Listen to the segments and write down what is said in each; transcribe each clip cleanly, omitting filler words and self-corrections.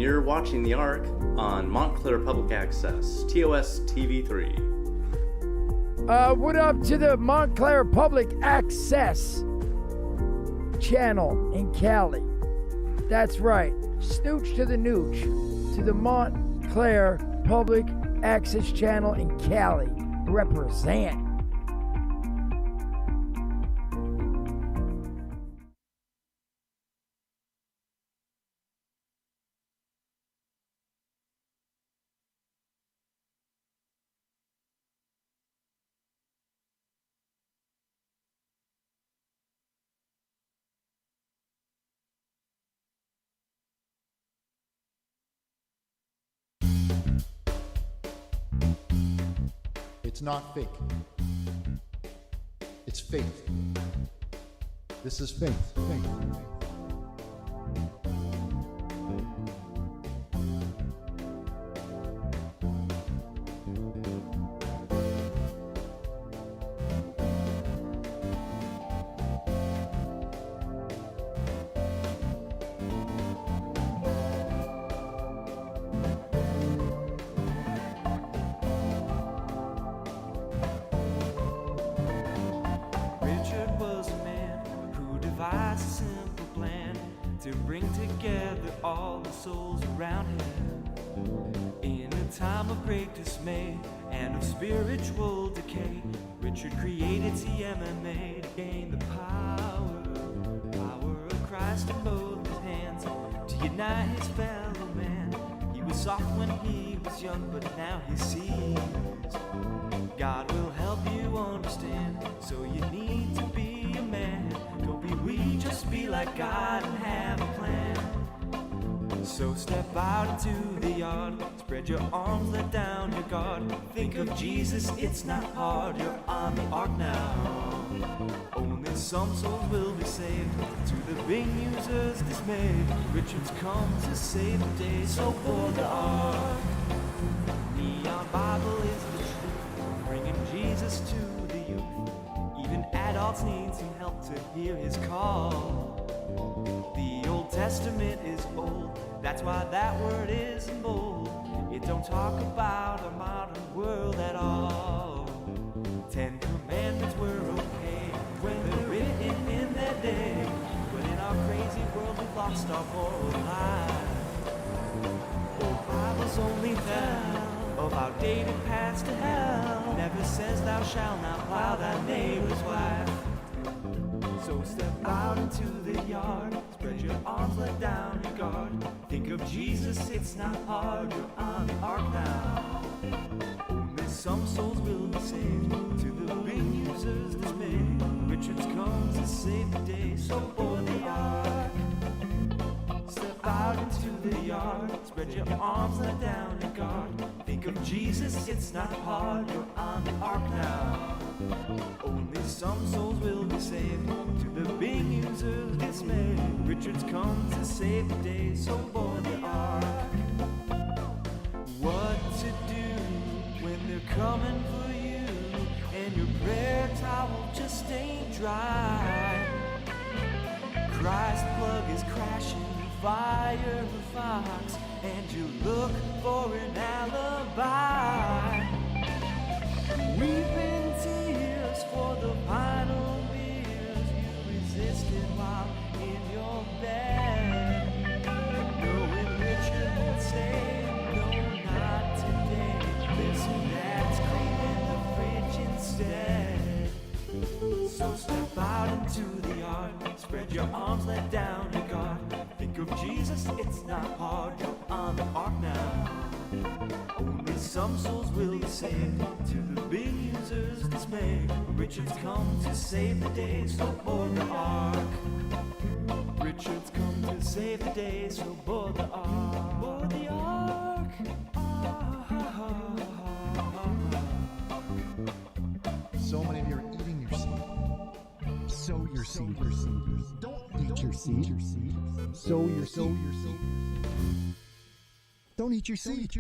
you're watching The Ark on Montclair Public Access, TOS TV3. What up to the Montclair Public Access channel in Cali? That's right. Snooch to the nooch to the Montclair Public Access channel in Cali. Represent. It's not fake. It's faith. This is faith. To bring together all the souls around him. In a time of great dismay and of spiritual decay, Richard created TMMA to gain the power of Christ in both his hands, to unite his fellow man. He was soft when he was young, but now he sees. God will help you understand, so you need to be a man. Don't be weak, just be like God and have a plan. So step out into the yard, spread your arms, let down your guard. Think of Jesus, it's not hard, you're on the ark now. Only some souls will be saved, to the big users dismayed. Richard's come to save the day, so board the ark. Neon Bible is the truth, bringing Jesus to the youth. Even adults need some help to hear his call. The Old Testament is old, that's why that word is in bold. It don't talk about our modern world at all. 10 Commandments were okay when they're written in their day, but in our crazy world we've lost our moral life. Old Bible's only tell of outdated paths to hell. Never says thou shalt not plow thy neighbor's wife. So step out into the yard, spread your arms, let down your guard. Think of Jesus, it's not hard, you're on the ark now. Only some souls will be saved, to the big users dismay. Richard's come to save the day, so board the ark. Step out into the yard, spread your arms, let down your guard. Think of Jesus, it's not hard, you're on the ark now. Only some souls will be saved, to the big users dismay. Richard's come to save the day, so board the ark. What to do when they're coming for you, and your prayer towel just ain't dry? Christ's plug is crashing, fire the fox, and you look for an alibi. Weeping tears for the final beers you resisted while in your bed. Knowing Richard would say, no, not today. This and that's cleaning the fridge instead. So step out into the yard, spread your arms, let down your guard. Think of Jesus, it's not hard, you're on the ark now. Only some souls will be saved, to the big users dismay. Richard's come to save the day, so board the ark. Richard's come to save the day, so board the ark. Board the ark. So many of you are eating your seed. Sow your seed. Don't eat your seed. Sow your seed. Don't eat your seed.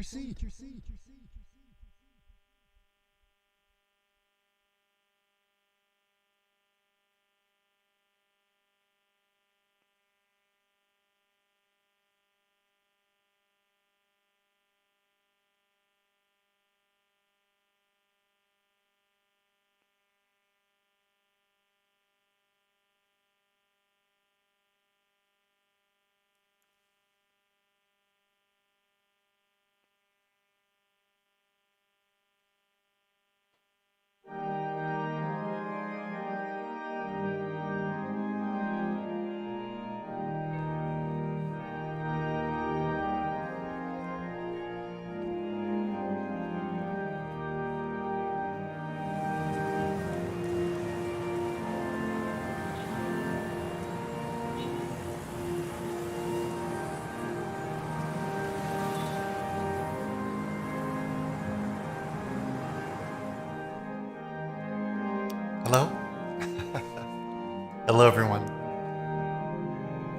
Hello? Hello, everyone.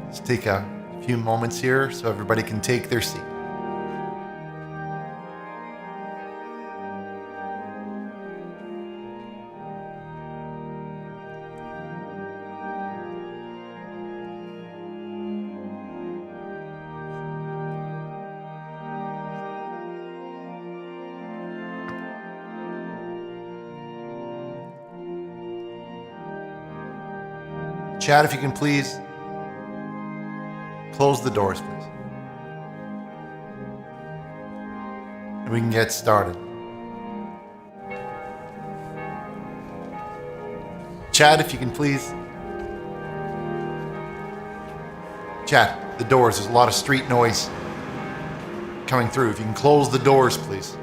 Let's take a few moments here so everybody can take their seat. Chad, if you can please close the doors, please. And we can get started. Chad, if you can please. Chad, the doors, there's a lot of street noise coming through. If you can close the doors, please.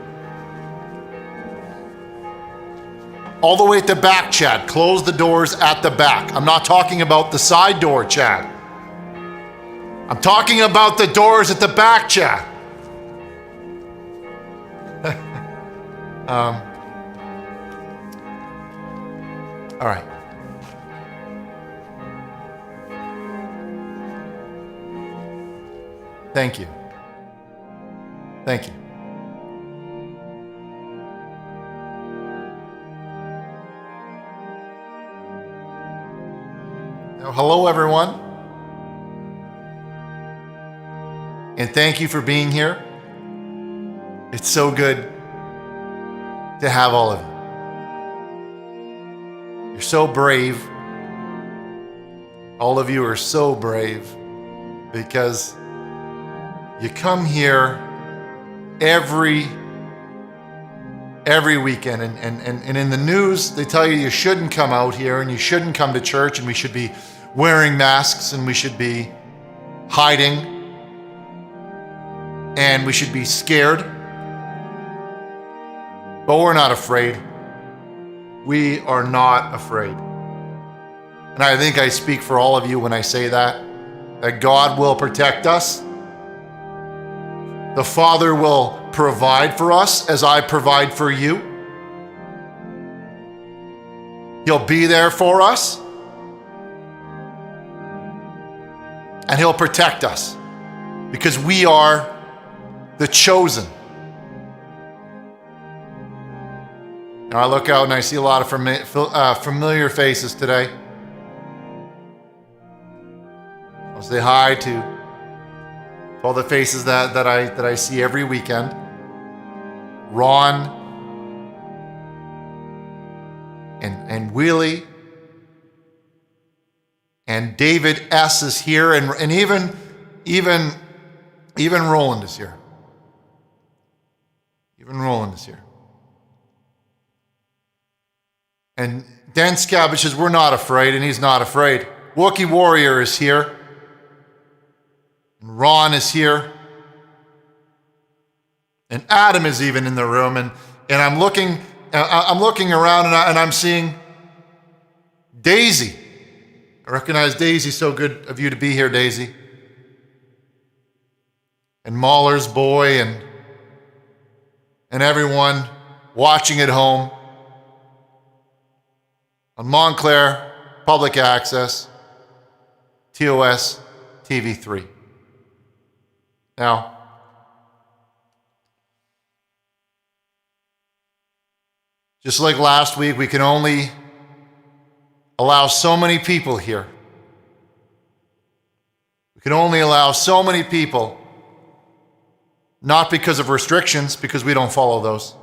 All the way at the back, Chad. Close the doors at the back. I'm not talking about the side door, Chad. I'm talking about the doors at the back, Chad. All right. Thank you. Thank you. Hello, everyone, and thank you for being here. It's so good to have all of you. You're so brave. All of you are so brave because you come here every weekend, and in the news they tell you shouldn't come out here and you shouldn't come to church and we should be wearing masks and we should be hiding and we should be scared. But we're not afraid. We are not afraid. And I think I speak for all of you when I say that God will protect us. The Father will provide for us as I provide for you. He'll be there for us. And He'll protect us because we are the chosen. Now I look out and I see a lot of familiar faces today. I'll say hi to all the faces that I see every weekend. Ron and Willie. And David S. is here, and even Roland is here. Even Roland is here. And Dan Scavage says, we're not afraid, and he's not afraid. Wookie Warrior is here. And Ron is here. And Adam is even in the room. And I'm looking around, and I'm seeing Daisy. I recognize Daisy. So good of you to be here, Daisy. And Mahler's boy and everyone watching at home on Montclair Public Access, TOS TV3. Now, just like last week, we can only allow so many people here. We can only allow so many people, not because of restrictions, because we don't follow those.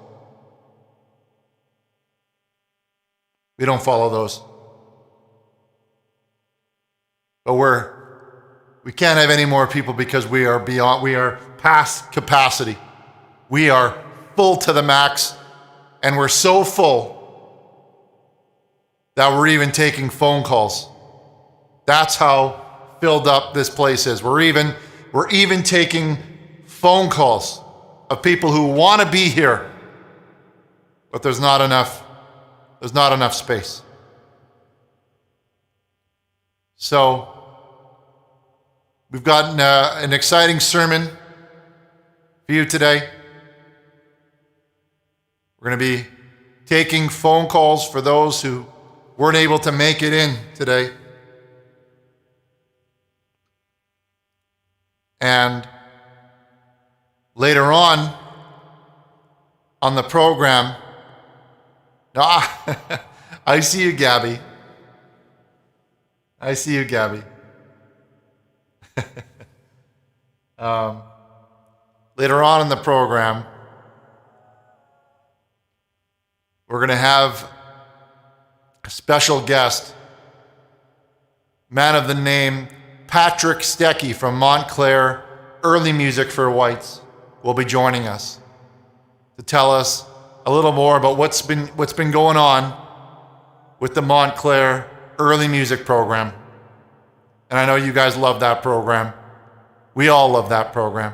We don't follow those. But we can't have any more people because we are past capacity. We are full to the max, and we're so full that we're even taking phone calls. That's how filled up this place is. We're even taking phone calls of people who want to be here, but there's not enough space. So we've got an exciting sermon for you today. We're going to be taking phone calls for those who weren't able to make it in today. And later on the program, I see you, Gabby. I see you, Gabby. Later on in the program, we're going to have a special guest, man of the name Patrick Stecky from Montclair Early Music for Whites will be joining us to tell us a little more about what's been going on with the Montclair Early Music program. And I know you guys love that program. We all love that program.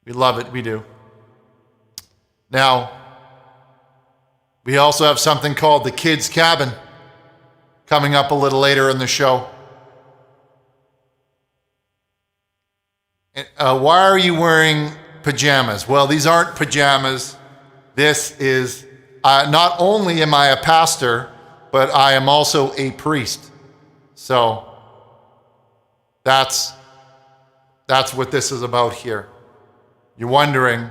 We love it, we do. Now, we also have something called the Kidz Kabin coming up a little later in the show. Why are you wearing pajamas? Well, these aren't pajamas. This is, not only am I a pastor, but I am also a priest. So, that's what this is about here. You're wondering,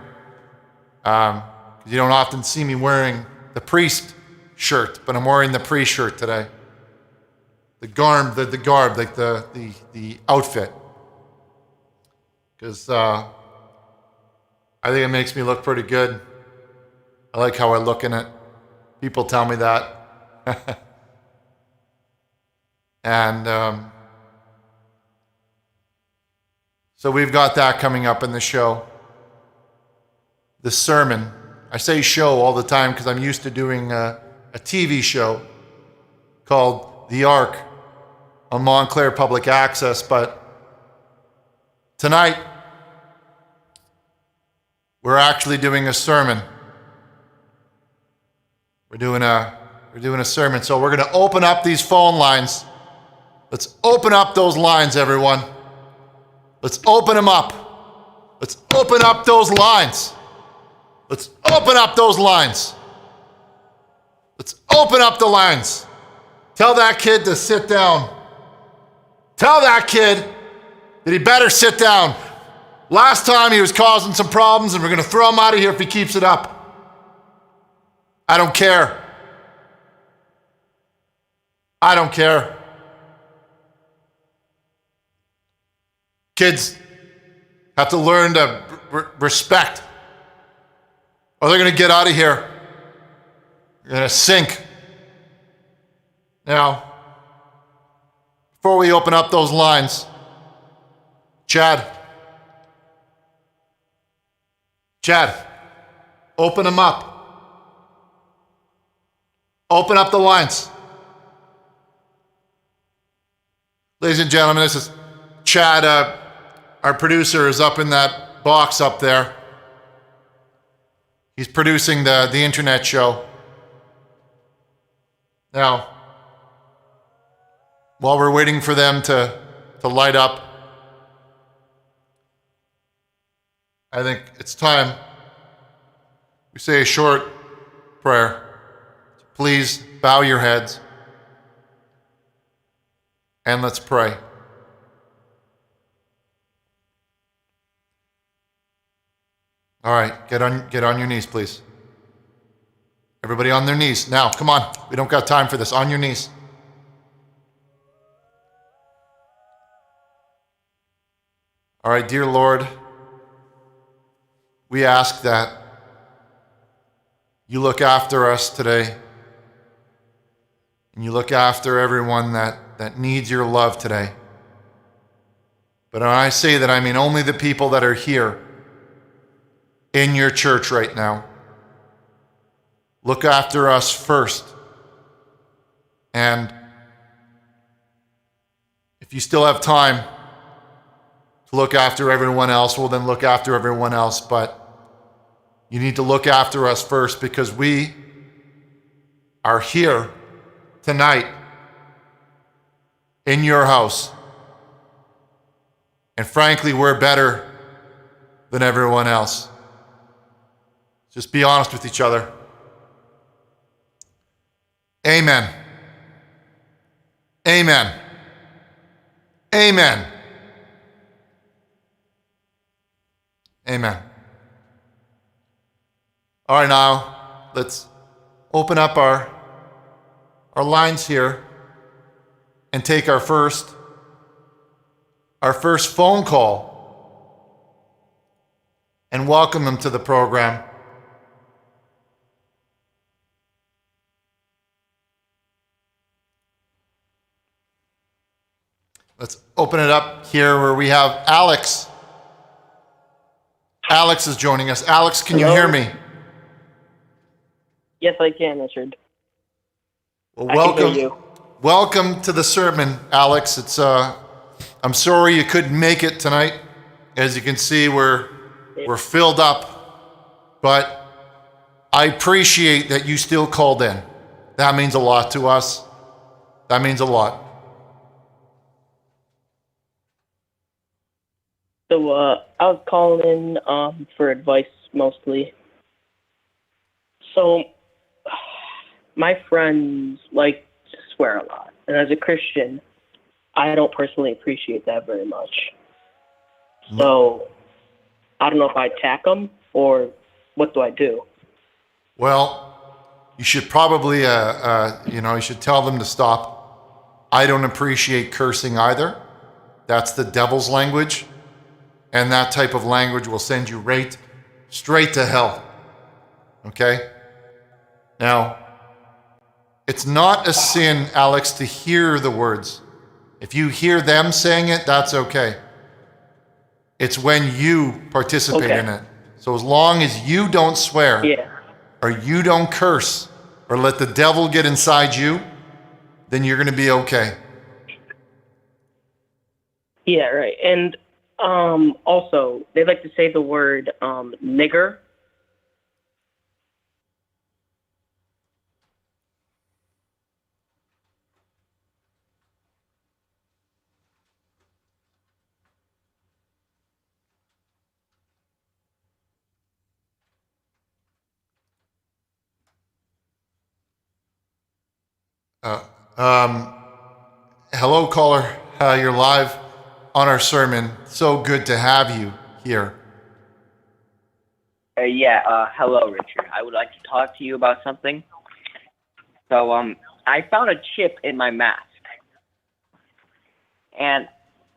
because you don't often see me wearing the priest shirt, but I'm wearing the priest shirt today. The garb, like the outfit. Because I think it makes me look pretty good. I like how I look in it. People tell me that. And so we've got that coming up in the show. The sermon. I say show all the time because I'm used to doing a TV show called The Ark on Montclair Public Access, but tonight we're actually doing a sermon. We're doing a sermon. So we're going to open up these phone lines. Let's open up those lines, everyone. Let's open them up. Let's open up those lines. Let's open up those lines. Let's open up the lines. Tell that kid to sit down. Tell that kid that he better sit down. Last time he was causing some problems and we're going to throw him out of here if he keeps it up. I don't care. I don't care. Kids have to learn to respect, or they're going to get out of here. They're going to sink. Now, before we open up those lines, Chad, open them up. Open up the lines. Ladies and gentlemen, this is Chad. Our producer is up in that box up there. He's producing the internet show. Now, while we're waiting for them to light up, I think it's time we say a short prayer. Please bow your heads and let's pray. All right, get on your knees, please. Everybody on their knees. Now, come on. We don't got time for this. On your knees. All right, dear Lord, we ask that you look after us today, and you look after everyone that needs your love today. But when I say that, I mean only the people that are here in your church right now. Look after us first. And if you still have time to look after everyone else, well, then look after everyone else. But you need to look after us first, because we are here tonight in your house. And frankly, we're better than everyone else. Just be honest with each other. Amen. Amen. Amen. Amen. All right, now let's open up our lines here and take our first phone call and welcome them to the program. Let's open it up here where we have Alex. Alex is joining us. Alex, can Hello? you hear me? Yes, I can, Richard. Well, I welcome. can hear you. Welcome to the sermon, Alex. It's I'm sorry you couldn't make it tonight. As you can see, we're filled up, but I appreciate that you still called in. That means a lot to us. That means a lot. So, I was calling in for advice mostly. So, my friends like to swear a lot, and as a Christian, I don't personally appreciate that very much. So, I don't know if I attack them or what do I do? Well, you should probably, you should tell them to stop. I don't appreciate cursing either. That's the devil's language. And that type of language will send you right straight to hell. Okay? Now, it's not a sin, Alex, to hear the words. If you hear them saying it, that's okay. It's when you participate in it. So as long as you don't swear, or you don't curse, or let the devil get inside you, then you're going to be okay. Yeah, right. And also, they like to say the word nigger. Hello, caller. You're live on our sermon. So good to have you here. Hello, Richard. I would like to talk to you about something. So, I found a chip in my mask, and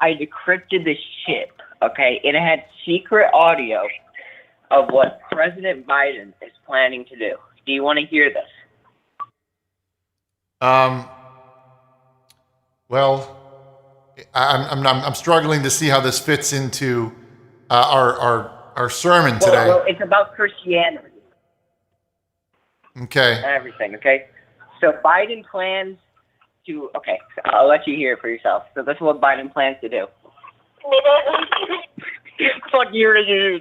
I decrypted this chip, okay? And it had secret audio of what President Biden is planning to do. Do you want to hear this? Well, I'm struggling to see how this fits into our sermon today. Well, it's about Christianity Okay. and everything, okay? So Biden plans to, okay, so I'll let you hear it for yourself. So this is what Biden plans to do. Fuck you,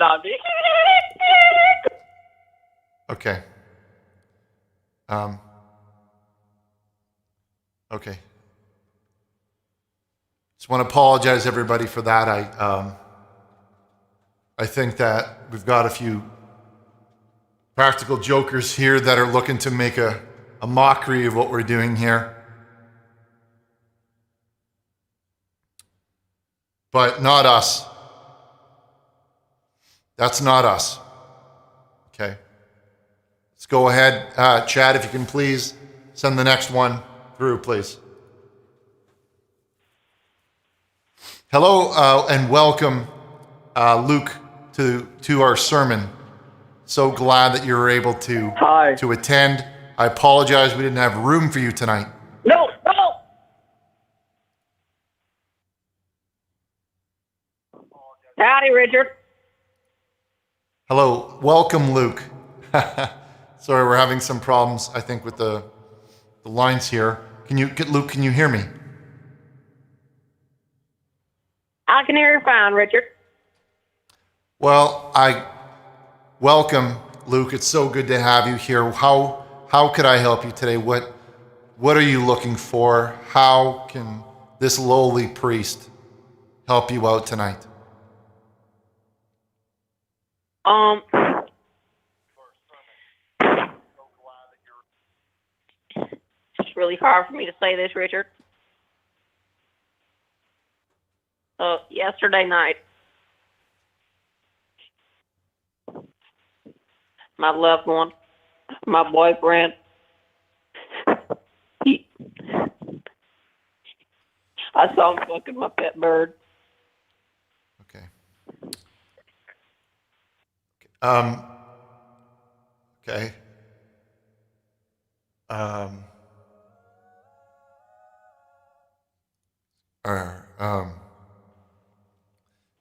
Okay. Okay. Just want to apologize, everybody, for that. I think that we've got a few practical jokers here that are looking to make a mockery of what we're doing here. But not us. That's not us. Okay. Let's go ahead. Chad, if you can please send the next one through, please. Hello and welcome, Luke, to our sermon. So glad that you were able to attend. I apologize we didn't have room for you tonight. No! Howdy, Richard. Hello, welcome, Luke. Sorry, we're having some problems, I think, with the lines here. Luke, can you hear me? I can hear you fine, Richard. Well, welcome, Luke. It's so good to have you here. How could I help you today? What are you looking for? How can this lowly priest help you out tonight? it's really hard for me to say this, Richard. Yesterday night, my loved one, my boyfriend, I saw him fucking my pet bird. Okay. Okay.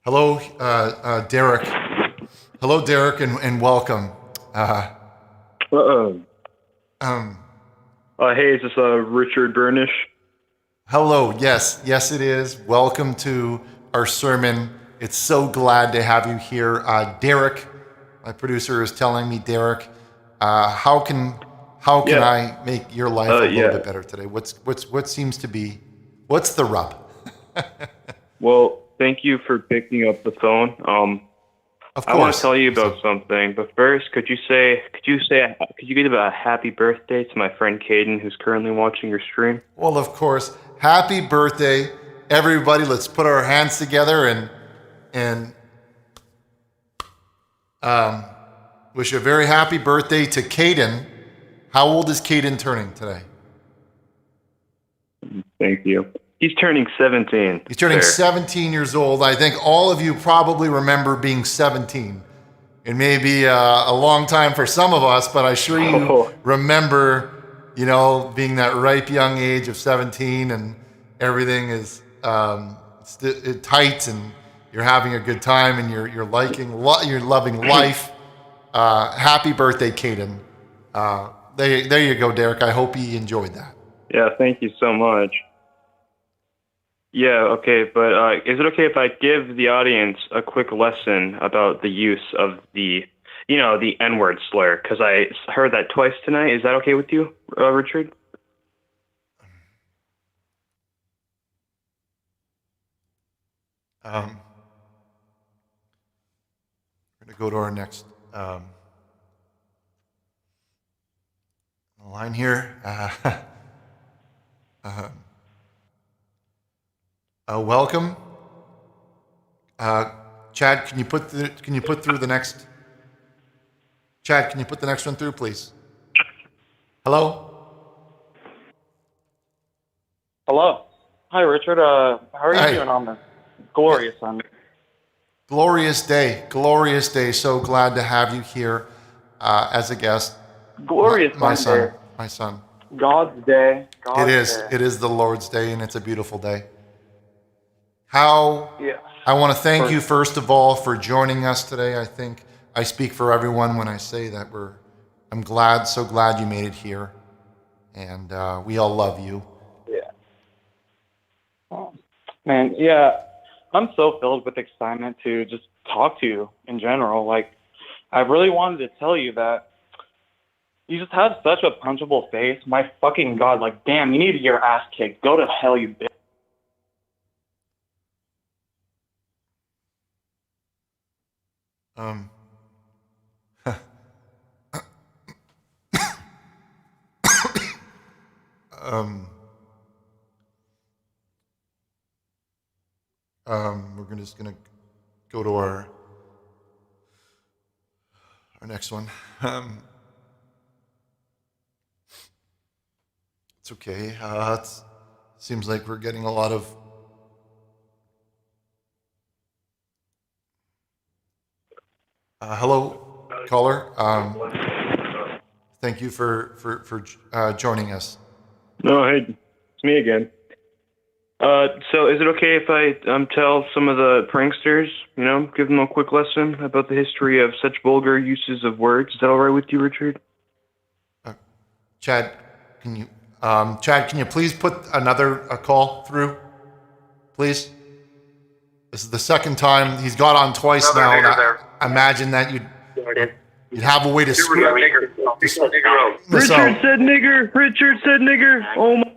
Hello, Derek. Hello, Derek, and welcome. Hey, is this Richard Burnish? Hello, yes, it is. Welcome to our sermon. It's so glad to have you here. Derek, my producer is telling me, Derek, how can I make your life a little bit better today? What seems to be, what's the rub? Well, thank you for picking up the phone. Of course. I want to tell you about something, but first, could you give a happy birthday to my friend Caden, who's currently watching your stream? Well, of course. Happy birthday, everybody. Let's put our hands together and wish a very happy birthday to Caden. How old is Caden turning today? Thank you. He's turning 17. He's turning 17 years old. I think all of you probably remember being 17. It may be a long time for some of us, but I'm sure you remember, being that ripe young age of 17 and everything is tight and you're having a good time and you're loving life. Happy birthday, Caden. There you go, Derek. I hope he enjoyed that. Yeah, thank you so much. Yeah, okay, but is it okay if I give the audience a quick lesson about the use of the N-word slur? Because I heard that twice tonight. Is that okay with you, Richard? We're going to go to our next line here. Welcome, Chad. Can you put through the next? Chad, can you put the next one through, please? Hello. Hello. Hi, Richard. How are Hi. you doing on this glorious Sunday? Glorious day. Glorious day. So glad to have you here as a guest. Glorious my Sunday. My son. God's day. It is. Day. It is the Lord's day, and it's a beautiful day. I want to thank you, first of all, for joining us today. I think I speak for everyone when I say that I'm so glad you made it here. And we all love you. Yeah. Oh, man, yeah. I'm so filled with excitement to just talk to you in general. Like, I really wanted to tell you that you just have such a punchable face. My fucking God, like, damn, you need to get your ass kicked. Go to hell, you bitch. We're just gonna go to our next one. It's okay. It seems like we're getting a lot of hello, caller. Thank you for joining us. No, hey, it's me again. So is it okay if I tell some of the pranksters, give them a quick lesson about the history of such vulgar uses of words? Is that all right with you, Richard? Chad, can you please put another call through, please? This is the second time he's got on twice now. And I imagine that you'd have a way to screw. Richard said nigger. Richard said nigger. Oh my.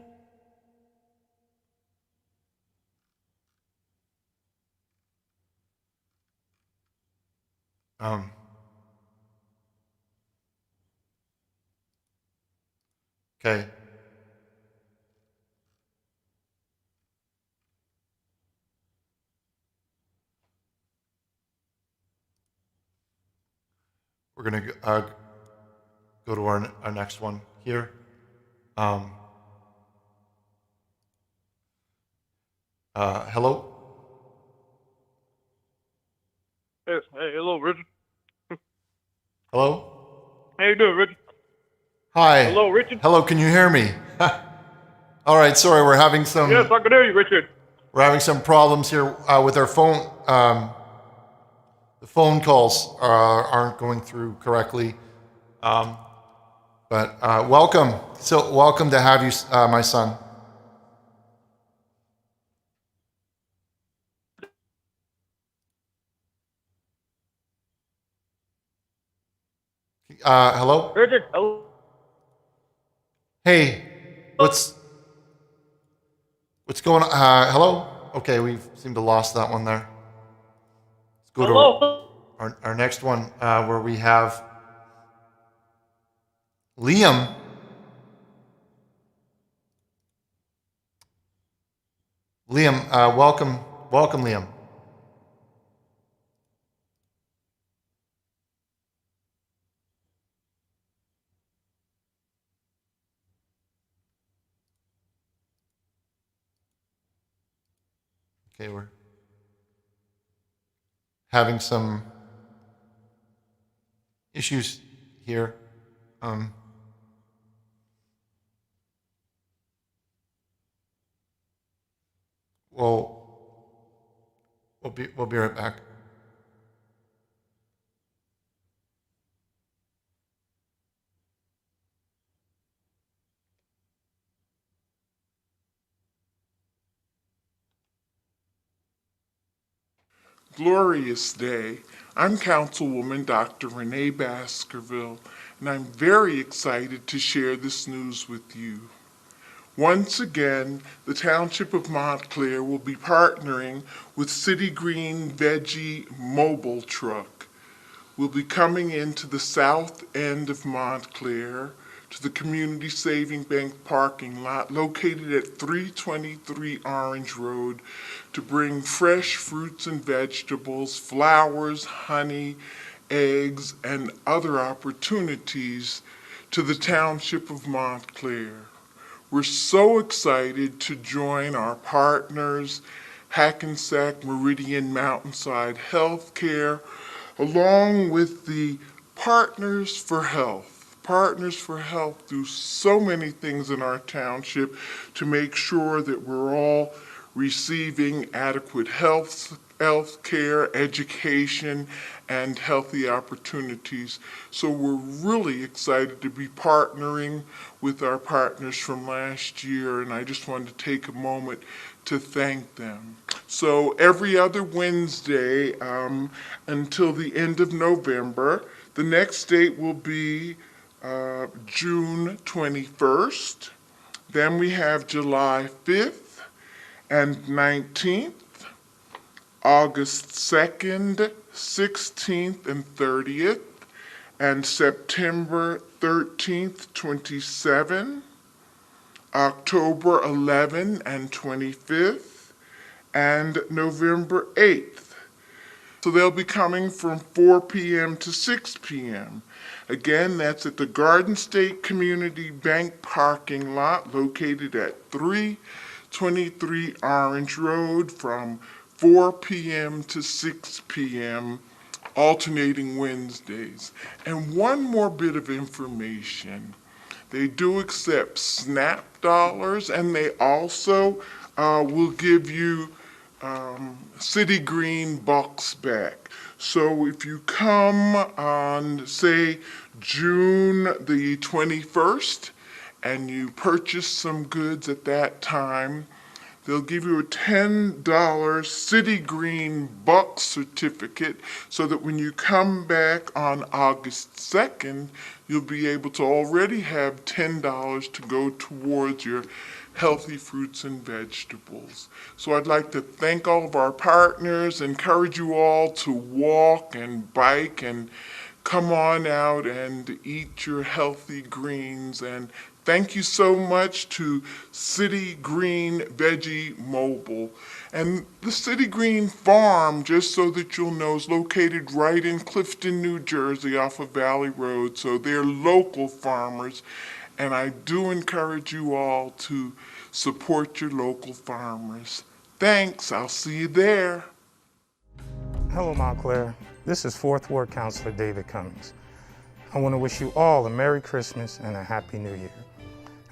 Okay. We're going to go to our next one here. Hello? Hey, hello, Richard. Hello? How you doing, Richard? Hi. Hello, Richard? Hello, can you hear me? All right, sorry, we're having some... Yes, I can hear you, Richard. We're having some problems here with our phone. The phone calls aren't going through correctly. But welcome. So welcome to have you, my son. Hello? Richard, hello? Hey, what's going on? Hello? Okay, we seem to lost that one there. Let's go to our next one where we have Liam. Liam, welcome, Liam. Okay, we're having some issues here. We'll be right back. Glorious day. I'm Councilwoman Dr. Renee Baskerville, and I'm very excited to share this news with you. Once again, the Township of Montclair will be partnering with City Green Veggie Mobile Truck. We'll be coming into the south end of Montclair to the Community Saving Bank parking lot located at 323 Orange Road to bring fresh fruits and vegetables, flowers, honey, eggs, and other opportunities to the Township of Montclair. We're so excited to join our partners, Hackensack Meridian Mountainside Healthcare, along with the Partners for Health. Partners for Health do so many things in our township to make sure that we're all receiving adequate health care, education, and healthy opportunities. So we're really excited to be partnering with our partners from last year, and I just wanted to take a moment to thank them. So every other Wednesday until the end of November, the next date will be June 21st. Then we have July 5th and 19th, August 2nd, 16th, and 30th, and September 13th, 27, October 11 and 25th, and November 8th. So they'll be coming from 4 p.m. to 6 p.m. Again, that's at the Garden State Community Bank parking lot located at 323 Orange Road from 4 p.m. to 6 p.m., alternating Wednesdays. And one more bit of information. They do accept SNAP dollars, and they also will give you City Green bucks back. So if you come on, say, June the 21st, and you purchase some goods at that time, they'll give you a $10 City Green buck certificate so that when you come back on August 2nd, you'll be able to already have $10 to go towards your healthy fruits and vegetables. So I'd like to thank all of our partners, encourage you all to walk and bike and come on out and eat your healthy greens and Thank you so much to City Green Veggie Mobile. And the City Green Farm, just so that you'll know, is located right in Clifton, New Jersey off of Valley Road. So they're local farmers. And I do encourage you all to support your local farmers. Thanks. I'll see you there. Hello, Montclair. This is 4th Ward Councilor David Cummings. I want to wish you all a Merry Christmas and a Happy New Year.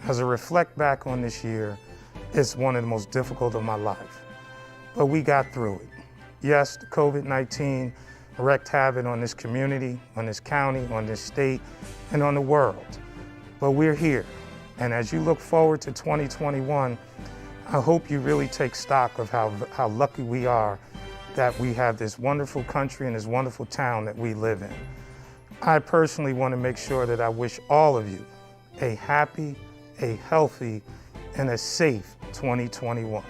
As I reflect back on this year, it's one of the most difficult of my life, but we got through it. Yes, the COVID-19 wreaked havoc on this community, on this county, on this state, and on the world, but we're here. And as you look forward to 2021, I hope you really take stock of how lucky we are that we have this wonderful country and this wonderful town that we live in. I personally want to make sure that I wish all of you a happy, a healthy, and a safe 2021.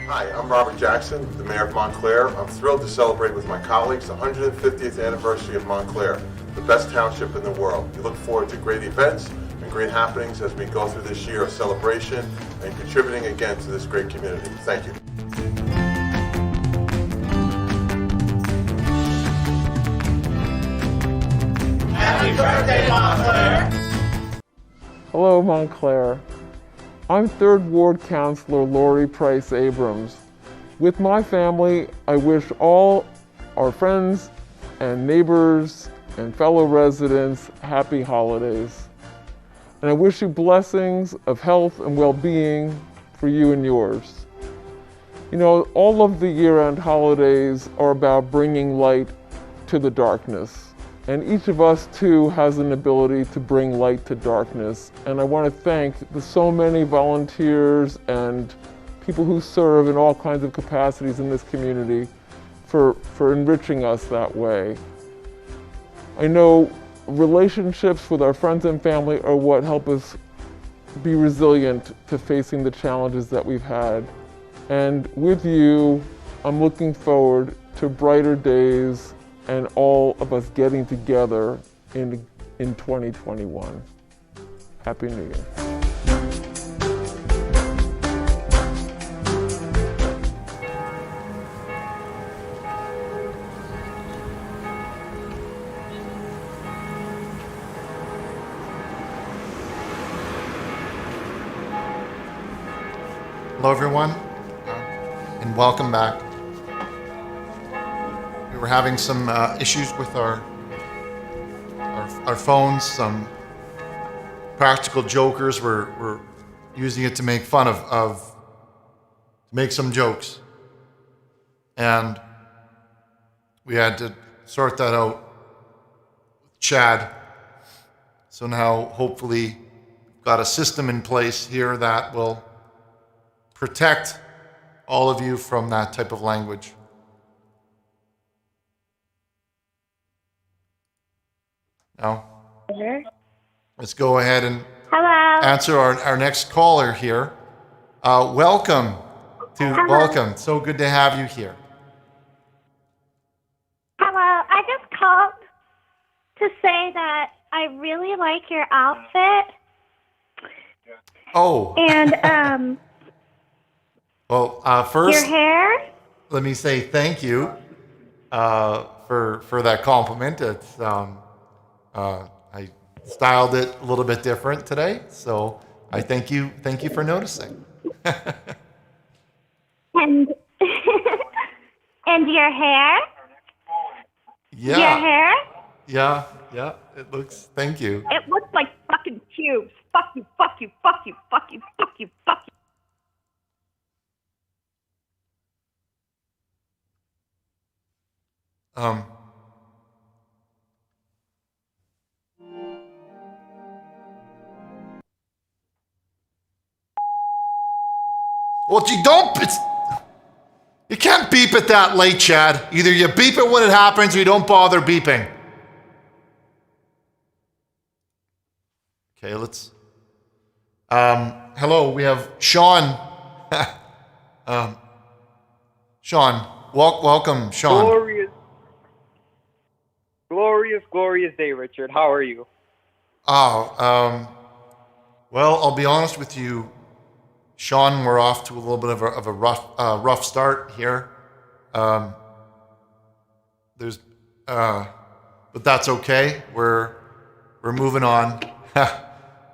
Hi, I'm Robert Jackson, the Mayor of Montclair. I'm thrilled to celebrate with my colleagues the 150th anniversary of Montclair, the best township in the world. We look forward to great events and great happenings as we go through this year of celebration and contributing again to this great community. Thank you. Happy birthday, Montclair! Hello, Montclair. I'm 3rd Ward Councilor Lori Price Abrams. With my family, I wish all our friends and neighbors and fellow residents happy holidays. And I wish you blessings of health and well-being for you and yours. You know, all of the year-end holidays are about bringing light to the darkness. And each of us, too, has an ability to bring light to darkness. And I want to thank the so many volunteers and people who serve in all kinds of capacities in this community for enriching us that way. I know relationships with our friends and family are what help us be resilient to facing the challenges that we've had. And with you, I'm looking forward to brighter days and all of us getting together in 2021. Happy New Year. Hello, everyone, and welcome back. We were having some issues with our phones. Some practical jokers were using it to make fun of to make some jokes, and we had to sort that out with Chad. So now, hopefully, we've got a system in place here that will protect all of you from that type of language. Now, let's go ahead and answer our next caller here. Welcome. Welcome. So good to have you here. Hello. I just called to say that I really like your outfit. Oh. And well, first, your hair. Let me say thank you for that compliment. It's I styled it a little bit different today, so I thank you for noticing. And and your hair. Yeah. Your hair. Yeah. It looks. Thank you. It looks like fucking cubes. Fuck you. Fuck you. Fuck you. Fuck you. Fuck you. Fuck you. Well, you can't beep it that late, Chad. Either you beep it when it happens or you don't bother beeping. Okay, let's. Hello, we have Sean. Sean, welcome, Sean. Glorious glorious, glorious day, Richard. How are you? Well, I'll be honest with you, Sean. We're off to a little bit of a rough start here. But that's okay. We're moving on.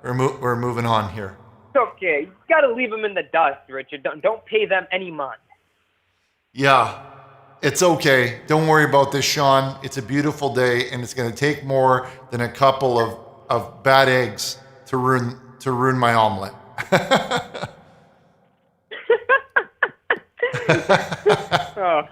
we're moving on here. It's okay. You gotta leave them in the dust, Richard. Don't pay them any mind. Yeah, it's okay. Don't worry about this, Sean. It's a beautiful day, and it's going to take more than a couple of bad eggs to ruin my omelet. Oh.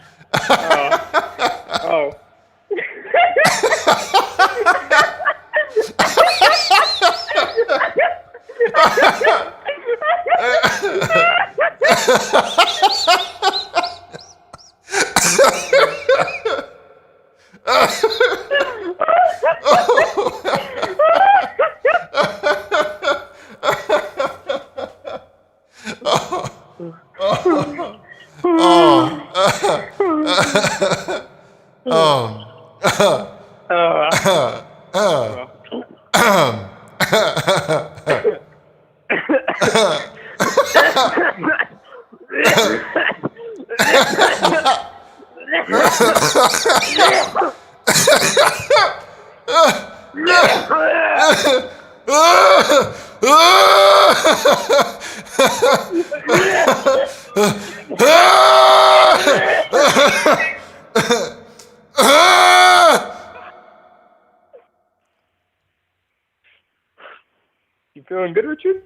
You feeling good, Richard?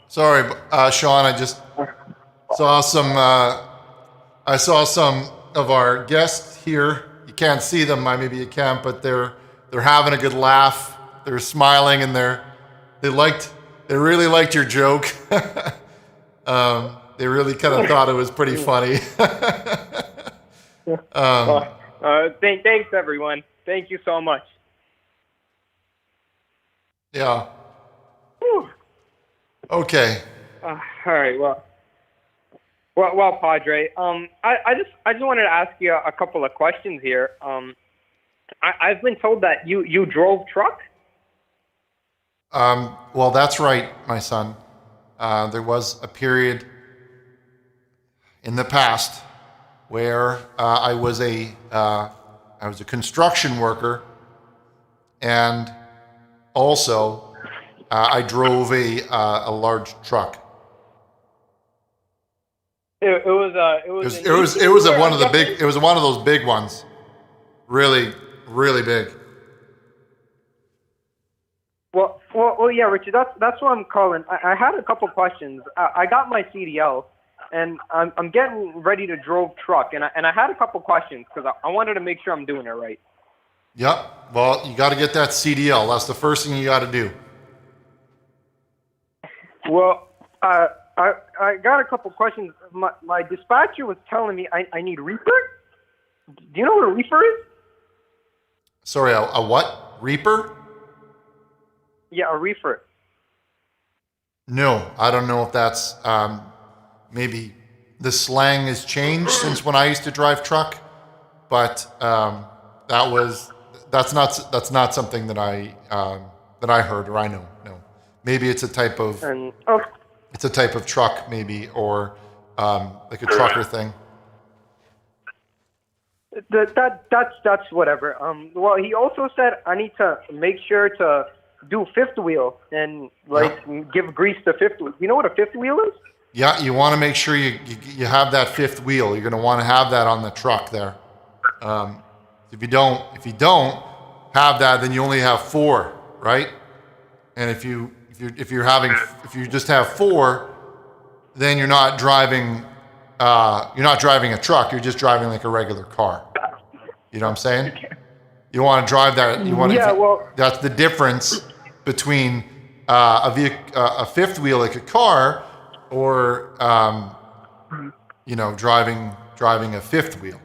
Sorry, Sean. I just saw some. I saw some of our guests here. You can't see them. Maybe you can't, but they're having a good laugh. They're smiling, and they really liked your joke. They really kind of thought it was pretty funny. Thanks, everyone. Thank you so much. Yeah. Okay. All right. Well, Padre. I just wanted to ask you a couple of questions here. I've been told that you drove truck. Well, that's right, my son. There was a period in the past where I was a construction worker, and also I drove a large truck. It was one of the big. It was one of those big ones, really, really big. Well, yeah, Richard. That's what I'm calling. I had a couple questions. I got my CDL, and I'm getting ready to drove truck, and I had a couple questions because I wanted to make sure I'm doing it right. Yep. Well, you got to get that CDL. That's the first thing you got to do. Well, I got a couple questions. My dispatcher was telling me I need Reaper. Do you know what a Reaper is? Sorry, a what? Reaper? Yeah, a reefer. No, I don't know if that's maybe the slang has changed since when I used to drive truck, but that's not something that I heard or I know. No, maybe it's a type of it's a type of truck maybe, or like a trucker thing. That's whatever. Well, he also said I need to make sure to do fifth wheel and give grease to fifth wheel. You know what a fifth wheel is? Yeah, you want to make sure you have that fifth wheel. You're going to want to have that on the truck there. If you don't have that, then you only have 4, right? And if you just have 4, then you're not driving a truck. You're just driving like a regular car. You know what I'm saying? You want to drive that. That's the difference between a fifth wheel like a car, or driving a fifth wheel.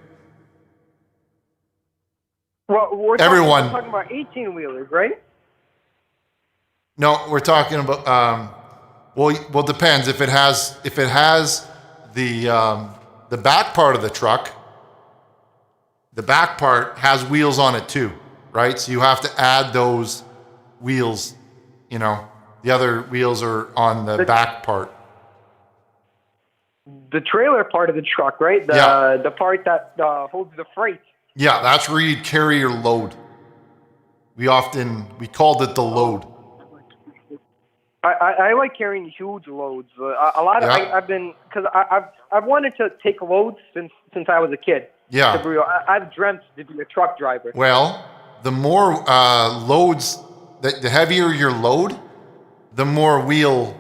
Well, we're talking about 18 wheelers, right? No, we're talking about well, it depends. If it has the the back part of the truck, the back part has wheels on it too, right? So you have to add those wheels, you know, the other wheels are on the back part. The trailer part of the truck, right? The part that holds the freight. Yeah, that's where you'd carry your load. We called it the load. I like carrying huge loads. Because I've wanted to take loads since I was a kid. Yeah. I've dreamt to be a truck driver. Well, the more loads, the heavier your load, the more wheel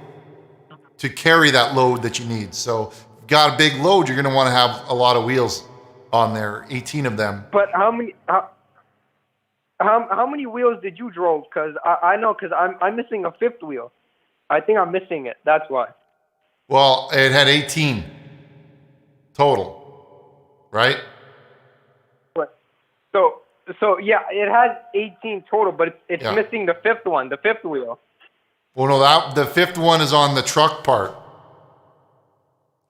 to carry that load that you need. So if you've got a big load, you're going to want to have a lot of wheels on there, 18 of them. But how many wheels did you drove? Because I know, because I'm missing a fifth wheel. I think I'm missing it. That's why. Well, it had 18 total, right? So yeah, it has 18 total, but it's missing the fifth one, the fifth wheel. Well, no, the fifth one is on the truck part.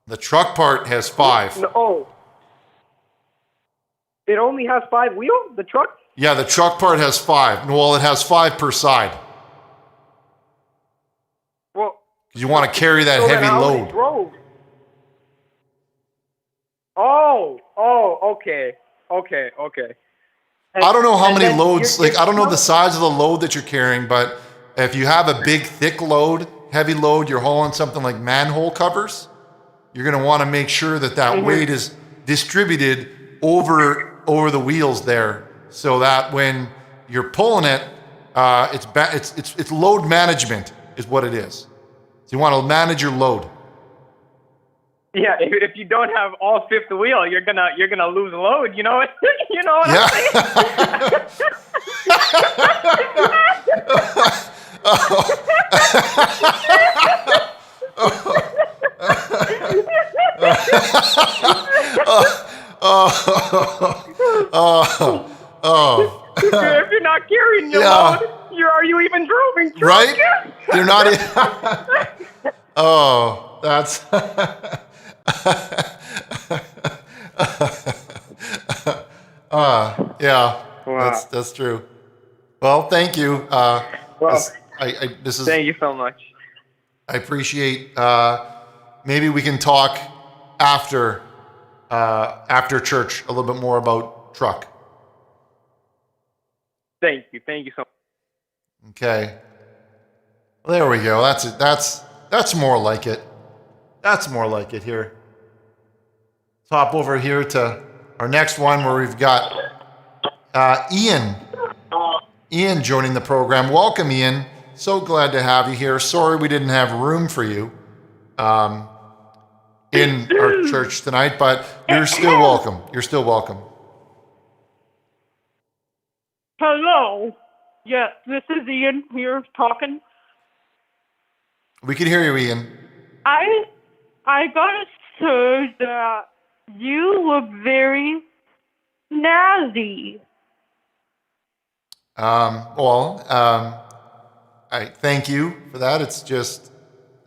The truck part has 5. Oh. It only has 5 wheels, the truck? Yeah, the truck part has 5. Well, it has 5 per side. Well, because you want to carry that heavy load. Okay. I don't know how many loads, I don't know the size of the load that you're carrying, but if you have a big, thick load, heavy load, you're hauling something like manhole covers, you're going to want to make sure that weight is distributed over the wheels there, so that when you're pulling it, it's load management is what it is. So you want to manage your load. Yeah, if you don't have all fifth wheel, you're gonna lose load. You know what? You know what I'm saying? If you're not carrying your load, are you even driving? Right? You're not. Oh, that's. Yeah, wow. That's true. Well, thank you. Thank you so much. I appreciate. Maybe we can talk after church a little bit more about truck. Thank you so much. Okay. Well, there we go. That's it. That's more like it. That's more like it here. Let's hop over here to our next one where we've got Ian. Ian joining the program. Welcome, Ian. So glad to have you here. Sorry we didn't have room for you in our church tonight, but you're still welcome. You're still welcome. Hello. Yes, this is Ian here talking. We can hear you, Ian. I gotta say that you look very snazzy. I thank you for that. It's just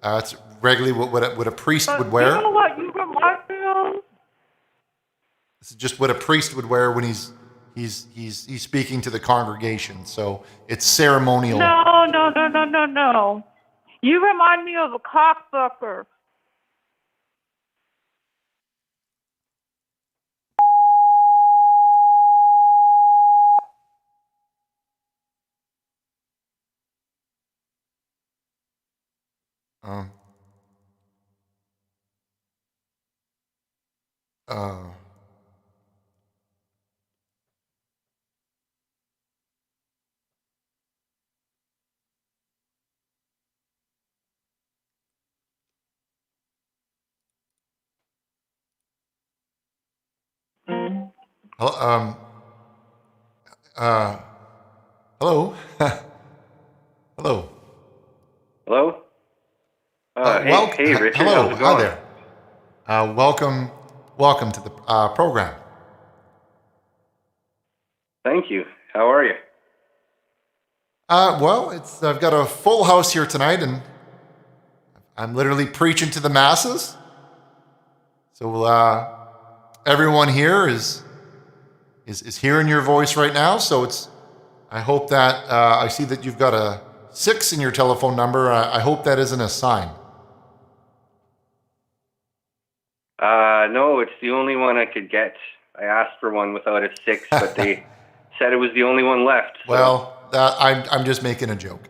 it's regularly what a priest would wear. You know what you remind me of? This is just what a priest would wear when he's speaking to the congregation. So it's ceremonial. No. You remind me of a cocksucker. Hello. Hello. Hello. Hey, Richard. Hello. How's it going? Hi there. Welcome to the program. Thank you. How are you? Well, I've got a full house here tonight, and I'm literally preaching to the masses. So everyone here is hearing your voice right now. So I hope that I see that you've got a 6 in your telephone number. I hope that isn't a sign. No, it's the only one I could get. I asked for one without a 6, but they said it was the only one left. So. Well, I'm just making a joke.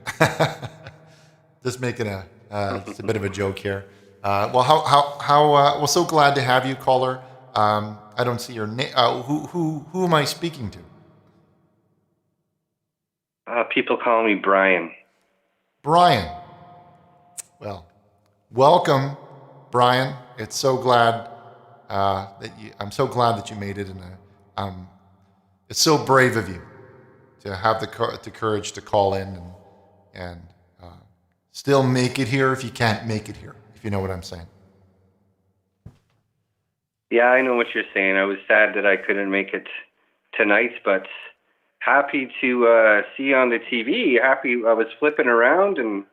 Just making just a bit of a joke here. Well, so glad to have you, caller. I don't see your name. Who am I speaking to? People call me Brian. Brian. Well, welcome, Brian. It's so glad I'm so glad that you made it, and it's so brave of you to have the courage to call in and still make it here if you can't make it here, if you know what I'm saying. Yeah, I know what you're saying. I was sad that I couldn't make it tonight, but happy to see you on the TV. Happy I was flipping around and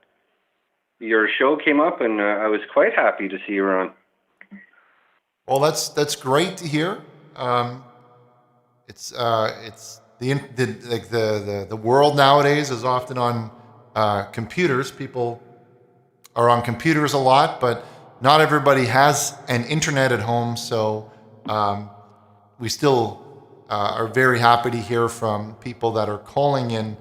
your show came up, and I was quite happy to see you on. Well, that's great to hear. It's the world nowadays is often on computers. People are on computers a lot, but not everybody has an internet at home. So we still are very happy to hear from people that are calling in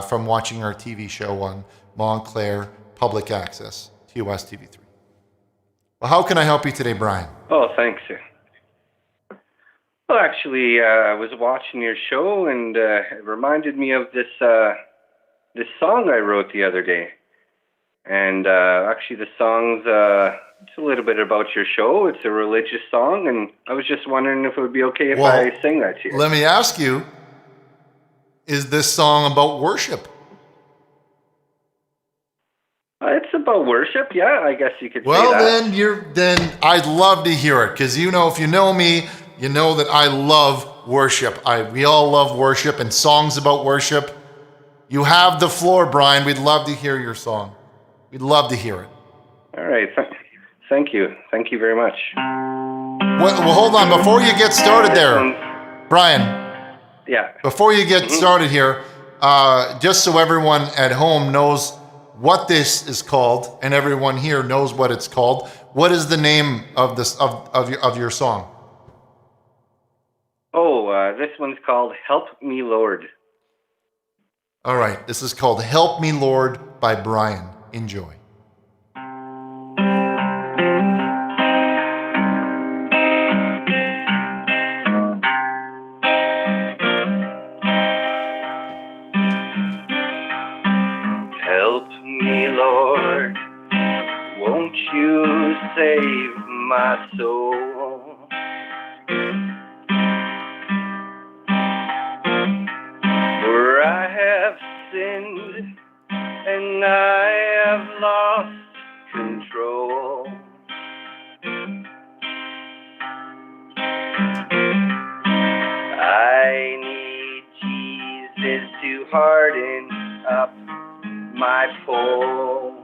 from watching our TV show on Montclair Public Access, TOS TV3. Well, how can I help you today, Brian? Oh, thanks, sir. Well, actually, I was watching your show, and it reminded me of this song I wrote the other day. And actually, the song's it's a little bit about your show. It's a religious song, and I was just wondering if it would be okay if I sing that to you. Let me ask you, is this song about worship? It's about worship, yeah. I guess you could say that. Well, then I'd love to hear it, because if you know me, you know that I love worship. We all love worship and songs about worship. You have the floor, Brian. We'd love to hear your song. We'd love to hear it. All right. Thank you. Thank you very much. Well, hold on. Before you get started there, Brian. Yeah. Before you get started here, just so everyone at home knows what this is called, and everyone here knows what it's called, what is the name of this of your song? Oh, this one's called "Help Me, Lord." All right, this is called "Help Me, Lord" by Brian. Enjoy. Help me, Lord, won't you save my soul? For I have sinned and I have lost control. I need Jesus to harden up my pole.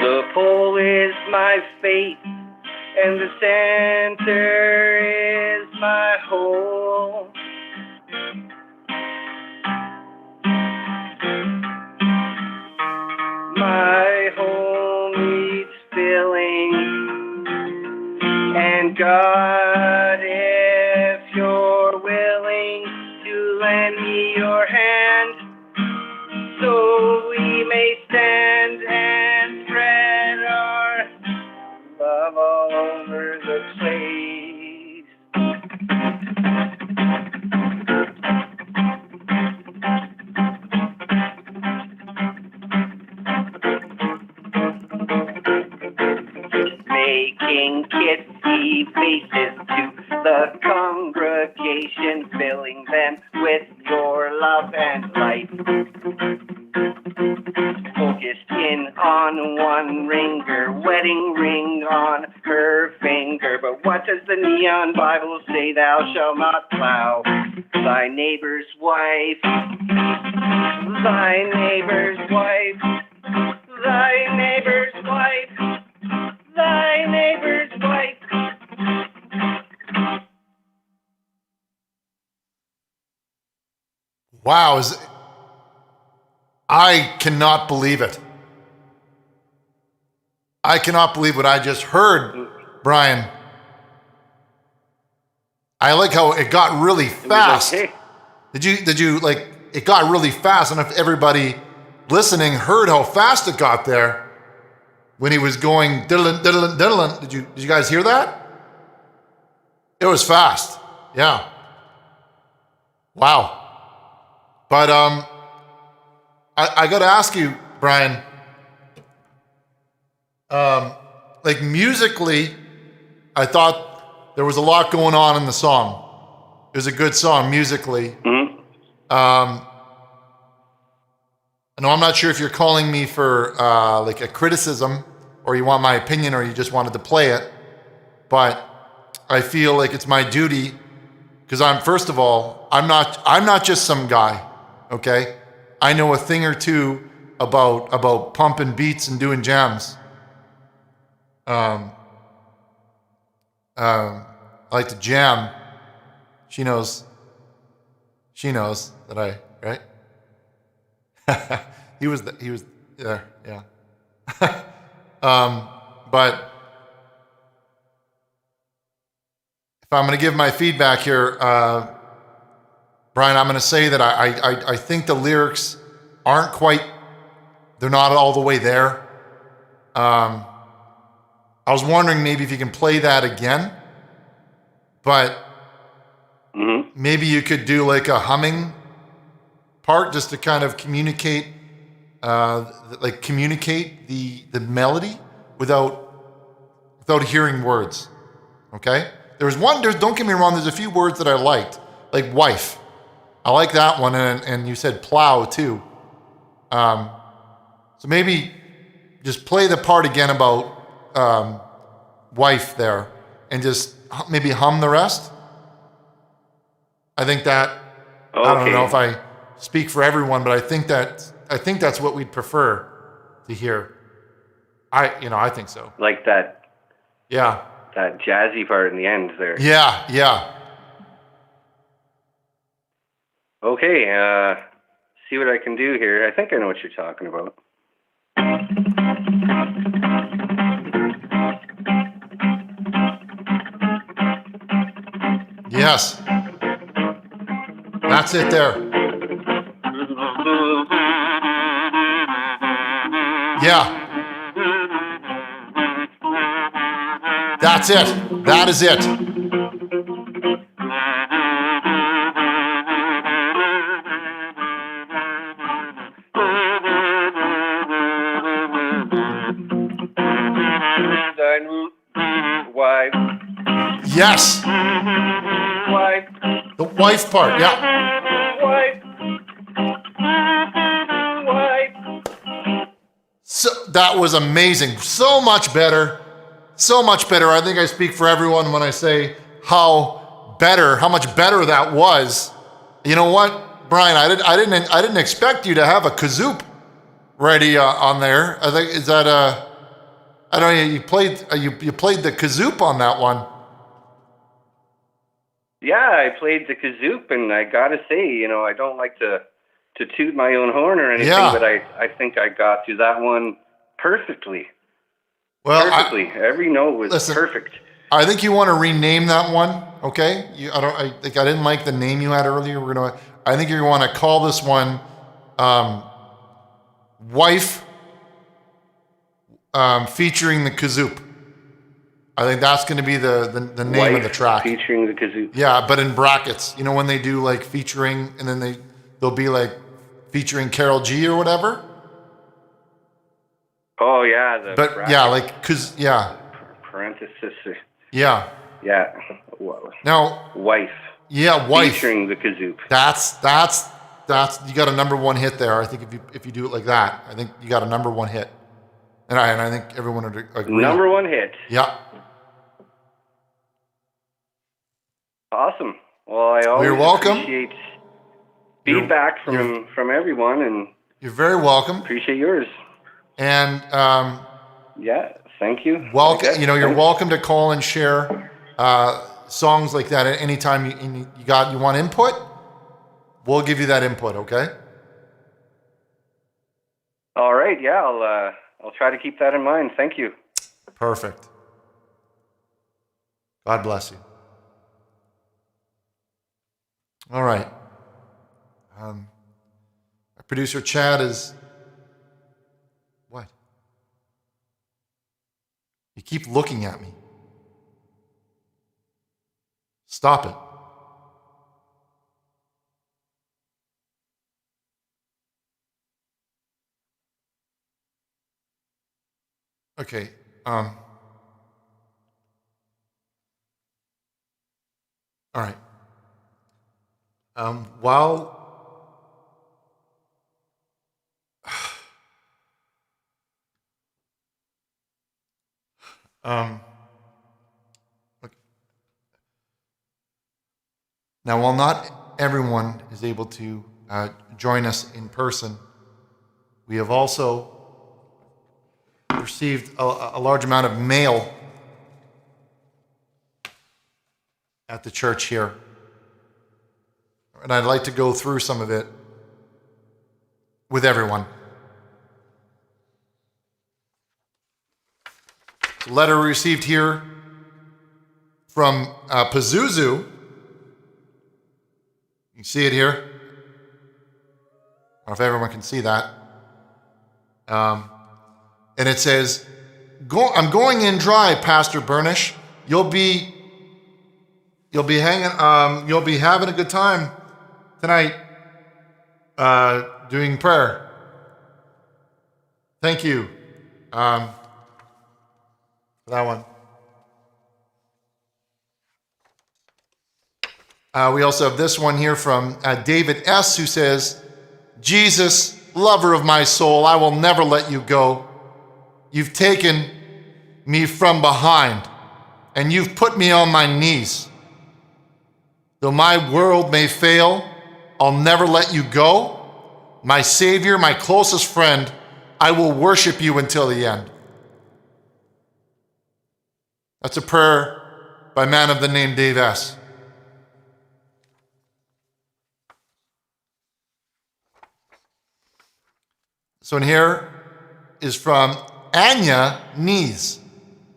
The pole is my faith, and the center is my hole. My hole needs filling, and God, if you're willing to lend me your hand, so we may stand and spread our love all over the place. Making kitsy faces to the congregation, filling them with your love and light. Focused in on one ringer, wedding ring on her finger. But what does the neon Bible say? Thou shalt not plow thy neighbor's wife. Thy neighbor's wife. Thy neighbor's wife. Wow, I cannot believe it. I cannot believe what I just heard, Brian. I like how it got really fast. Okay. Did you like it got really fast? I don't know if everybody listening heard how fast it got there when he was going diddlin, diddlin, diddlin. Did you guys hear that? It was fast. Yeah. Wow. But I got to ask you, Brian. Like musically, I thought there was a lot going on in the song. It was a good song musically. Mm-hmm. No, I'm not sure if you're calling me for like a criticism, or you want my opinion, or you just wanted to play it. But I feel like it's my duty, because first of all, I'm not just some guy, okay? I know a thing or two about pumping beats and doing jams. I like to jam. She knows that I, right? he was there, yeah. But if I'm going to give my feedback here, Brian, I'm going to say that I think the lyrics they're not all the way there. I was wondering maybe if you can play that again, but maybe you could do like a humming part just to kind of communicate the melody without hearing words. Okay? Don't get me wrong, there's a few words that I liked, like wife. I like that one, and you said plow too. So maybe just play the part again about wife there, and just maybe hum the rest. I think that, okay. I don't know if I speak for everyone, but I think that's what we'd prefer to hear. I think so. Like that. Yeah. That jazzy part in the end there. Yeah. Okay, see what I can do here. I think I know what you're talking about. Yes. That's it there. Yeah. That's it. That is it. Wife. Yes. Wife. The wife part, yeah. Wife. So that was amazing. So much better. I think I speak for everyone when I say how much better that was. You know what, Brian? I didn't expect you to have a kazoo ready on there. I think is that I don't know. You played the kazoo on that one. Yeah, I played the kazoo, and I gotta say, I don't like to toot my own horn or anything, but I think I got to that one perfectly. Well, perfectly. Every note was perfect. I think you want to rename that one, okay? I think I didn't like the name you had earlier. I think you want to call this one "Wife" featuring the kazoo. I think that's going to be the name Wife of the track. Featuring the kazoo. Yeah, but in brackets. You know when they do like featuring, and then they'll be like featuring Carol G or whatever. Oh yeah, parenthesis. Yeah. Yeah. Now, wife. Yeah, wife. Featuring the kazoo. That's you got a number one hit there. I think if you do it like that, I think you got a number one hit. And I think everyone would agree. Number one hit. Yeah. Awesome. Well, I always You're welcome. appreciate feedback from everyone, and you're very welcome. Appreciate yours. And yeah, thank you. Welcome. You're welcome to call and share songs like that at any time you want input. we'll give you that input, okay? All right, yeah, I'll try to keep that in mind. Thank you. Perfect. God bless you. All right. Our producer Chad is... What? You keep looking at me. Stop it. Okay. All right. While now, while not everyone is able to join us in person, we have also received a large amount of mail at the church here. And I'd like to go through some of it with everyone. A letter received here from Pazuzu. You can see it here. I don't know if everyone can see that. And it says, I'm going in dry, Pastor Burnish. You'll be having a good time tonight doing prayer. Thank you for that one. We also have this one here from David S., who says, Jesus, lover of my soul, I will never let you go. You've taken me from behind, and you've put me on my knees. Though my world may fail, I'll never let you go. My Savior, my closest friend, I will worship you until the end. That's a prayer by a man of the name Dave S. So in here is from Anya Nees.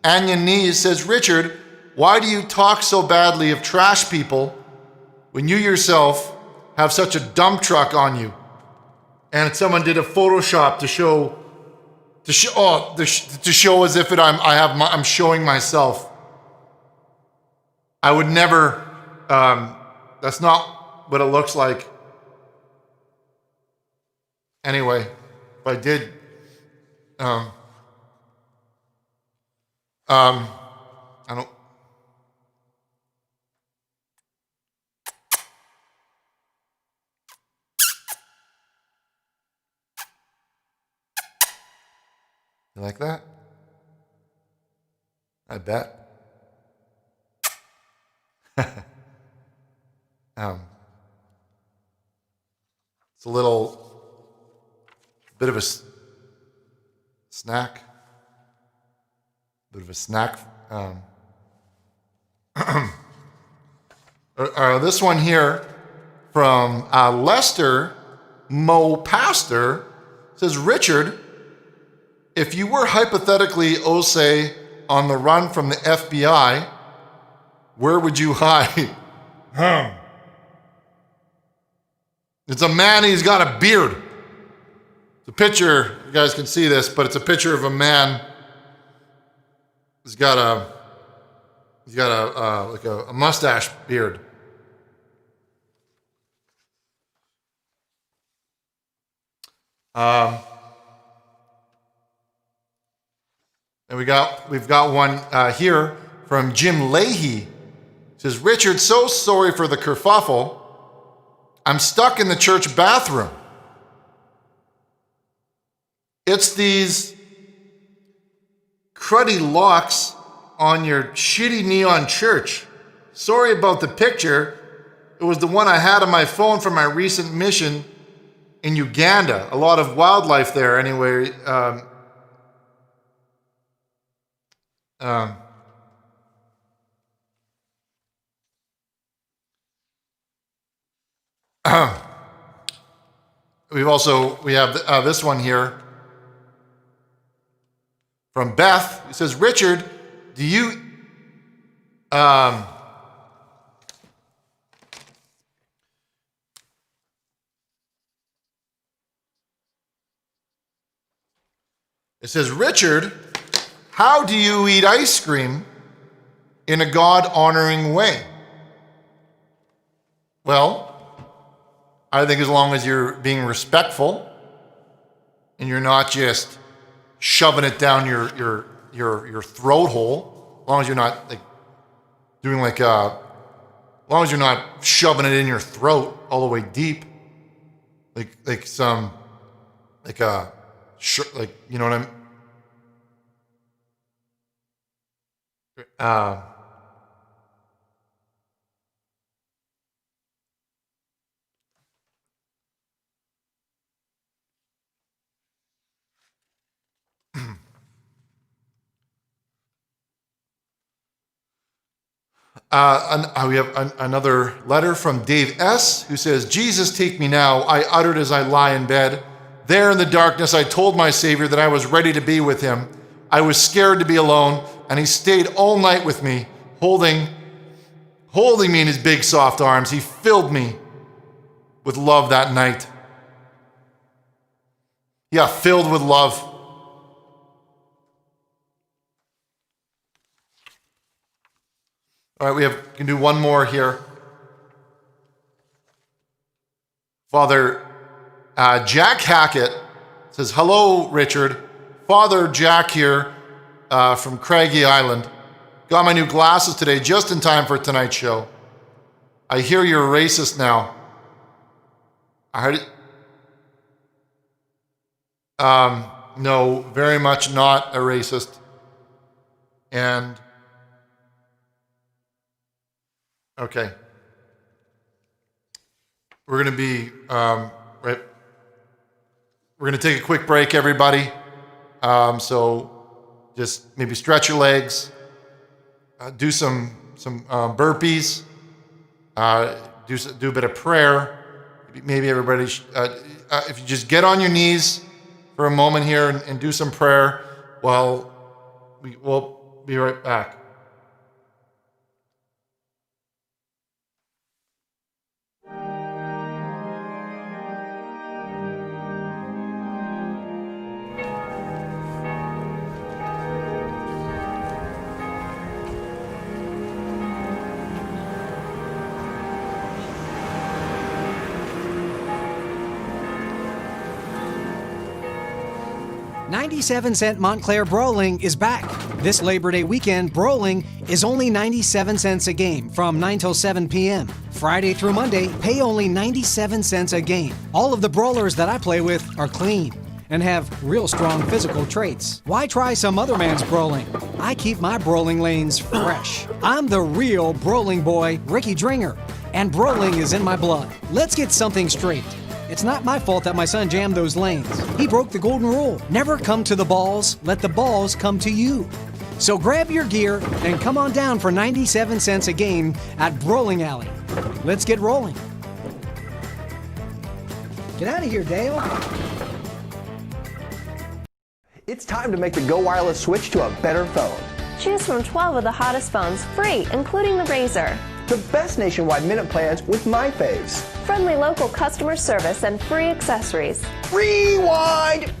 Anya Nees says, Richard, why do you talk so badly of trash people when you yourself have such a dump truck on you? And someone did a Photoshop to show as if I'm showing myself. I would never. That's not what it looks like. Anyway, if I did, I don't. You like that? I bet. It's a bit of a snack. This one here from Lester Mo Pastor says, Richard, if you were hypothetically, say, on the run from the FBI, where would you hide? It's a man, he's got a beard. It's a picture, you guys can see this, but it's a picture of a man. He's got a mustache beard. And we've got one here from Jim Leahy. It says, Richard, so sorry for the kerfuffle. I'm stuck in the church bathroom. It's these cruddy locks on your shitty neon church. Sorry about the picture. It was the one I had on my phone from my recent mission in Uganda. A lot of wildlife there anyway. we have this one here from Beth, who says, Richard, do you it says, Richard, how do you eat ice cream in a God-honoring way? Well, I think as long as you're being respectful and you're not just shoving it down your throat hole, as long as you're not like doing as long as you're not shoving it in your throat all the way deep, like you know what I'm. We have another letter from Dave S., who says, Jesus, take me now. I uttered as I lie in bed. There in the darkness, I told my Savior that I was ready to be with him. I was scared to be alone, and he stayed all night with me, holding me in his big soft arms. He filled me with love that night. Yeah, filled with love. All right, we can do one more here. Father Jack Hackett says, hello, Richard. Father Jack here from Craggy Island. Got my new glasses today just in time for tonight's show. I hear you're a racist now. I heard it. No, very much not a racist. And okay. We're going to be, right. We're going to take a quick break, everybody. So just maybe stretch your legs, do some burpees, do a bit of prayer. Maybe everybody, if you just get on your knees for a moment here and do some prayer, we'll be right back. $0.97 Montclair Brawling is back. This Labor Day weekend, Brawling is only 97 cents a game from 9 till 7 p.m. Friday through Monday, pay only 97 cents a game. All of the brawlers that I play with are clean and have real strong physical traits. Why try some other man's brawling? I keep my brawling lanes fresh. I'm the real brawling boy, Ricky Dringer, and brawling is in my blood. Let's get something straight. It's not my fault that my son jammed those lanes. He broke the golden rule. Never come to the balls, let the balls come to you. So grab your gear and come on down for 97 cents a game at Brawling Alley. Let's get rolling. Get out of here, Dale. It's time to make the Go Wireless switch to a better phone. Choose from 12 of the hottest phones, free, including the Razr. The best nationwide minute plans with my faves. Friendly local customer service and free accessories. Rewind!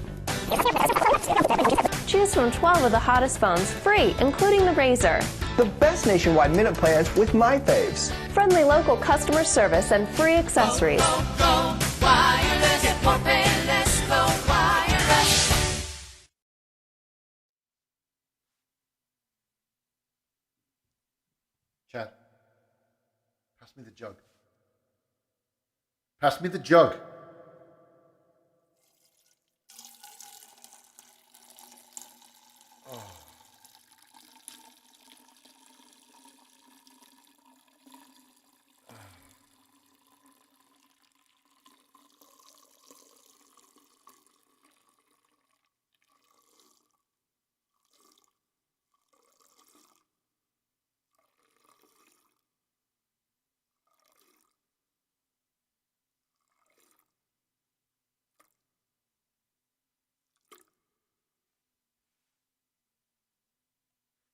Choose from 12 of the hottest phones, free, including the Razr. The best nationwide minute plans with my faves. Friendly local customer service and free accessories. Go wireless, get more pay less, go wireless. Chad, pass me the jug. Pass me the jug. Oh.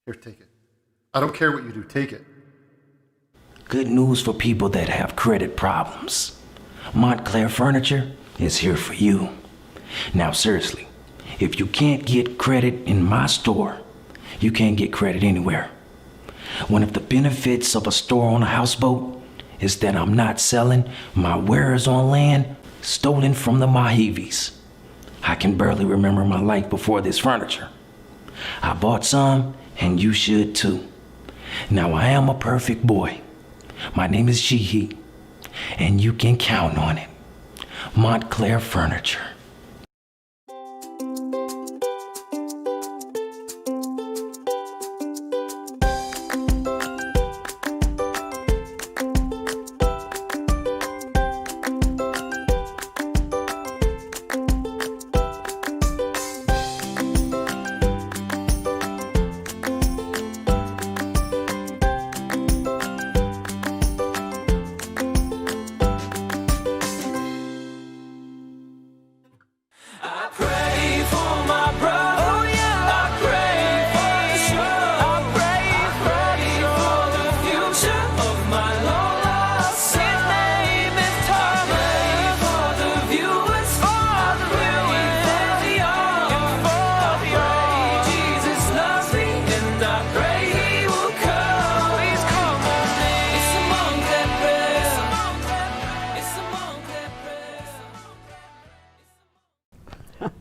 Here, take it. I don't care what you do. Take it. Good news for people that have credit problems. Montclair Furniture is here for you. Now, seriously, if you can't get credit in my store, you can't get credit anywhere. One of the benefits of a store on a houseboat is that I'm not selling my wares on land stolen from the Mojaves. I can barely remember my life before this furniture. I bought some, and you should too. Now, I am a perfect boy. My name is Jihi, and you can count on it. Montclair Furniture.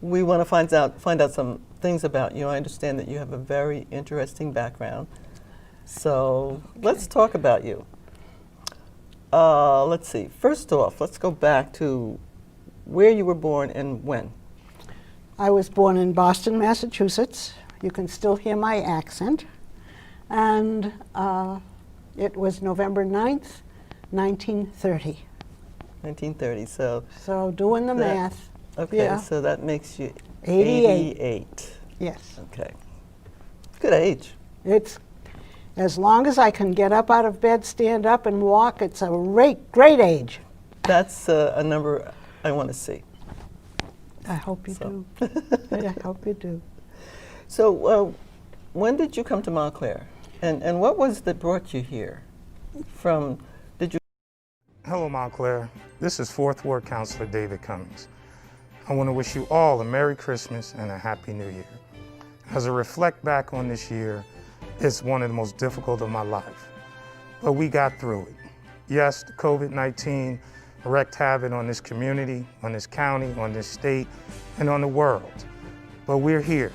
We want to find out some things about you. I understand that you have a very interesting background. So let's talk about you. Let's see. First off, let's go back to where you were born and when. I was born in Boston, Massachusetts. You can still hear my accent. And it was November 9th, 1930. 1930, so. So doing the math. Okay, yeah. So that makes you 88. 88. Yes. Okay. Good age. It's, as long as I can get up out of bed, stand up, and walk, it's a great age. That's a number I want to see. I hope you do. I hope you do. So when did you come to Montclair? And what was that brought you here? Hello, Montclair. This is 4th Ward Councilor David Cummings. I want to wish you all a Merry Christmas and a Happy New Year. As I reflect back on this year, it's one of the most difficult of my life. But we got through it. Yes, the COVID-19 wreaked havoc on this community, on this county, on this state, and on the world. But we're here.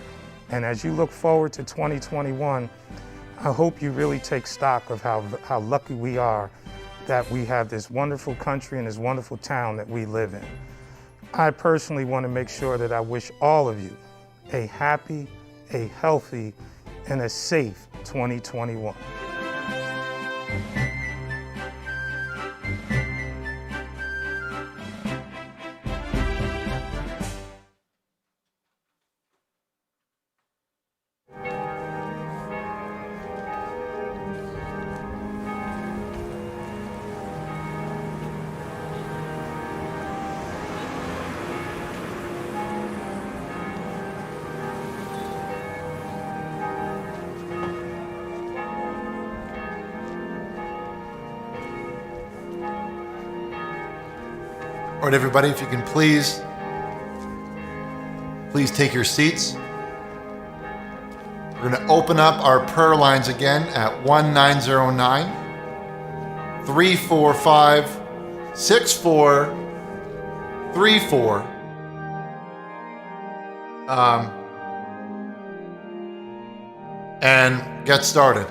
And as you look forward to 2021, I hope you really take stock of how lucky we are that we have this wonderful country and this wonderful town that we live in. I personally want to make sure that I wish all of you a happy, a healthy, and a safe 2021. All right, everybody, if you can please take your seats. We're going to open up our prayer lines again at 1-909-345-6434. And get started.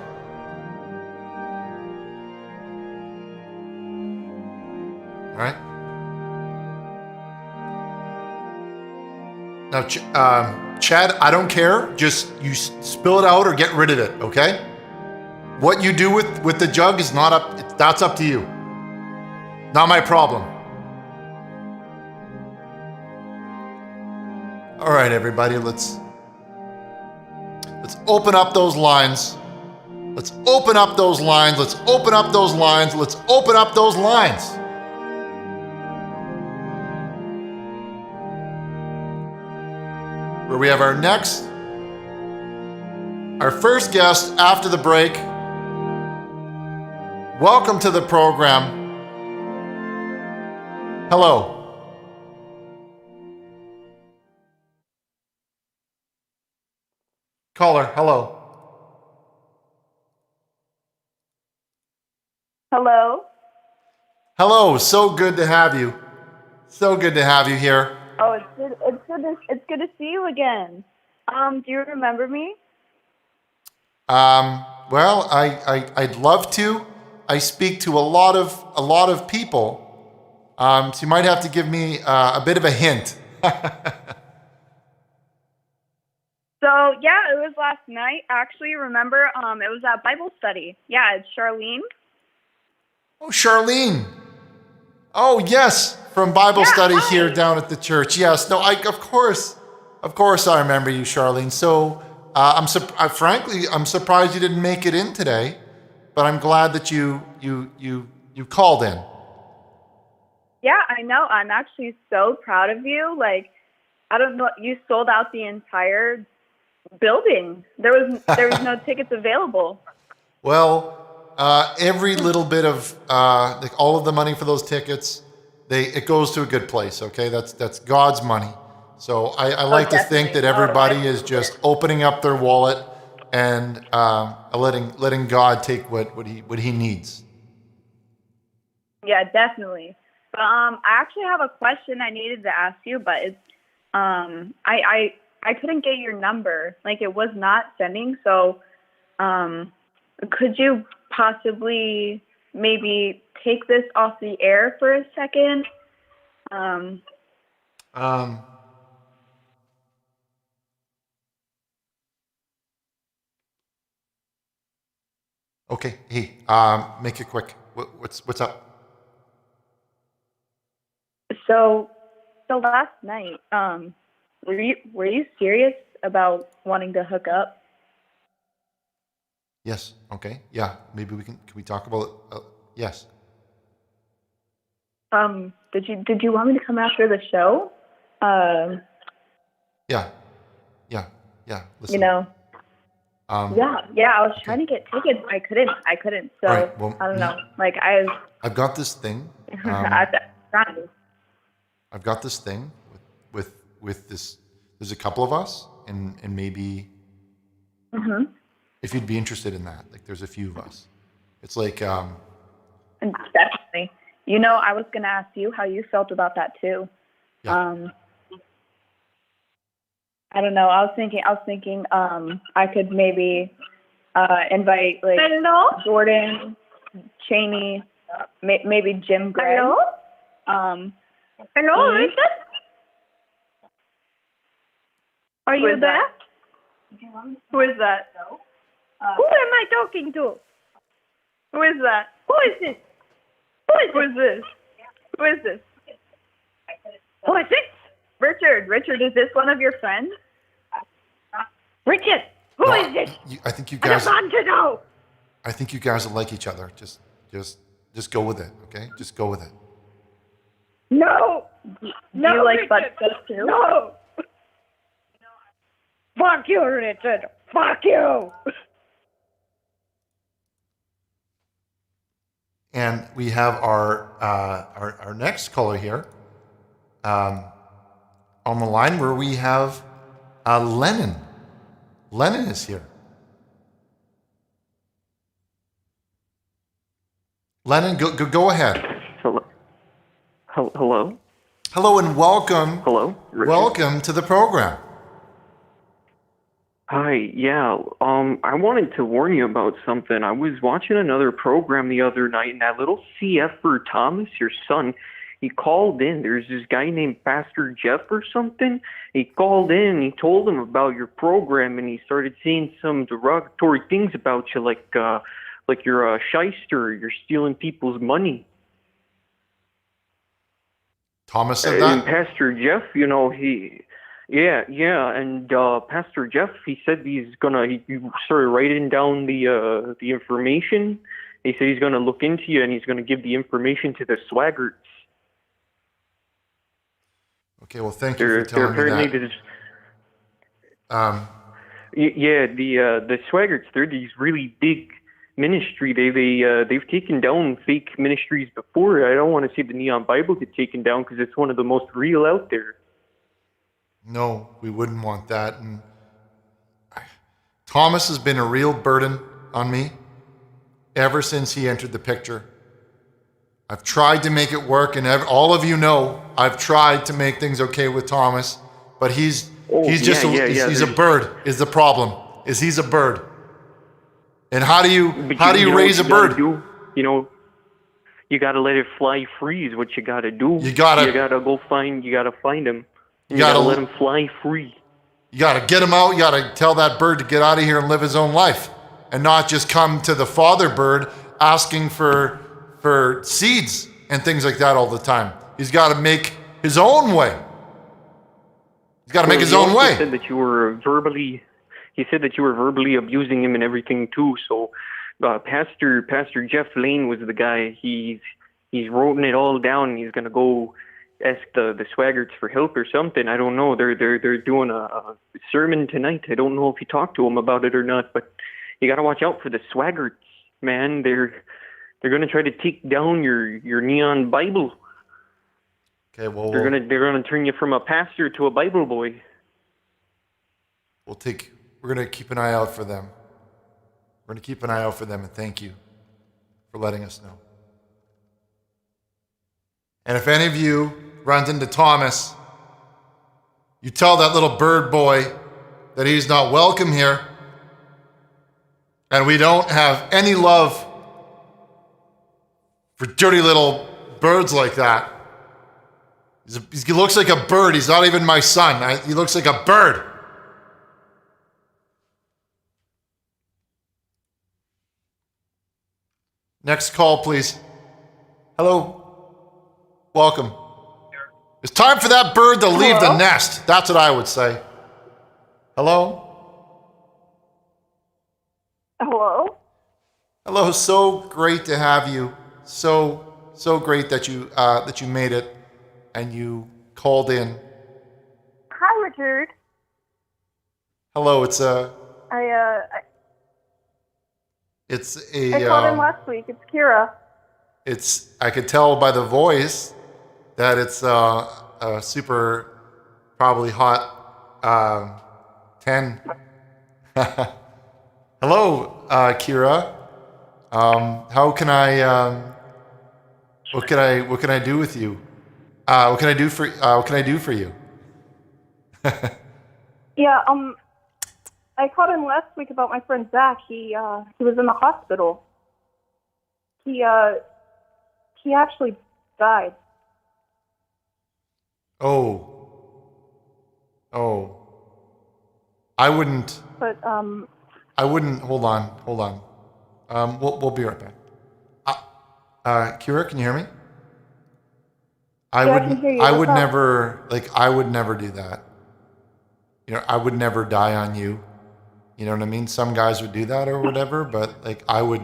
All right. Now, Chad, I don't care. Just you spill it out or get rid of it, okay? What you do with the jug is not up. That's up to you. Not my problem. All right, everybody, let's open up those lines. Let's open up those lines. Let's open up those lines. Let's open up those lines. Where we have our next Our first guest after the break. Welcome to the program. Hello. Caller, hello. Hello? Hello, so good to have you. So good to have you here. Oh, it's good to see you again. Do you remember me? Well, I'd love to. I speak to a lot of people. So you might have to give me a bit of a hint. So, yeah, it was last night. Actually, remember, it was at Bible study. Yeah, it's Charlene. Oh, Charlene. Oh, yes, from Bible study here down at the church. Yes, no, of course I remember you, Charlene. So, frankly, I'm surprised you didn't make it in today, but I'm glad that you called in. Yeah, I know. I'm actually so proud of you. Like, I don't know, you sold out the entire building. There was no tickets available. Well, every little bit of like all of the money for those tickets, it goes to a good place. Okay, that's God's money. So I like to think that everybody is just opening up their wallet and letting God take what he needs. Yeah, definitely. But I actually have a question I needed to ask you, but it's I couldn't get your number. Like, it was not sending. So could you possibly maybe take this off the air for a second? Okay. Hey, make it quick. What's up? So last night, were you serious about wanting to hook up? Yes. Okay. Yeah. Maybe can we talk about it? Yes. Did you want me to come after the show? Yeah. Listen. You know. Yeah. I was okay. trying to get tickets. I couldn't. So right, well, I don't know. Like I've got this thing. I've got this thing with this. There's a couple of us, and maybe if you'd be interested in that. Like, there's a few of us. It's like definitely. You know, I was gonna ask you how you felt about that too. Yeah. I don't know. I was thinking I could maybe invite like Jordan, Cheney, maybe Jim Gregg. Hello, Richard? Are you there? Who is that? Who am I talking to? Who is that? Who is this? Who is this? Who is this? Who is this? Richard, is this one of your friends? Richard, who is this? I think you I guys. don't want to know. I think you guys will like each other. Just go with it. Okay. Just go with it. No. Do you like butt stuff too? No. Fuck you, Richard. Fuck you. And we have our next caller here on the line, where we have Lennon. Lennon is here. Lennon, go ahead. Hello? Hello and welcome. Hello? Richard? Welcome to the program. Hi, yeah. I wanted to warn you about something. I was watching another program the other night, and that little CF for Thomas, your son, he called in. There's this guy named Pastor Jeff or something. He called in and he told him about your program, and he started saying some derogatory things about you, like you're a shyster, you're stealing people's money. Thomas said that? And Pastor Jeff, and Pastor Jeff, he said he started writing down the information. He said he's gonna look into you and he's gonna give the information to the swaggerts. Okay, well, thank you for telling me that. Yeah, the Swaggarts, they're these really big ministry. They've taken down fake ministries before. I don't want to see the Neon Bible get taken down because it's one of the most real out there. No, we wouldn't want that. And Thomas has been a real burden on me ever since he entered the picture. I've tried to make it work, and all of you know I've tried to make things okay with Thomas, but he's a bird. Is the problem? Is he's a bird? And how do you raise a bird? You gotta let it fly free. Is what you gotta do. You gotta find him. You gotta let him fly free. You gotta get him out. You gotta tell that bird to get out of here and live his own life, and not just come to the father bird asking for seeds and things like that all the time. He's got to make his own way. He's got to make his own way. He said that you were verbally abusing him and everything too. So, Pastor Jeff Lane was the guy. He's written it all down. He's gonna go ask the Swaggarts for help or something. I don't know. They're doing a sermon tonight. I don't know if you talked to him about it or not, but you got to watch out for the Swaggarts, man. They're going to try to take down your Neon Bible. Okay, well, they're going to turn you from a pastor to a Bible boy. We're going to keep an eye out for them. We're going to keep an eye out for them, and thank you for letting us know. And if any of you runs into Thomas, you tell that little bird boy that he's not welcome here, and we don't have any love for dirty little birds like that. He looks like a bird. He's not even my son. He looks like a bird. Next call, please. Hello. Welcome. It's time for that bird to leave the nest. That's what I would say. Hello? Hello? Hello. So great to have you. So great that you made it and you called in. Hi, Richard. Hello, it's a I called in last week. It's Kira. I could tell by the voice that it's a super probably hot 10. Hello, Kira. How can I what can I do with you? What can I do for you? Yeah, I called in last week about my friend Zach. He was in the hospital. He actually died. Oh. I wouldn't. But I wouldn't. Hold on. We'll be right back. Kira, can you hear me? I can hear you. I What's would up? I would never do that. I would never die on you. You know what I mean? Some guys would do that or whatever, but I would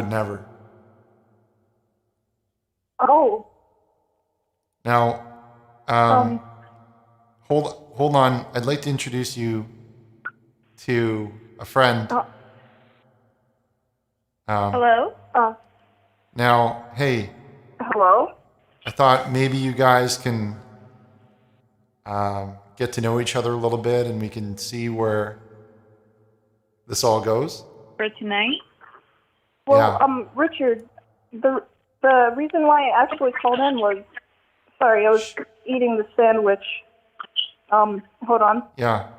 never. Oh. Now, hold on. I'd like to introduce you to a friend. Hello? Now, hey. Hello? I thought maybe you guys can get to know each other a little bit and we can see where this all goes. For tonight? Well, Yeah. Richard, the reason why I actually called in was, sorry, I was eating the sandwich. Hold on. Yeah.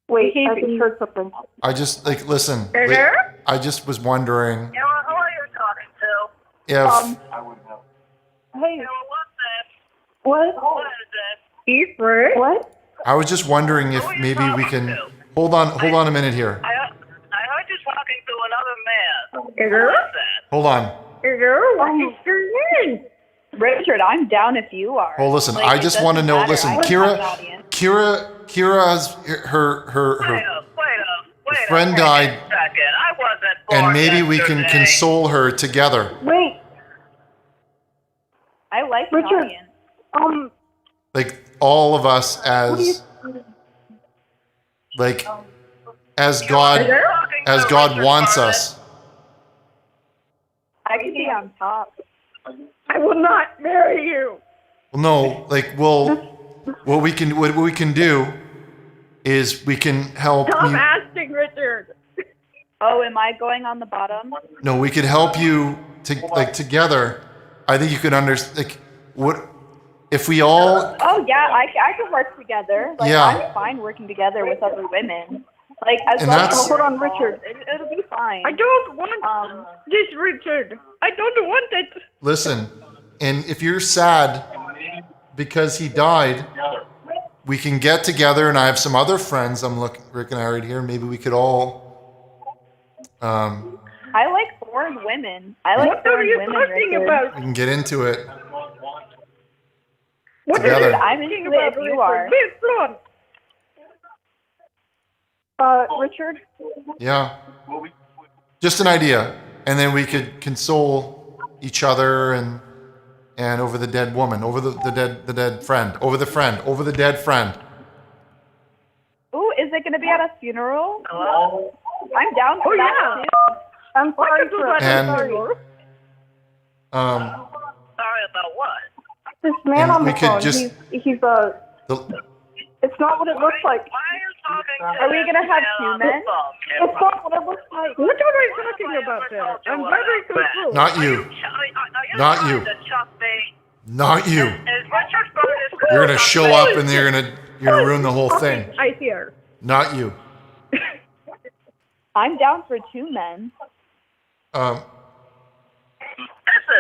Wait, I just heard something. I just, listen. Hello? I just was wondering Who are you talking to? if... Hey. What is that? Eford? What? I was just wondering if maybe we can... Hold on a minute here. I heard you talking to another man. Hello? Who is that? Hold on. Hello? What is your name? Richard, I'm down if you are. Well, listen, I just want to know... Listen, Kira's her friend died, and maybe we can console her together. Wait. I like Richard. all of us as like as God wants us. I can be on top. I will not marry you. Well, no, like what we can do is we can help Stop you. asking, Richard. Oh, am I going on the bottom? No, we could help you together. I think you could understand. Like, what if we all? Oh yeah, I can work together. Like Yeah. I'm fine working together with other women. Like as And long that's- as hold on, Richard. It'll be fine. I don't want this, Richard. I don't want it. Listen, and if you're sad because he died, we can get together, and I have some other friends. Rick and I right here. Maybe we could all. I like foreign women. I like What are foreign you women. talking Richard. about? We can get into it What together. I'm into it if you are. Richard? Yeah. Just an idea, and then we could console each other and over the dead woman, over the dead friend, over the dead friend. Ooh, is it going to be at a funeral? Hello? I'm down for that too. I'm sorry for And- sorry. Sorry about what? This man And on we the could phone, just- he's it's not what it looks like. Are we going to have two men? It's not what it looks like. What are we talking about there? I'm very confused. Not you. Not you. Not you. You're gonna show up and you're gonna ruin the whole thing. I hear. Not you. I'm down for two men. This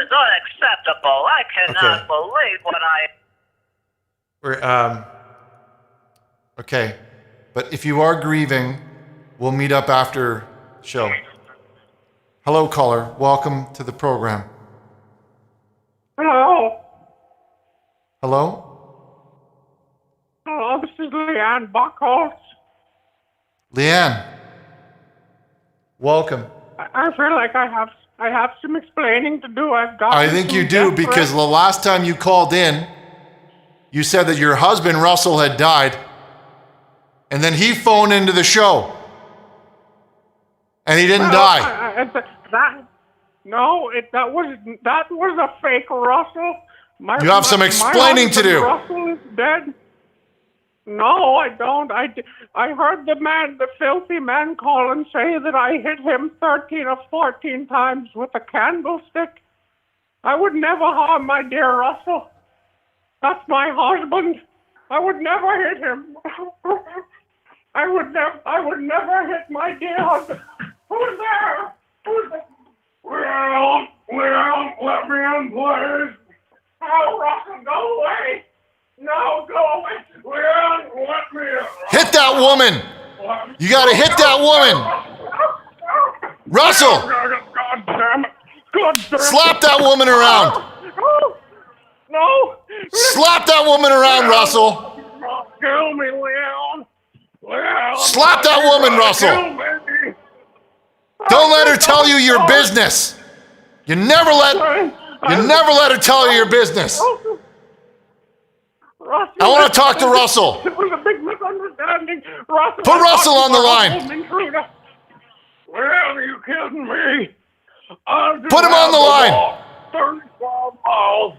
is unacceptable. I cannot believe what I... Okay, but if you are grieving, we'll meet up after the show. Hello, caller. Welcome to the program. Hello. Hello? Hello, this is Leanne Buckholz. Leanne. Welcome. I feel like I have some explaining to do. I think you do, because the last time you called in, you said that your husband, Russell, had died, and then he phoned into the show, and he didn't die. That was a fake Russell. You have some explaining to do. Russell is dead. No, I don't. I heard the filthy man call and say that I hit him 13 or 14 times with a candlestick. I would never harm my dear Russell. That's my husband. I would never hit him. I would never hit my dear husband. Who's there? Well, let me in, please. Oh, Russell, go away. No, go away. Well, let me in. Hit that woman! You gotta hit that woman! Russell! God damn it. God damn it. Slap that woman around! No! Slap that woman around, Russell! Kill me, Leon. Leon. Slap that woman, Russell! Kill me. Don't let her tell you your business! You never let her tell you your business! I want to talk to Russell! It was a big misunderstanding. Russell, Put Russell on the line. Well, are you kidding me? Put him on the line. 35 miles.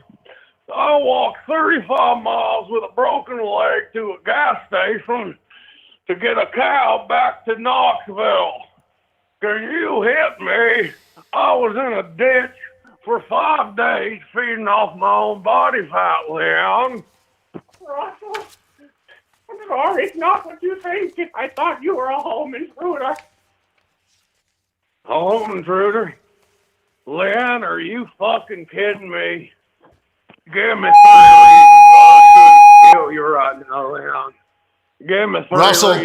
I walked 35 miles with a broken leg to a gas station to get a cow back to Knoxville. Cause you hit me. I was in a ditch for 5 days feeding off my own body fat, Leon. Russell, I'm sorry, it's not what you think. I thought you were a home intruder. Home intruder? Leon, are you fucking kidding me? Give me 3 reasons why I couldn't kill you right now, Leon. Give me 3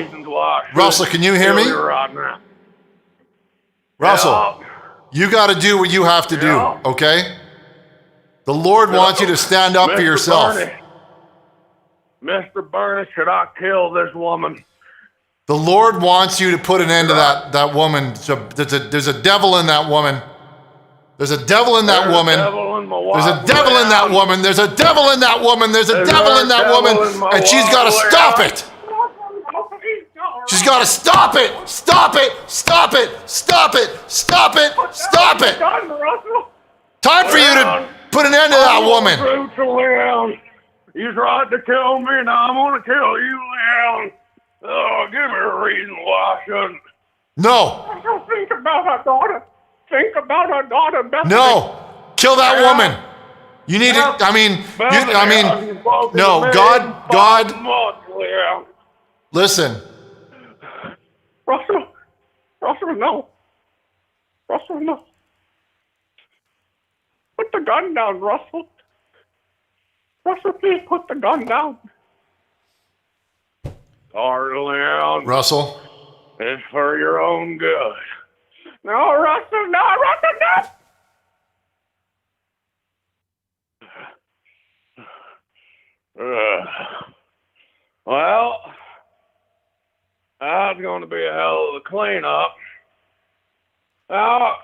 reasons why I Russell, can you hear me? kill you right now. Russell, you got to do what you have to do, okay? The Lord wants you to stand up for yourself. Mr. Burnish, should I kill this woman? The Lord wants you to put an end to that woman. There's a devil in that woman. There's a devil in that woman. There's a devil in that woman. There's a devil in that woman. There's a devil in that woman. And she's got to stop it. She's got to stop it. Stop it. Stop it. Stop it. Stop it. Stop it. Time for you to put an end to that woman. You tried to kill me, now I'm going to kill you, Leon. Oh, give me a reason why I shouldn't. No. Think about our daughter. Think about our daughter. Bethany. No. Kill that woman. You need to, no, God. Listen. Russell, no. Russell, no. Put the gun down, Russell. Russell, please put the gun down. Sorry, Leon. Russell. It's for your own good. No, Russell, no. Well, that's going to be a hell of a cleanup. Now,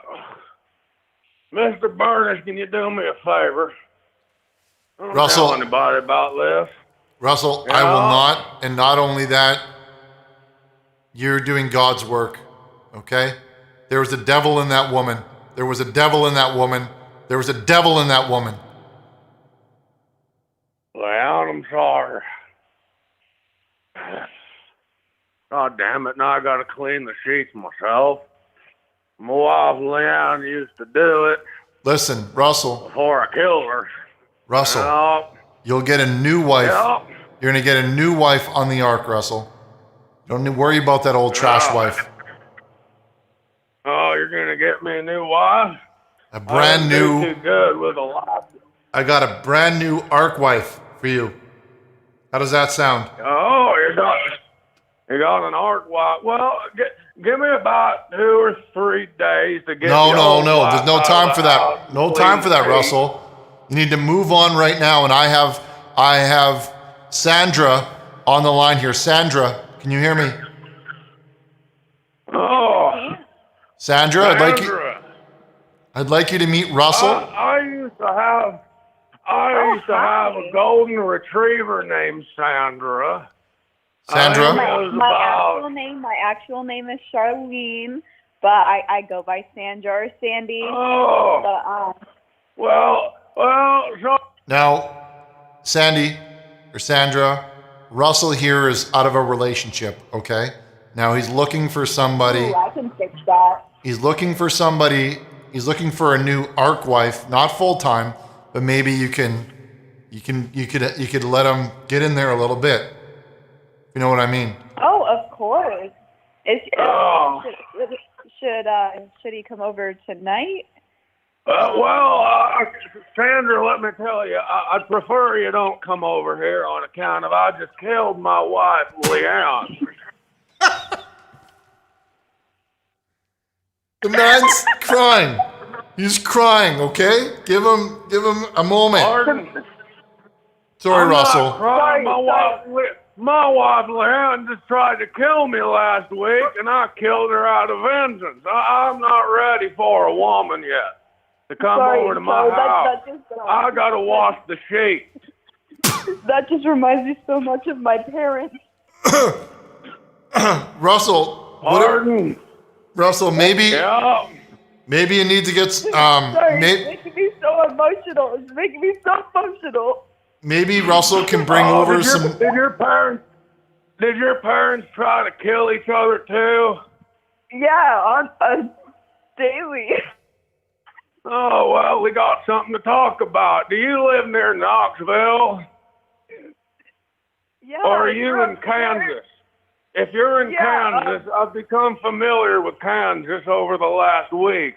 Mr. Burnish, can you do me a favor? Don't Russell. tell anybody about this. Russell, Yeah. I will not. And not only that, you're doing God's work, okay? There was a devil in that woman. There was a devil in that woman. There was a devil in that woman. Leon, I'm sorry. God damn it, now I gotta clean the sheets myself. My wife, Leon, used to do it Listen, Russell. before I killed her. Russell, Yeah. you'll get a new wife. Yeah. You're going to get a new wife on the ark, Russell. Don't worry about that old trash wife. Oh, you're gonna get me a new wife? A brand I didn't new. do too good with a wife. I got a brand new ark wife for you. How does that sound? Oh, you got an art wife. Well, give me about 2 or 3 days to get. No. wife There's no out time of for the that. house, No time for that, please. Russell. You need to move on right now. And I have Sandra on the line here. Sandra, can you hear me? Oh, Sandra, Sandra. I'd like you to meet Russell. I used to have a golden retriever named Sandra. Sandra? My actual name is Charlene, but I go by Sandra or Sandy. Oh. But, Well, so Now, Sandy or Sandra, Russell here is out of a relationship, okay? Now he's looking for somebody. ooh, I can fix that. He's looking for somebody. He's looking for a new ark wife, not full time, but maybe you could let him get in there a little bit. You know what I mean? Oh, of course. Should he come over tonight? Sandra, let me tell you, I'd prefer you don't come over here on account of I just killed my wife, Leon. The man's crying. He's crying. Okay, give him a moment. Pardon? Sorry, I'm Russell. not crying. My wife, Leon, just tried to kill me last week, and I killed her out of vengeance. I'm not ready for a woman yet to come over to my house. I gotta wash the sheets. That just reminds me so much of my parents. Russell. Pardon? Russell, maybe. Yeah. Maybe you need to get. Sorry, it's making me so emotional. It's making me so emotional. Maybe Russell can bring over some. Did your parents try to kill each other too? Yeah, on daily. Oh, well, we got something to talk about. Do you live near Knoxville? Yeah. Or are you in Kansas? If you're in Kansas, I've become familiar with Kansas over the last week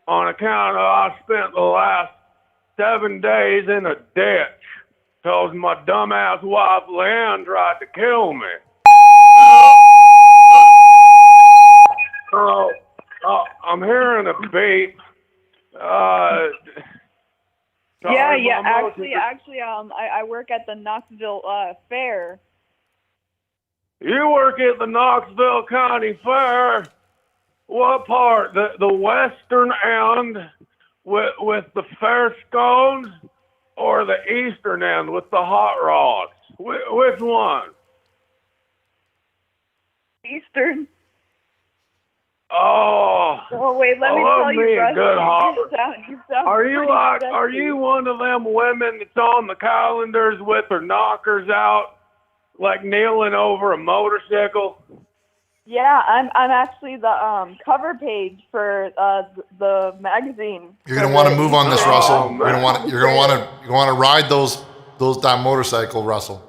on account of I spent the last 7 days in a ditch because my dumbass wife, Leanne, tried to kill me. I'm hearing a beep. Actually, I work at the Knoxville Fair. You work at the Knoxville County Fair? What part? The western end with the fair scones or the eastern end with the hot rods? Which one? Eastern. Oh. Oh wait, let me love tell me you, a Russ. good hot. You sound Are you pretty like? sexy. Are you one of them women that's on the calendars with her knockers out, like kneeling over a motorcycle? Yeah, I'm actually the cover page for the magazine. You're gonna want to move on this, Russell. man. You're gonna want to ride that motorcycle, Russell.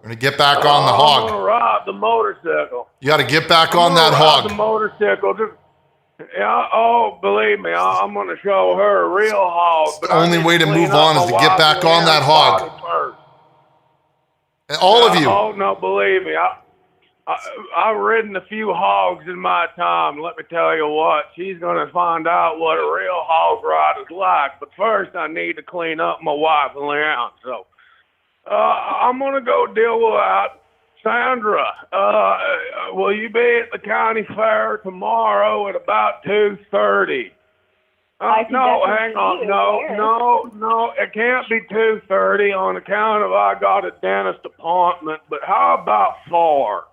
You're gonna get back on the I'm hog. gonna ride the motorcycle. You got to get back on I'm that gonna ride hog. the motorcycle. Yeah, oh, believe me, I'm gonna show her a real hog. The only way to move on is to get back on that hog. First. And all of you. Oh no, believe me, I've ridden a few hogs in my time. Let me tell you what, she's gonna find out what a real hog ride is like. But first, I need to clean up my wife and Leanne. So, I'm gonna go deal with that. Sandra, will you be at the county fair tomorrow at about 2:30? No, hang on. No, it can't be 2:30 on account of I got a dentist appointment. But how about 4?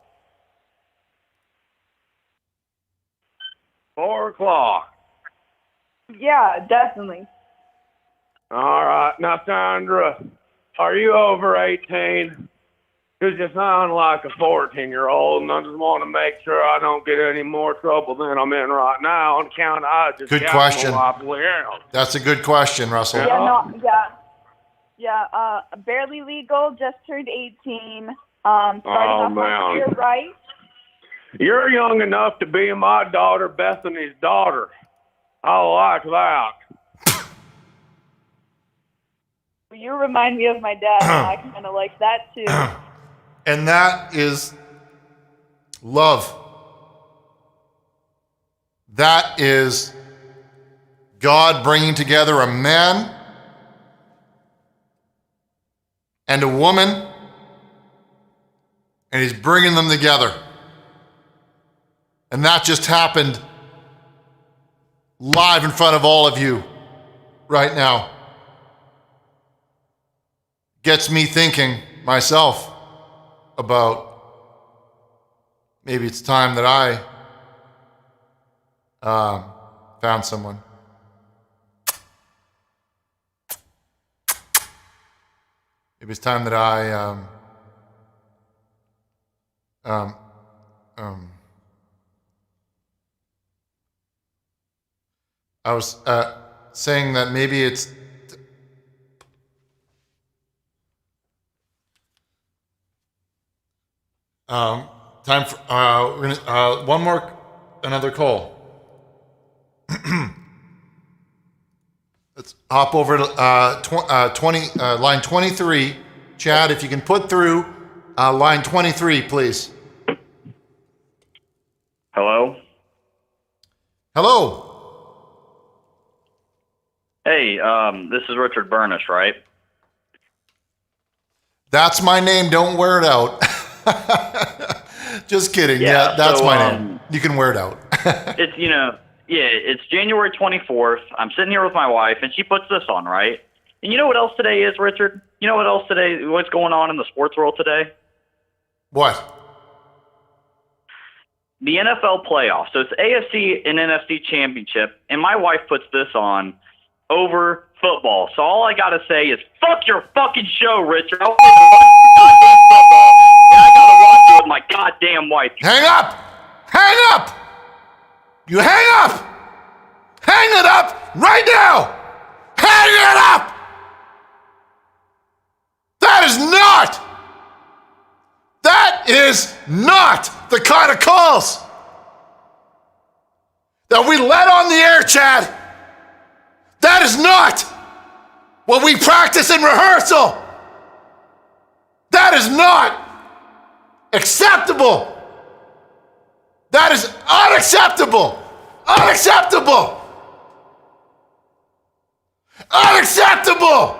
4 o'clock. Yeah, definitely. All right. Now, Sandra, are you over 18? Because you sound like a 14-year-old, and I just want to make sure I don't get any more trouble than I'm in right now on account of I just Good got question. my wife Leanne. That's a good question, Russell. Yeah, barely legal, just turned 18. Starting off man. You're right. You're young enough to be my daughter Bethany's daughter. I like that. You remind me of my dad, and I kind of like that too. And that is love. That is God bringing together a man and a woman, and he's bringing them together. And that just happened live in front of all of you right now. Gets me thinking myself about maybe it's time that I found someone. Maybe it's time that I was saying that maybe it's time for we're gonna another call. Let's hop over to line 23. Chad, if you can put through line 23, please. Hello? Hello. Hey, this is Richard Burnish, right? That's my name. Don't wear it out. Just kidding. Yeah, that's my name. You can wear it out. It's, it's January 24th. I'm sitting here with my wife, and she puts this on, right? And you know what else today is, Richard? You know what else today, what's going on in the sports world today? What? The NFL playoffs. So it's AFC and NFC championship, and my wife puts this on over football. So all I got to say is, fuck your fucking show, Richard. I'll goddamn football, and I got to watch it with my goddamn wife. Hang up! Hang up! You hang up! Hang it up right now! Hang it up! That is not the kind of calls that we let on the air, Chad. That is not what we practice in rehearsal. That is not acceptable. That is unacceptable. Unacceptable. Unacceptable.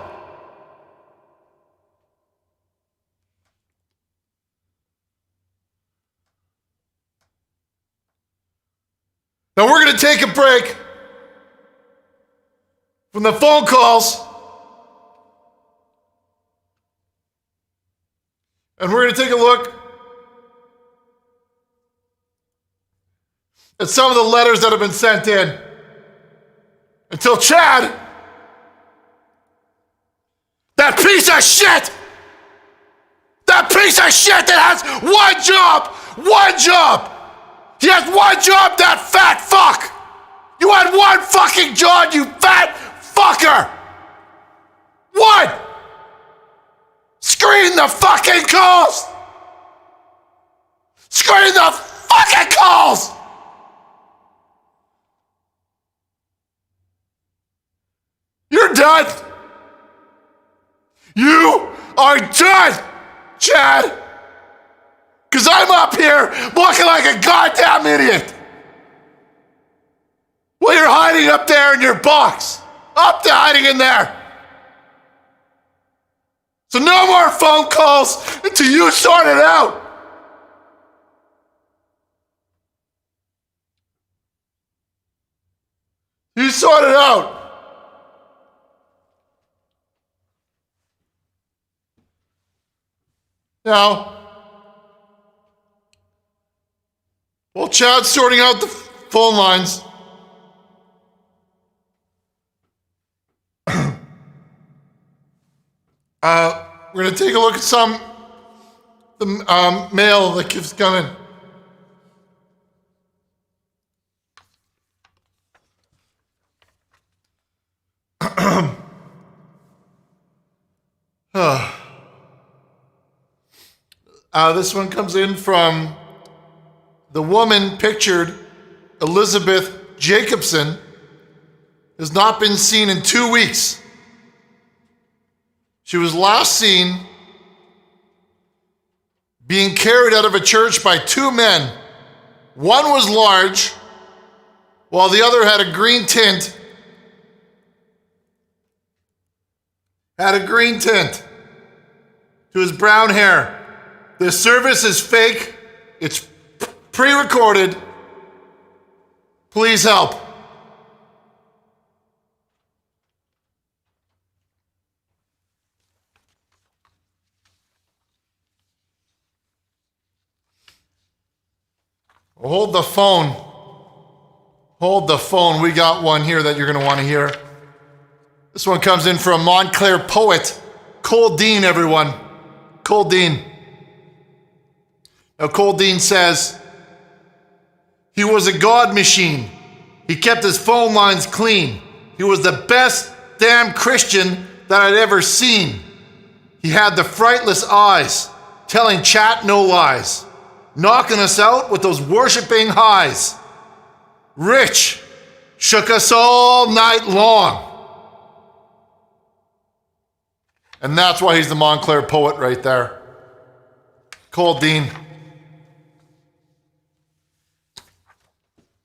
Now we're going to take a break. from the phone calls. And we're going to take a look at some of the letters that have been sent in. Until Chad, that piece of shit that has one job. He has one job, that fat fuck. You had one fucking job, you fat fucker. One. Screen the fucking calls. Screen the fucking calls. You're done. You are done, Chad. Because I'm up here looking like a goddamn idiot. Well, you're hiding up there in your box. Up to hiding in there. So no more phone calls until you sort it out. You sort it out. Now, while Chad's sorting out the phone lines, we're going to take a look at the mail that keeps coming. This one comes in from the woman pictured, Elizabeth Jacobson, has not been seen in 2 weeks. She was last seen being carried out of a church by two men. One was large, while the other had a green tint. To his brown hair. The service is fake. It's pre-recorded. Please help. Hold the phone. Hold the phone. We got one here that you're going to want to hear. This one comes in from Montclair poet, Cole Dean, everyone. Cole Dean. Now, Cole Dean says, he was a God machine. He kept his phone lines clean. He was the best damn Christian that I'd ever seen. He had the frightless eyes, telling chat no lies, knocking us out with those worshiping highs. Rich shook us all night long. And that's why he's the Montclair poet right there. Cole Dean.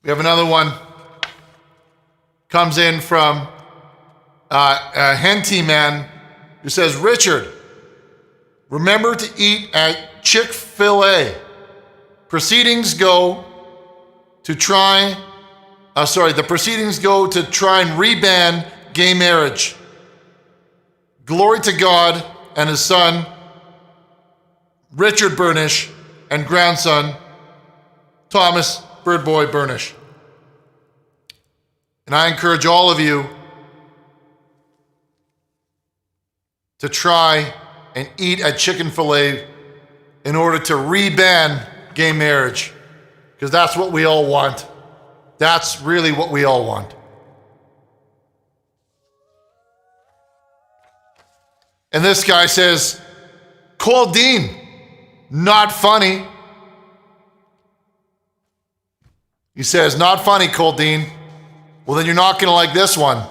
We have another one. Comes in from a Henty man who says, Richard, remember to eat at Chick-fil-A. Proceedings go to try and reban gay marriage. Glory to God and his son, Richard Burnish, and grandson, Thomas Birdboy Burnish. And I encourage all of you to try and eat at Chick-fil-A in order to reban gay marriage, because that's what we all want. That's really what we all want. And this guy says, Cole Dean, not funny. He says, not funny, Cole Dean. Well, then you're not going to like this one.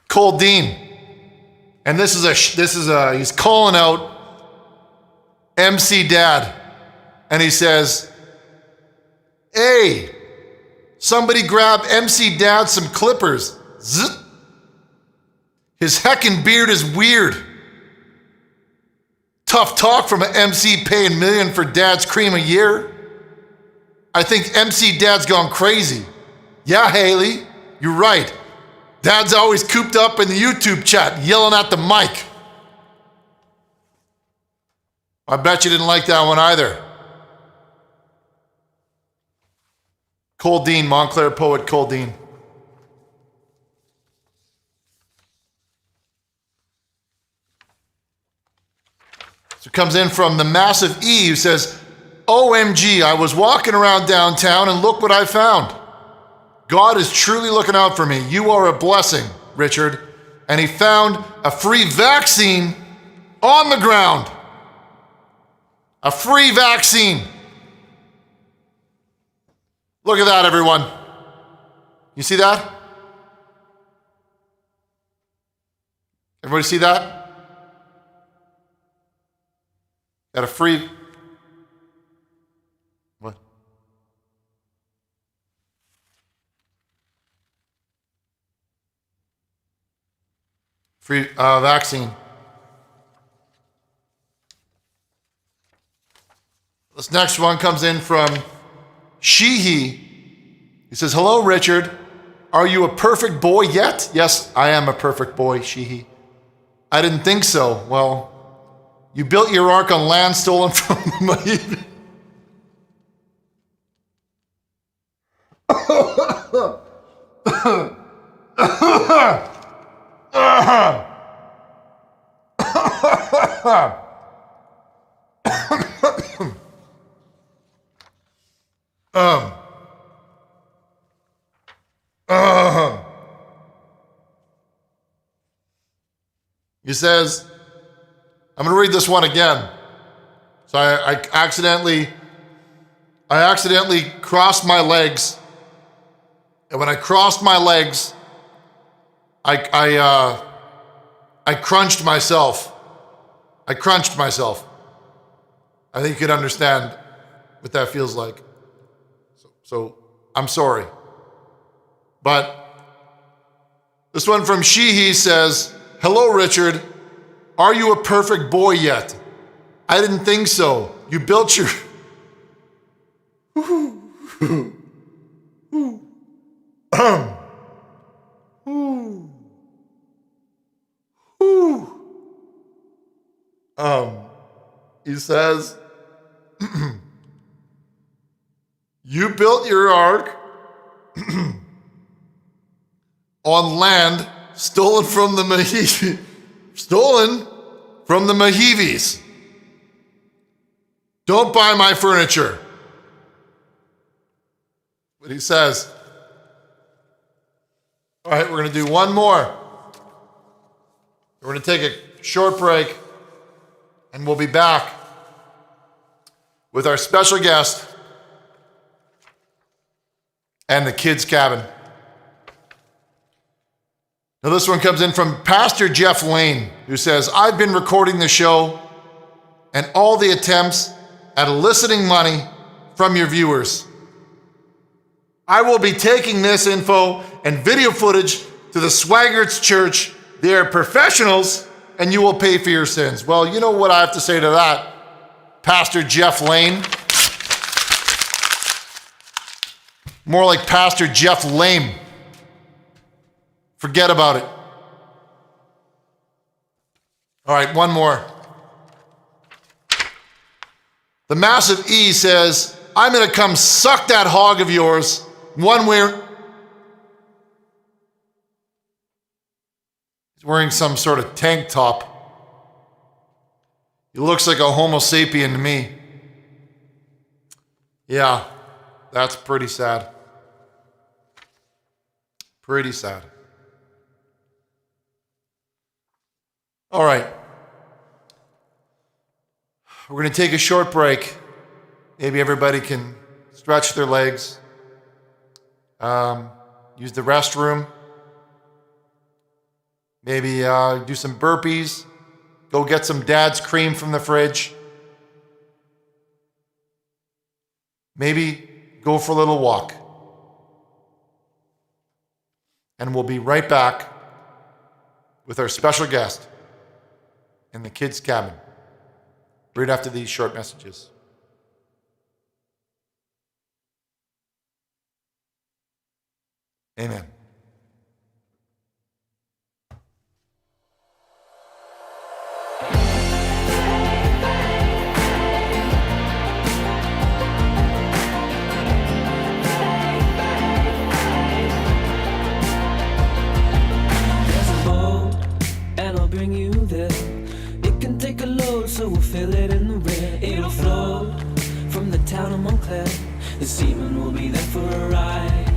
Cole Dean. And he's calling out MC Dad. And he says, hey, somebody grab MC Dad some clippers. Zzz. His heckin' beard is weird. Tough talk from an MC paying $1 million for Dad's cream a year. I think MC Dad's gone crazy. Yeah, Haley, you're right. Dad's always cooped up in the YouTube chat, yelling at the mic. I bet you didn't like that one either. Cole Dean, Montclair poet Cole Dean. So it comes in from the Massive E, who says, OMG, I was walking around downtown and look what I found. God is truly looking out for me. You are a blessing, Richard. And he found a free vaccine on the ground. A free vaccine. Look at that, everyone. You see that? Everybody see that? Got a free... What? Free vaccine. This next one comes in from Sheehy. He says, hello, Richard. Are you a perfect boy yet? Yes, I am a perfect boy, Sheehy. I didn't think so. Well, you built your ark on land stolen from the He says, I'm going to read this one again. So I accidentally crossed my legs. And when I crossed my legs, I crunched myself. I crunched myself. I think you could understand what that feels like. So I'm sorry. But this one from Sheehy says, hello, Richard. Are you a perfect boy yet? I didn't think so. You built your... He says, you built your ark on land stolen from the Mahivis. Don't buy my furniture. But he says, all right, we're going to do one more. We're going to take a short break, and we'll be back with our special guest and the Kidz Kabin. Now this one comes in from Pastor Jeff Lane, who says, I've been recording the show and all the attempts at eliciting money from your viewers. I will be taking this info and video footage to the Swaggarts Church. They are professionals, and you will pay for your sins. Well, you know what I have to say to that, Pastor Jeff Lane? More like Pastor Jeff Lame. Forget about it. All right, one more. The Massive E says, I'm going to come suck that hog of yours one way. He's wearing some sort of tank top. He looks like a Homo sapien to me. Yeah, that's pretty sad. Pretty sad. All right. We're going to take a short break. Maybe everybody can stretch their legs, use the restroom, maybe do some burpees, go get some dad's cream from the fridge, maybe go for a little walk. And we'll be right back with our special guest in the Kidz Kabin right after these short messages. Amen. blue, so we'll fill it in the red. It'll flow from the town of Montclair. The seaman will be there for a ride.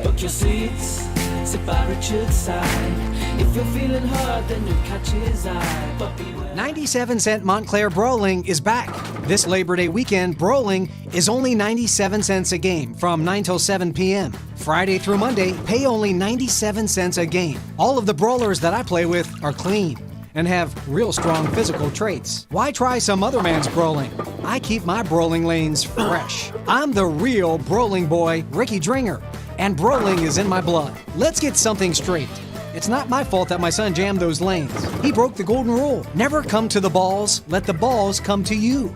Book your seats, sit by Richard's side. If you're feeling hard, then you'll catch his eye. But beware. 97 cent Montclair Brawling is back. This Labor Day weekend, Brawling is only 97 cents a game from 9 till 7 p.m. Friday through Monday, pay only 97 cents a game. All of the brawlers that I play with are clean and have real strong physical traits. Why try some other man's brawling? I keep my brawling lanes fresh. I'm the real brawling boy, Ricky Dringer, and brawling is in my blood. Let's get something straight. It's not my fault that my son jammed those lanes. He broke the golden rule. Never come to the balls, let the balls come to you.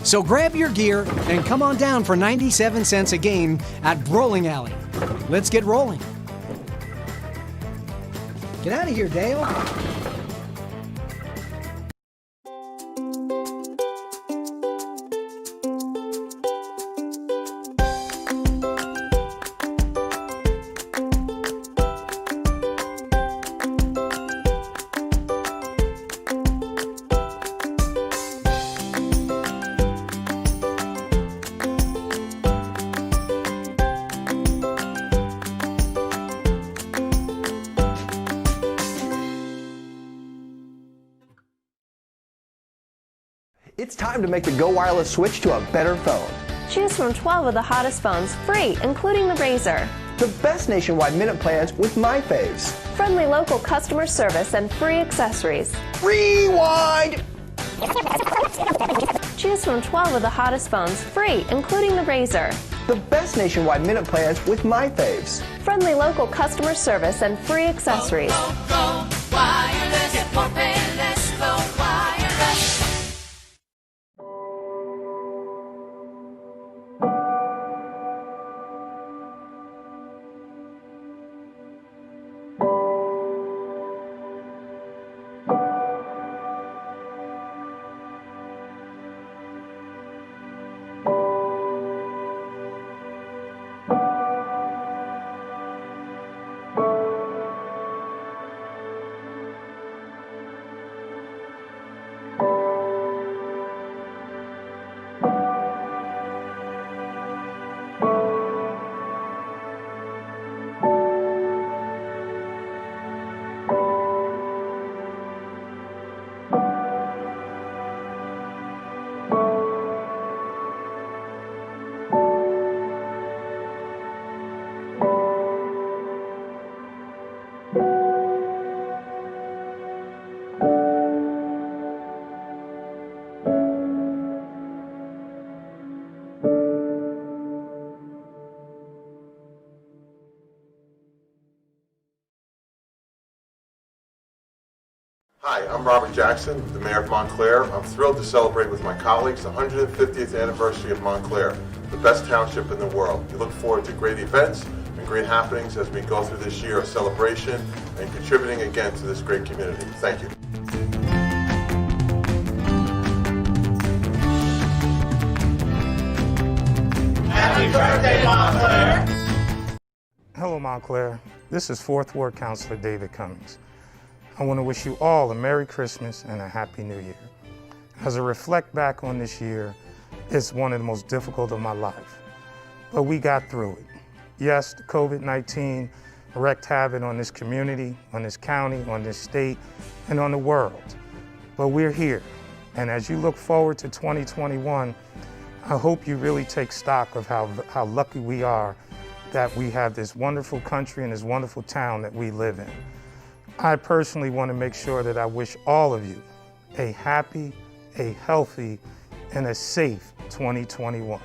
So grab your gear and come on down for 97 cents a game at Brawling Alley. Let's get rolling. Get out of here, Dale. It's time to make the Go Wireless switch to a better phone. Choose from 12 of the hottest phones, free, including the Razr. The best nationwide minute plans with my faves. Friendly local customer service and free accessories. Rewind! Choose from 12 of the hottest phones, free, including the Razr. The best nationwide minute plans with my faves. Friendly local customer service and free accessories. Go wireless, get more pay less. Go wireless. Hi, I'm Robert Jackson, the Mayor of Montclair. I'm thrilled to celebrate with my colleagues the 150th anniversary of Montclair, the best township in the world. We look forward to great events and great happenings as we go through this year of celebration and contributing again to this great community. Thank you. Happy birthday, Montclair! Hello, Montclair. This is 4th Ward Councilor David Cummings. I want to wish you all a Merry Christmas and a Happy New Year. As I reflect back on this year, it's one of the most difficult of my life, but we got through it. Yes, the COVID-19 wreaked havoc on this community, on this county, on this state, and on the world, but we're here. And as you look forward to 2021, I hope you really take stock of how lucky we are that we have this wonderful country and this wonderful town that we live in. I personally want to make sure that I wish all of you a happy, a healthy, and a safe 2021.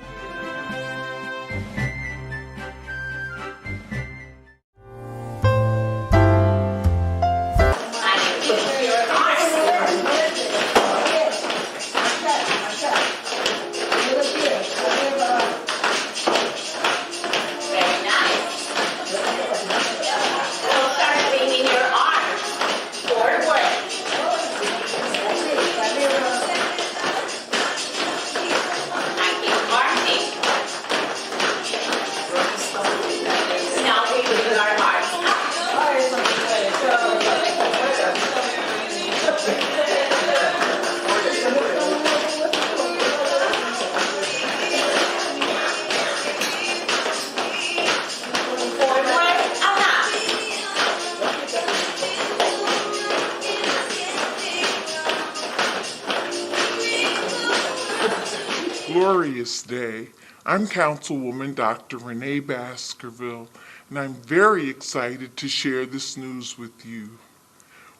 Marching. glorious day. I'm Councilwoman Dr. Renee Baskerville, and I'm very excited to share this news with you.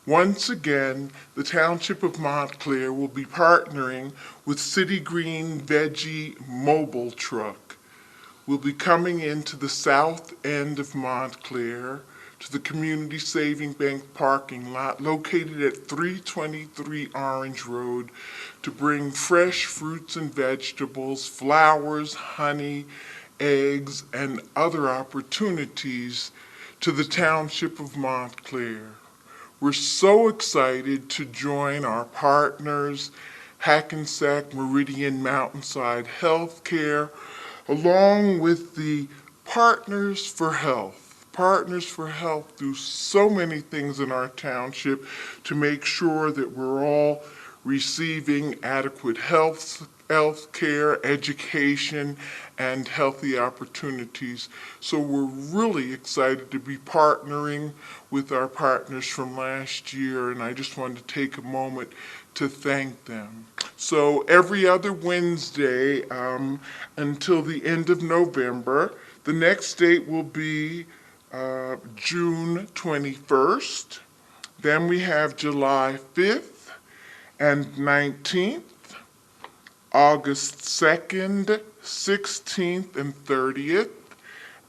Once again, the Township of Montclair will be partnering with City Green Veggie Mobile Truck. We'll be coming into the south end of Montclair to the Community Saving Bank parking lot located at 323 Orange Road to bring fresh fruits and vegetables, flowers, honey, eggs, and other opportunities to the Township of Montclair. We're so excited to join our partners, Hackensack Meridian Mountainside Healthcare, along with the Partners for Health. Partners for Health do so many things in our township to make sure that we're all receiving adequate health care, education, and healthy opportunities. So we're really excited to be partnering with our partners from last year, and I just wanted to take a moment to thank them. So every other Wednesday until the end of November, the next date will be June 21st. Then we have July 5th and 19th, August 2nd, 16th, and 30th,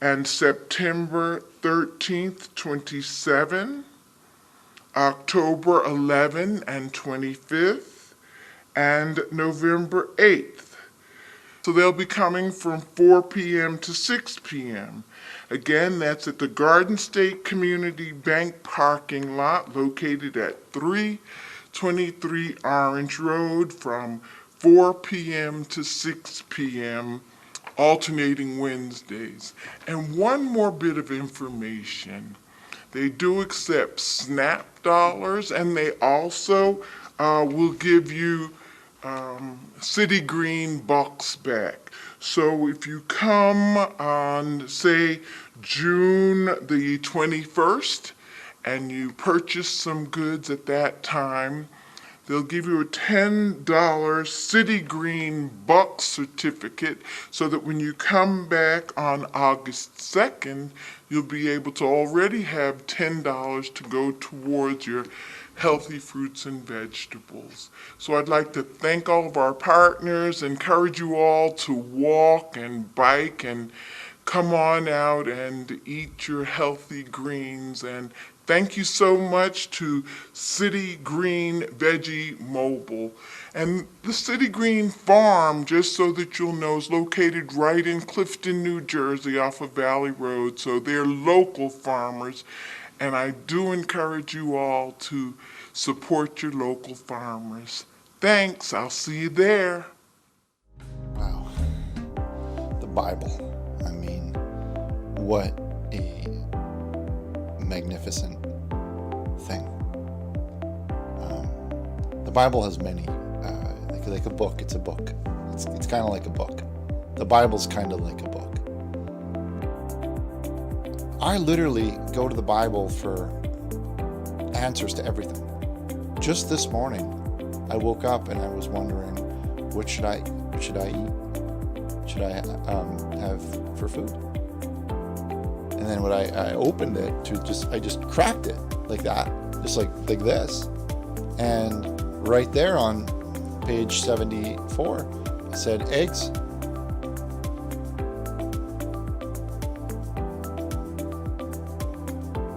and September 13th, 27th, October 11th and 25th, and November 8th. So they'll be coming from 4 p.m. to 6 p.m. Again, that's at the Garden State Community Bank parking lot located at 323 Orange Road from 4 p.m. to 6 p.m., alternating Wednesdays. And one more bit of information. They do accept SNAP dollars, and they also will give you City Green bucks back. So if you come on, say, June the 21st, and you purchase some goods at that time, they'll give you a $10 City Green buck certificate so that when you come back on August 2nd, you'll be able to already have $10 to go towards your healthy fruits and vegetables. So I'd like to thank all of our partners, encourage you all to walk and bike and come on out and eat your healthy greens. And thank you so much to City Green Veggie Mobile. And the City Green Farm, just so that you'll know, is located right in Clifton, New Jersey off of Valley Road. So they're local farmers. And I do encourage you all to support your local farmers. Thanks. I'll see you there. Wow. The Bible. I mean, what a magnificent thing. The Bible has many, like a book. It's a book. It's kind of like a book. The Bible's kind of like a book. I literally go to the Bible for answers to everything. Just this morning, I woke up and I was wondering, what should I eat? Should I have for food? And then when I opened it I just cracked it like that, just like this. And right there on page 74, it said eggs.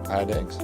I had eggs.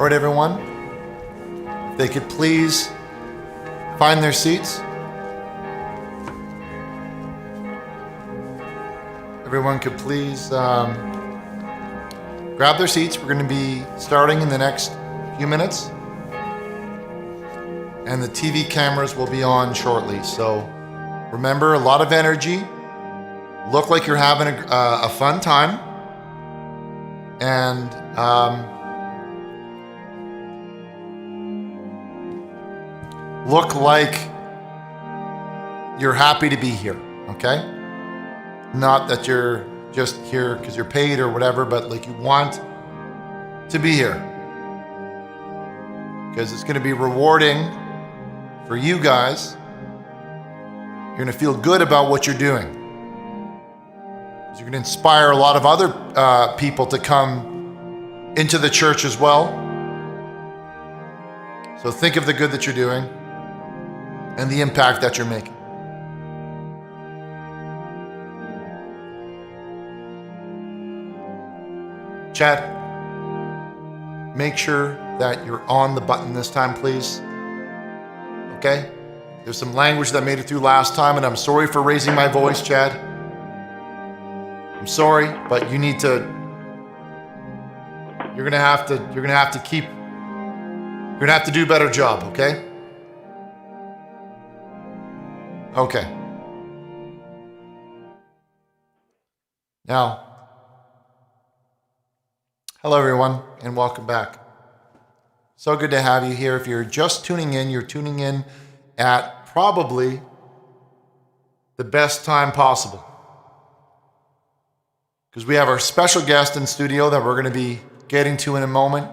All right, everyone, if they could please find their seats. Everyone could please grab their seats. We're going to be starting in the next few minutes. and the TV cameras will be on shortly. So remember, a lot of energy. Look like you're having a fun time. And look like you're happy to be here, okay? Not that you're just here because you're paid or whatever, but like you want to be here. Because it's going to be rewarding for you guys. You're going to feel good about what you're doing. Because you're going to inspire a lot of other people to come into the church as well. So think of the good that you're doing and the impact that you're making. Chad, make sure that you're on the button this time, please. Okay? There's some language that made it through last time, and I'm sorry for raising my voice, Chad. I'm sorry, but you need to. You're gonna have to do a better job, okay? Okay. Now, hello everyone, and welcome back. So good to have you here. If you're just tuning in, you're tuning in at probably the best time possible. Because we have our special guest in studio that we're going to be getting to in a moment.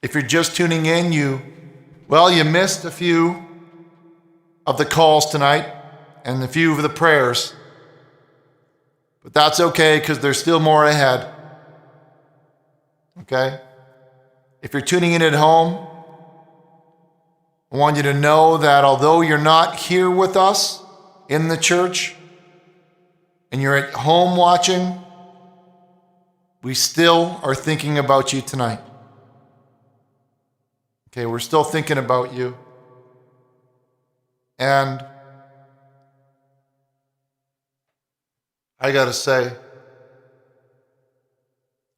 If you're just tuning in, you missed a few of the calls tonight and a few of the prayers. But that's okay, because there's still more ahead. Okay? If you're tuning in at home, I want you to know that although you're not here with us in the church and you're at home watching, we still are thinking about you tonight. Okay, we're still thinking about you. And I gotta say,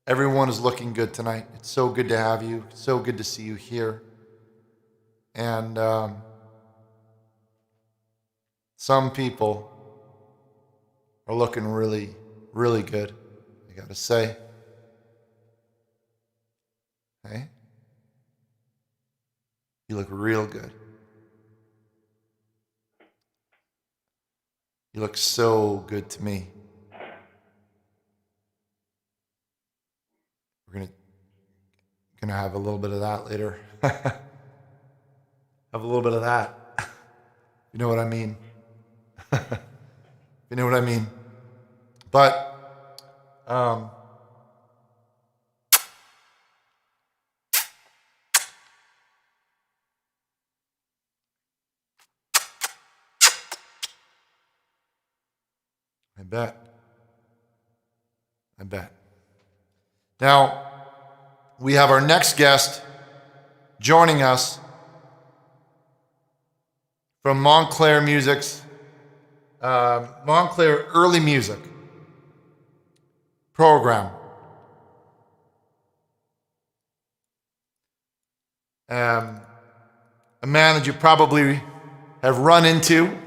everyone is looking good tonight. It's so good to have you. It's so good to see you here. And some people are looking really, really good, I gotta say. Hey? You look real good. You look so good to me. We're gonna have a little bit of that later. Have a little bit of that. You know what I mean? You know what I mean? But I bet. Now, we have our next guest joining us from Montclair Music's Montclair Early Music program. A man that you probably have run into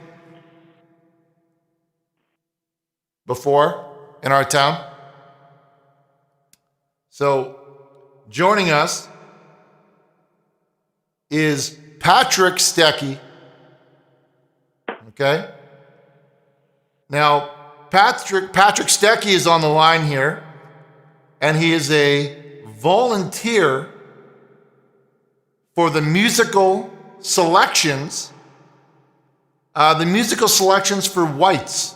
before in our town. So, joining us is Patrick Stecky. Okay? Now, Patrick Stecky is on the line here, and he is a volunteer for the musical selections for whites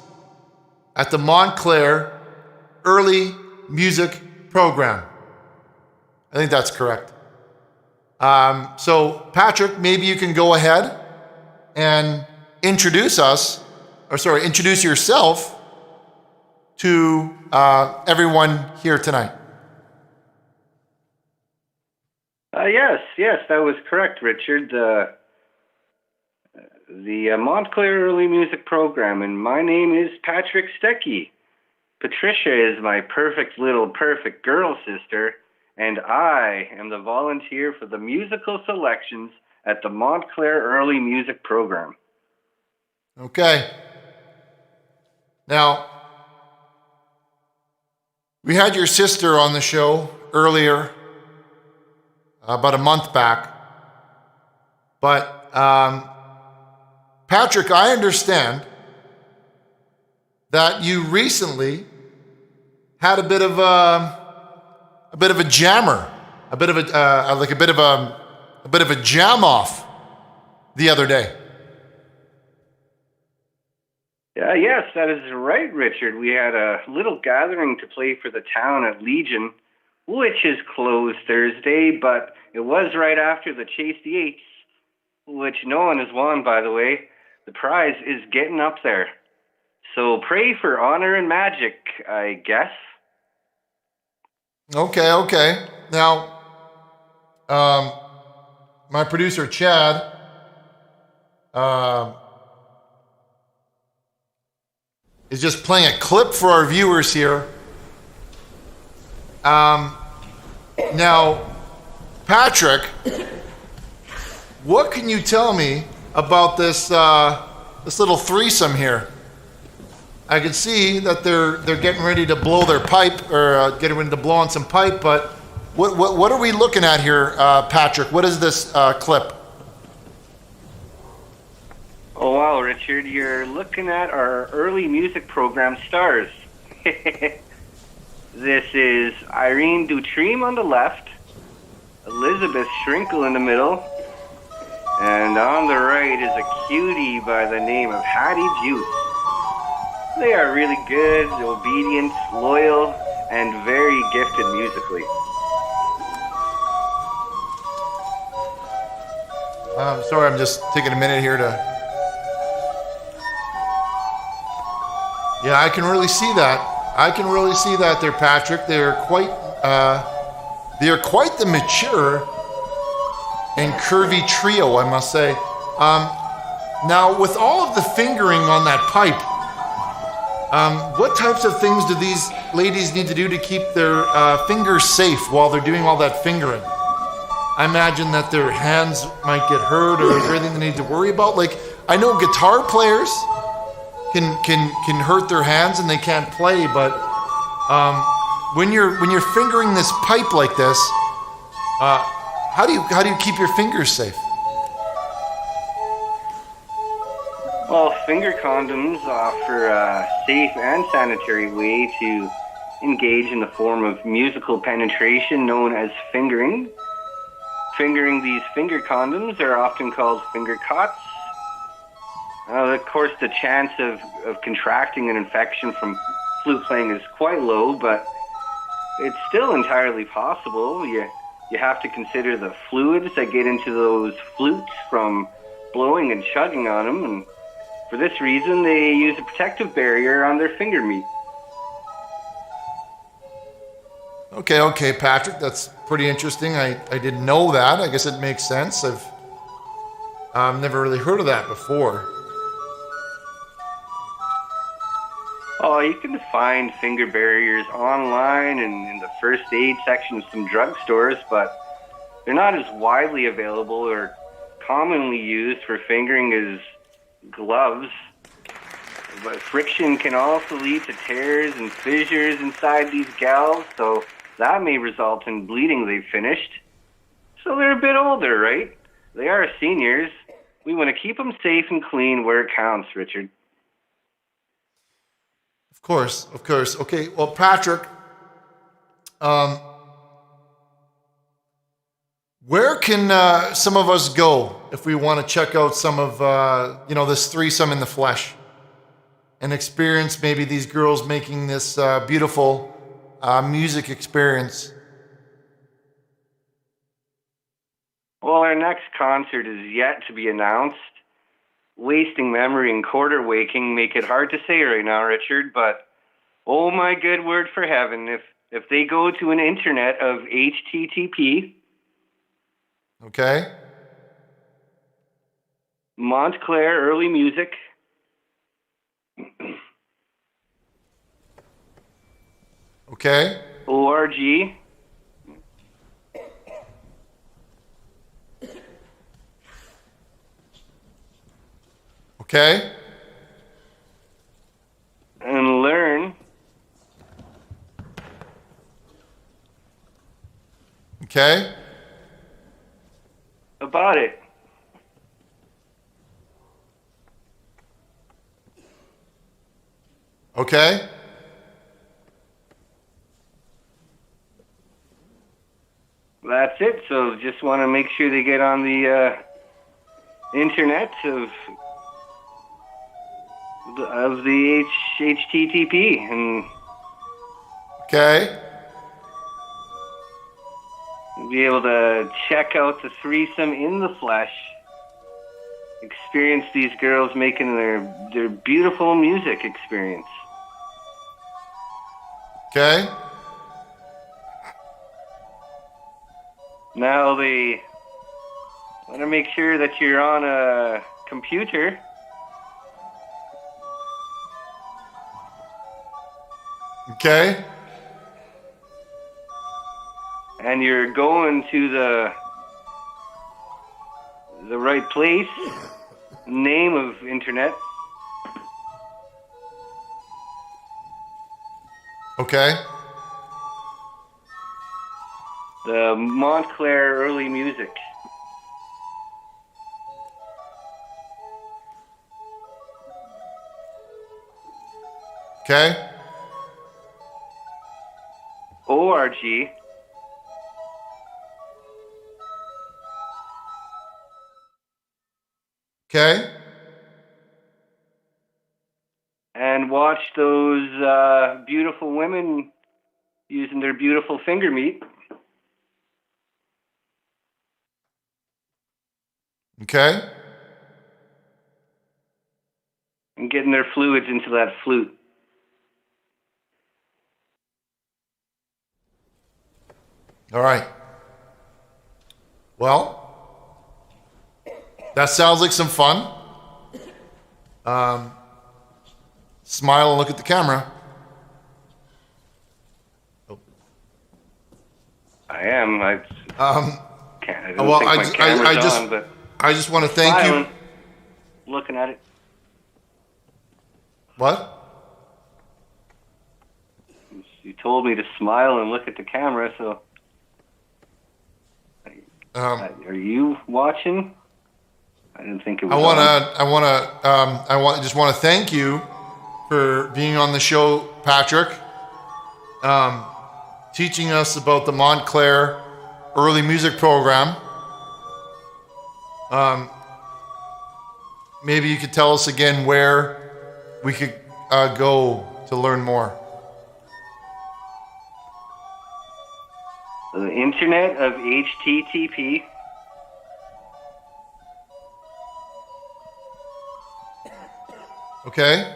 at the Montclair Early Music Program. I think that's correct. So, Patrick, maybe you can go ahead and introduce yourself to everyone here tonight. Yes, that was correct, Richard. The Montclair Early Music Program, and my name is Patrick Stecky. Patricia is my perfect girl sister, and I am the volunteer for the musical selections at the Montclair Early Music Program. Okay. Now, we had your sister on the show earlier, about a month back. But, Patrick, I understand that you recently had a bit of a jammer, a bit of a jam off the other day. Yes, that is right, Richard. We had a little gathering to play for the town at Legion, which is closed Thursday, but it was right after the Chase the Eights, which no one has won, by the way. The prize is getting up there. So pray for honor and magic, I guess. Okay. Now, my producer, Chad, is just playing a clip for our viewers here. Now, Patrick, what can you tell me about this little threesome here? I can see that they're getting ready to blow their pipe, or getting ready to blow on some pipe. But what are we looking at here, Patrick? What is this clip? Oh, wow, Richard, you're looking at our early music program stars. This is Irene Dutream on the left, Elizabeth Schrinkle in the middle, and on the right is a cutie by the name of Hattie Juice. They are really good, obedient, loyal, and very gifted musically. I'm sorry, I'm just taking a minute here to... Yeah, I can really see that. I can really see that there, Patrick. They're quite the mature and curvy trio, I must say. Now, with all of the fingering on that pipe, what types of things do these ladies need to do to keep their fingers safe while they're doing all that fingering? I imagine that their hands might get hurt, or is there anything they need to worry about? Like, I know guitar players can hurt their hands and they can't play, but when you're fingering this pipe like this, how do you keep your fingers safe? Well, finger condoms offer a safe and sanitary way to engage in the form of musical penetration known as fingering. Fingering these finger condoms are often called finger cots. Of course, the chance of contracting an infection from flute playing is quite low, but it's still entirely possible. You have to consider the fluids that get into those flutes from blowing and chugging on them, and for this reason, they use a protective barrier on their finger meat. Okay, Patrick, that's pretty interesting. I didn't know that. I guess it makes sense. I've never really heard of that before. Oh, you can find finger barriers online and in the first aid section of some drugstores, but they're not as widely available or commonly used for fingering as gloves. But friction can also lead to tears and fissures inside these gals, so that may result in bleeding they've finished. So they're a bit older, right? They are seniors. We want to keep them safe and clean where it counts, Richard. Of course. Okay, well, Patrick, where can some of us go if we want to check out some of, this threesome in the flesh and experience maybe these girls making this beautiful music experience? Well, our next concert is yet to be announced. Wasting memory and quarter waking make it hard to say right now, Richard, but oh my good word for heaven, if they go to an internet of HTTP, okay, Montclair Early Music, okay, ORG, Okay? And learn Okay? about it. Okay? That's it. So just want to make sure they get on the internet of the HTTP and Okay? be able to check out the threesome in the flesh, experience these girls making their beautiful music experience. Okay? Now they want to make sure that you're on a computer. Okay? And you're going to the right place, name of internet. Okay? The Montclair Early Music. Okay? ORG. Okay? And watch those beautiful women using their beautiful finger meat. Okay? And getting their fluids into that flute. All right. Well, that sounds like some fun. Smile and look at the camera. I am. I don't Well, think my camera's on, but I just want to thank smiling, you. looking at it. What? You told me to smile and look at the camera, so are you watching? I didn't think it was. I just want to thank you for being on the show, Patrick. Teaching us about the Montclair Early Music Program. Maybe you could tell us again where we could go to learn more. The internet of HTTP. Okay?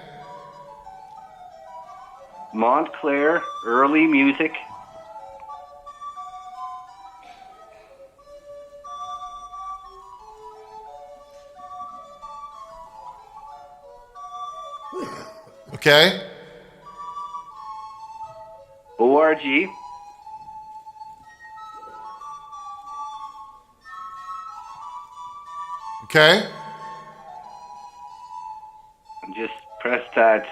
Montclair Early Music. Okay? ORG. Okay? Just press that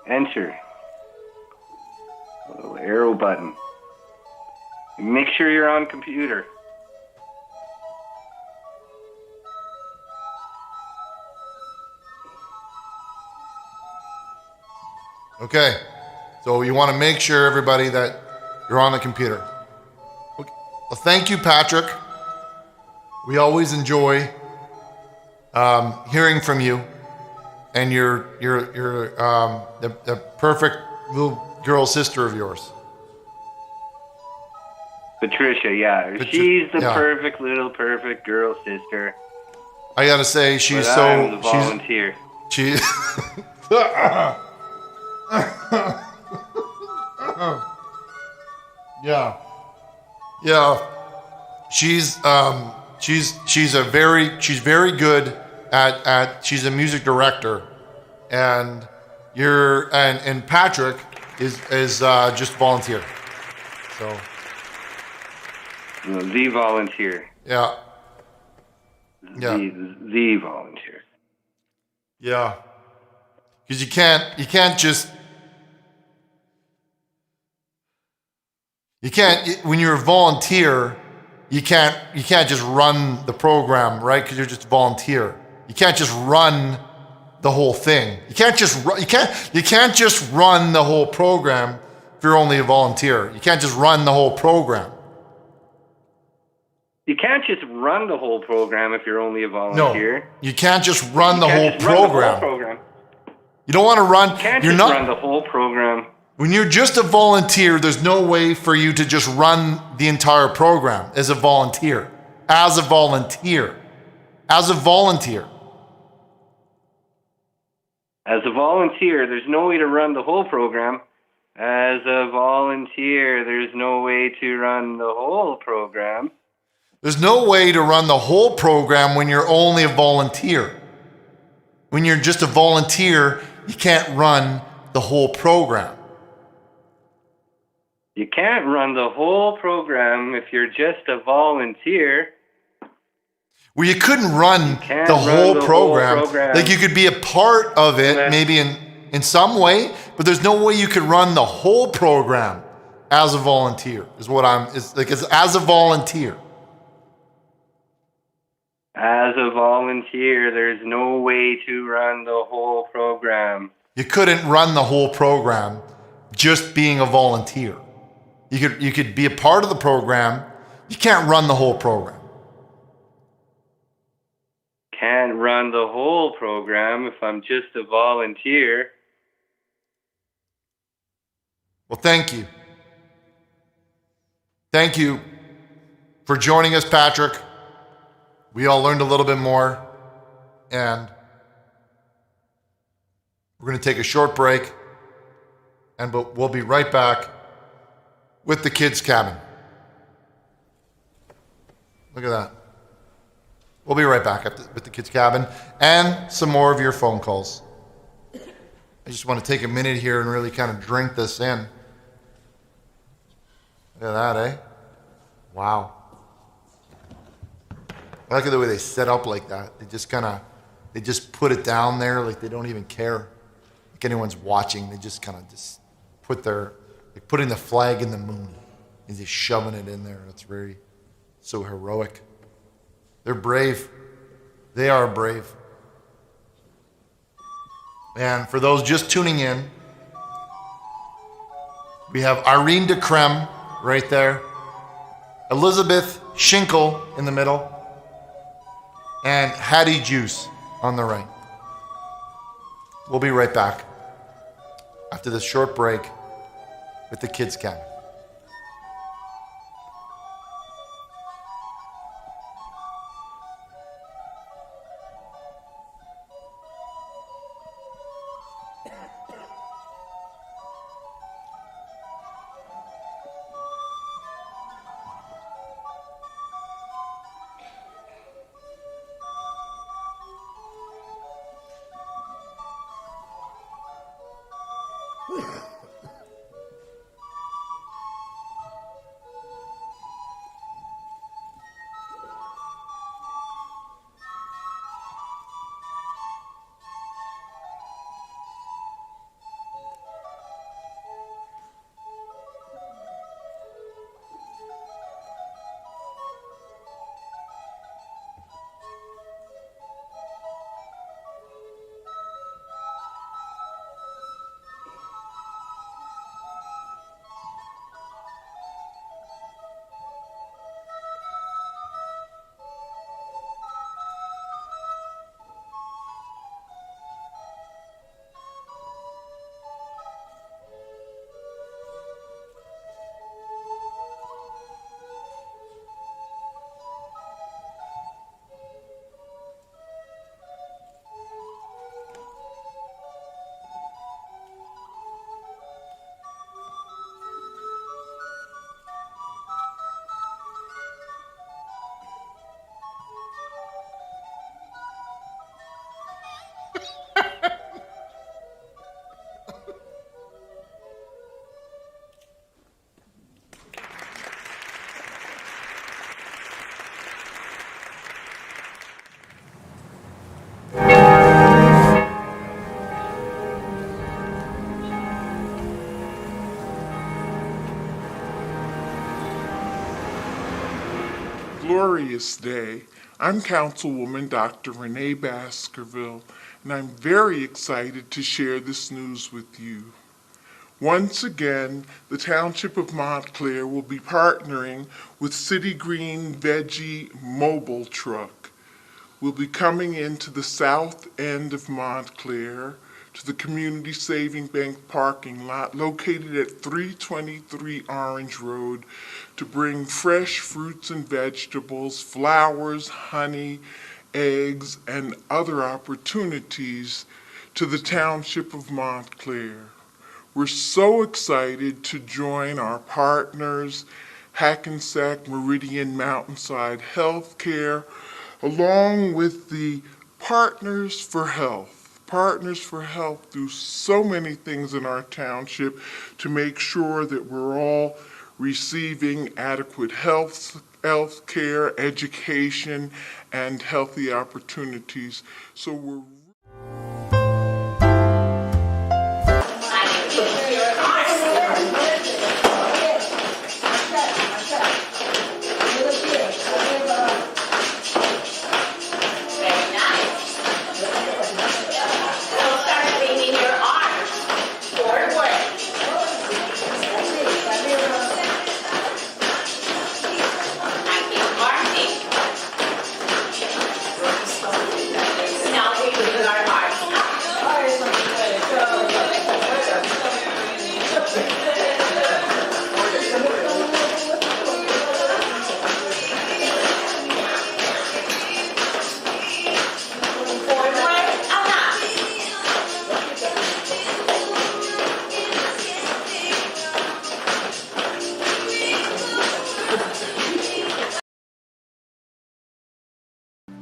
enter. Little arrow button. Make sure you're on computer. Okay. So you want to make sure, everybody, that you're on the computer. Okay. Well, thank you, Patrick. We always enjoy hearing from you, and you're the perfect little girl sister of yours. Patricia, yeah. She's the perfect little perfect girl sister. I gotta say, she's But I'm the volunteer. She. Yeah. She's very good at she's a music director, and and Patrick is just volunteer. So The volunteer. yeah. The volunteer. Yeah. Because you can't just, when you're a volunteer, you can't just run the program, right? Because you're just a volunteer. You can't just run the whole thing. You can't just run the whole program if you're only a volunteer. You can't just run the whole program. You can't just run the whole program if you're only a volunteer. No, you can't just run the whole program. You don't want to run. You can't just run the whole program. When you're just a volunteer, there's no way for you to just run the entire program as a volunteer. As a volunteer. As a volunteer. As a volunteer, there's no way to run the whole program. As a volunteer, there's no way to run the whole program. There's no way to run the whole program when you're only a volunteer. When you're just a volunteer, you can't run the whole program. You can't run the whole program if you're just a volunteer. Well, you couldn't run the whole program. Like you could be a part of it, maybe in some way, but there's no way you could run the whole program as a volunteer. As a volunteer. As a volunteer, there's no way to run the whole program. You couldn't run the whole program just being a volunteer. You could be a part of the program. You can't run the whole program. Can't run the whole program if I'm just a volunteer. Well, thank you. Thank you for joining us, Patrick. We all learned a little bit more, and we're going to take a short break, and we'll be right back with the Kidz Kabin. Look at that. We'll be right back with the Kidz Kabin and some more of your phone calls. I just want to take a minute here and really kind of drink this in. Look at that, eh? Wow. I like the way they set up like that. They just put it down there like they don't even care. Like anyone's watching. They just kind of just putting the flag in the moon and just shoving it in there. It's so heroic. They're brave. They are brave. And for those just tuning in, we have Irene de Creme right there, Elizabeth Schinkel in the middle, and Hattie Juice on the right. We'll be right back after this short break with the Kidz Kabin. glorious day. I'm Councilwoman Dr. Renee Baskerville, and I'm very excited to share this news with you. Once again, the Township of Montclair will be partnering with City Green Veggie Mobile Truck. We'll be coming into the south end of Montclair to the Community Saving Bank parking lot located at 323 Orange Road to bring fresh fruits and vegetables, flowers, honey, eggs, and other opportunities to the Township of Montclair. We're so excited to join our partners, Hackensack Meridian Mountainside Healthcare, along with the Partners for Health. Partners for Health do so many things in our township to make sure that we're all receiving adequate health care, education, and healthy opportunities. So we're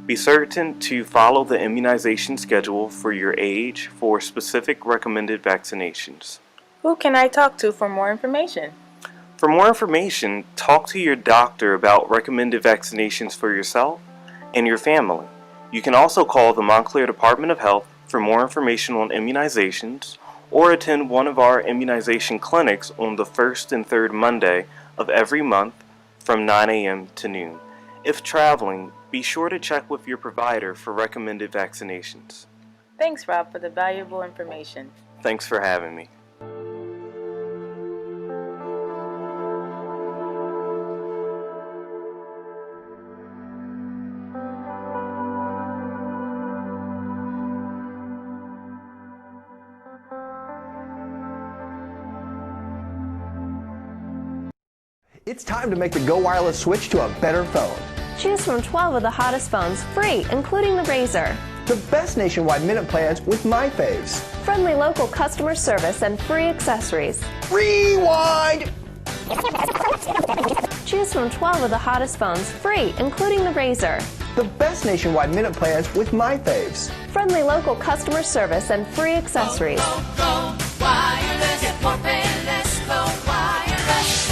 Be certain to follow the immunization schedule for your age for specific recommended vaccinations. Who can I talk to for more information? For more information, talk to your doctor about recommended vaccinations for yourself and your family. You can also call the Montclair Department of Health for more information on immunizations or attend one of our immunization clinics on the first and third Monday of every month from 9 a.m. to noon. If traveling, be sure to check with your provider for recommended vaccinations. Thanks, Rob, for the valuable information. Thanks for having me. It's time to make the Go Wireless switch to a better phone. Choose from 12 of the hottest phones free, including the Razr. The best nationwide minute plans with my faves. Friendly local customer service and free accessories. Rewind! Choose from 12 of the hottest phones free, including the Razr. The best nationwide minute plans with my faves. Friendly local customer service and free accessories. Go wireless, get more pay less, go wireless.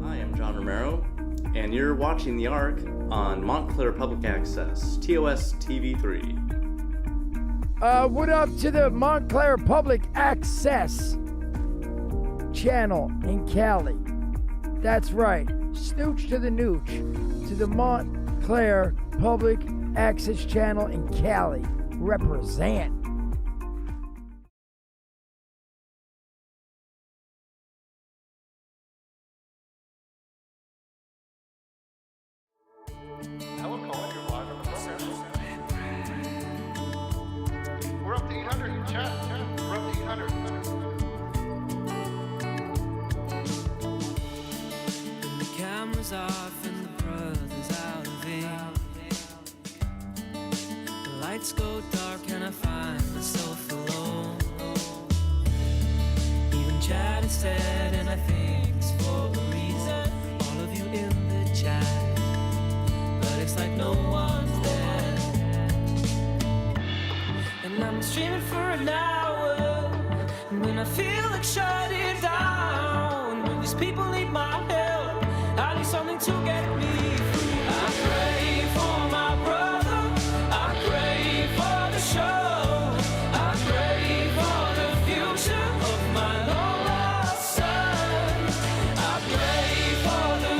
Hi, I'm John Romero, and you're watching The Arc on Montclair Public Access, TOS TV3. What up to the Montclair Public Access channel in Cali? That's right, snooch to the nooch, to the Montclair Public Access channel in Cali. Represent. We're up to 800 in chat. We're up to 800. The camera's off and the brother's out of ink. The lights go dark and I find myself alone. Even Chad is dead and I think it's for a reason. All of you in the chat, but it's like no one's there. And I'm streaming for an hour, and when I feel like shutting down, when these people need my help, I need something to get me through. I pray for my brother, I pray for the show, I pray for the future of my long lost son, I pray for the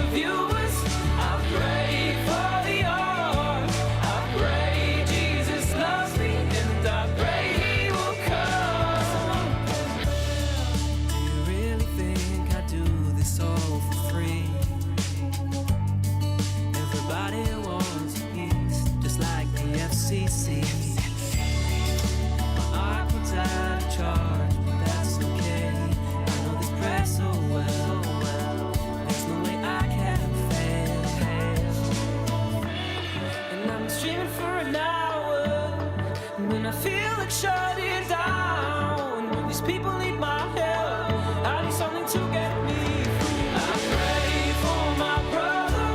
Most people need my help. I need something to get me through. I pray for my brother.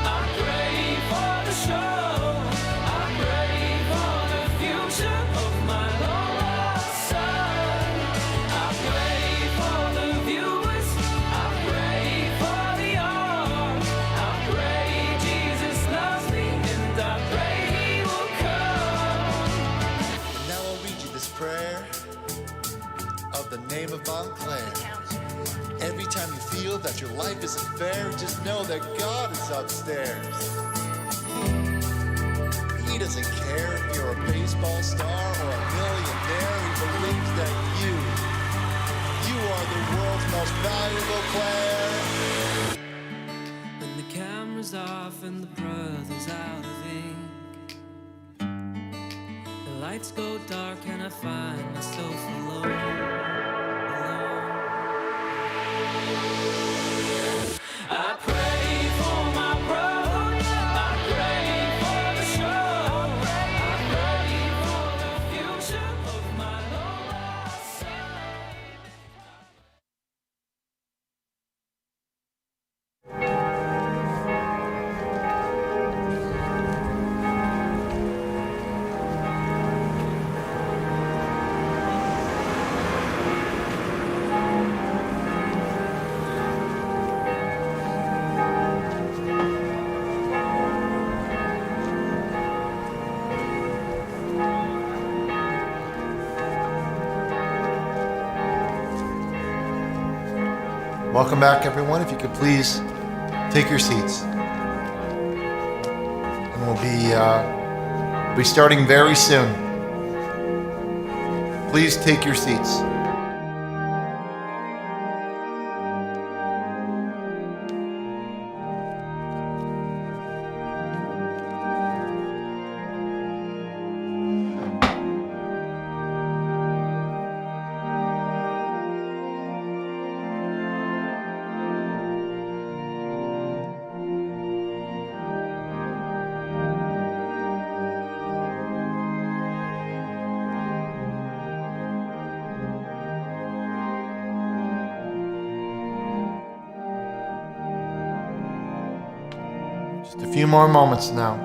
I pray for the show. I pray for the future of my long-lost son. I pray for the viewers. I pray for the art. I pray Jesus loves me, and I pray he will come. Now I'll read you this prayer of the name of Montclair. Every time you feel that your life isn't fair, just know that God is upstairs. He doesn't care if you're a baseball star or a millionaire. He believes that you are the world's most valuable player. When the camera's off and the brother's out of ink, the lights go dark and I find myself alone. I pray for my brother. I pray for the show. I pray for the future of my long-lost son. Welcome back, everyone. If you could please take your seats. And we'll be starting very soon. Please take your seats. Just a few more moments now.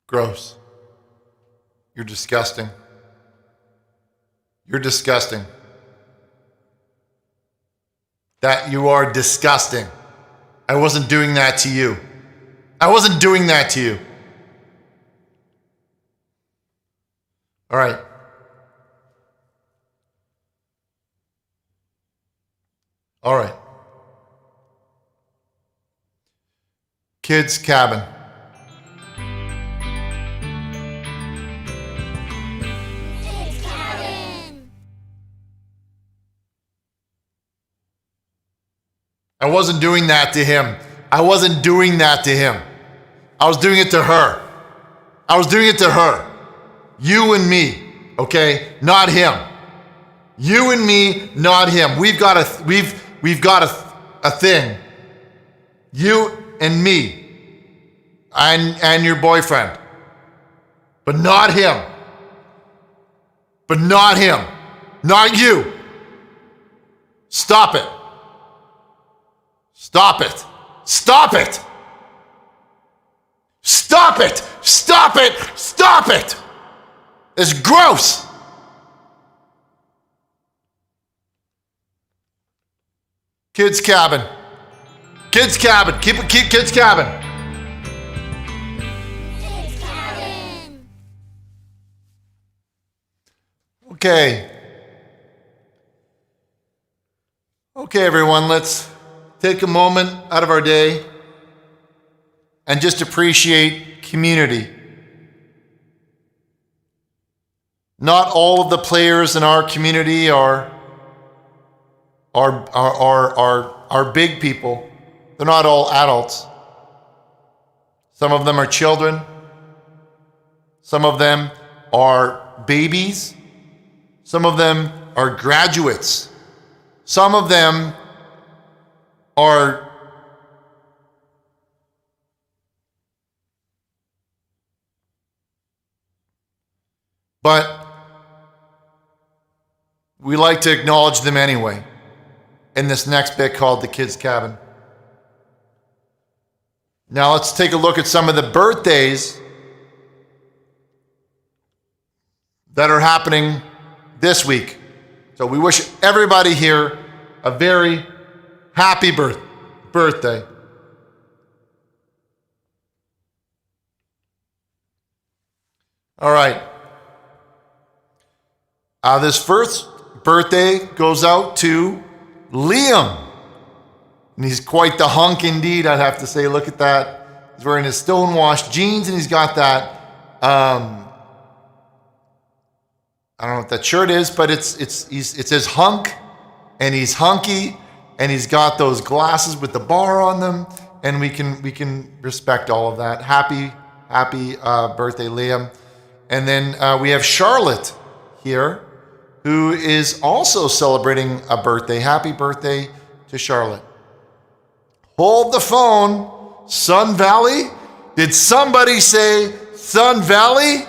Gross. You're disgusting. You're disgusting. That you are disgusting. I wasn't doing that to you. I wasn't doing that to you. All right. All right. Kidz Kabin. I wasn't doing that to him. I wasn't doing that to him. I was doing it to her. I was doing it to her. You and me, okay? Not him. You and me, not him. We've got a thing. You and me. And your boyfriend. But not him. But not him. Not you. Stop it. Stop it. Stop it. Stop it. Stop it. Stop it. It's gross. Kidz Kabin. Kidz Kabin. Keep Kidz Kabin. Okay. Okay, everyone, let's take a moment out of our day and just appreciate community. Not all of the players in our community are big people. They're not all adults. Some of them are children. Some of them are babies. Some of them are graduates. Some of them are but we like to acknowledge them anyway in this next bit called the Kidz Kabin. Now let's take a look at some of the birthdays that are happening this week. So we wish everybody here a very happy birthday. All right. This first birthday goes out to Liam. And he's quite the hunk indeed, I'd have to say. Look at that. He's wearing his stonewashed jeans and he's got that, I don't know what that shirt is, but it says hunk, and he's hunky, and he's got those glasses with the bar on them, and we can respect all of that. Happy birthday, Liam. And then we have Charlotte here, who is also celebrating a birthday. Happy birthday to Charlotte. Hold the phone, Sun Valley. Did somebody say Sun Valley?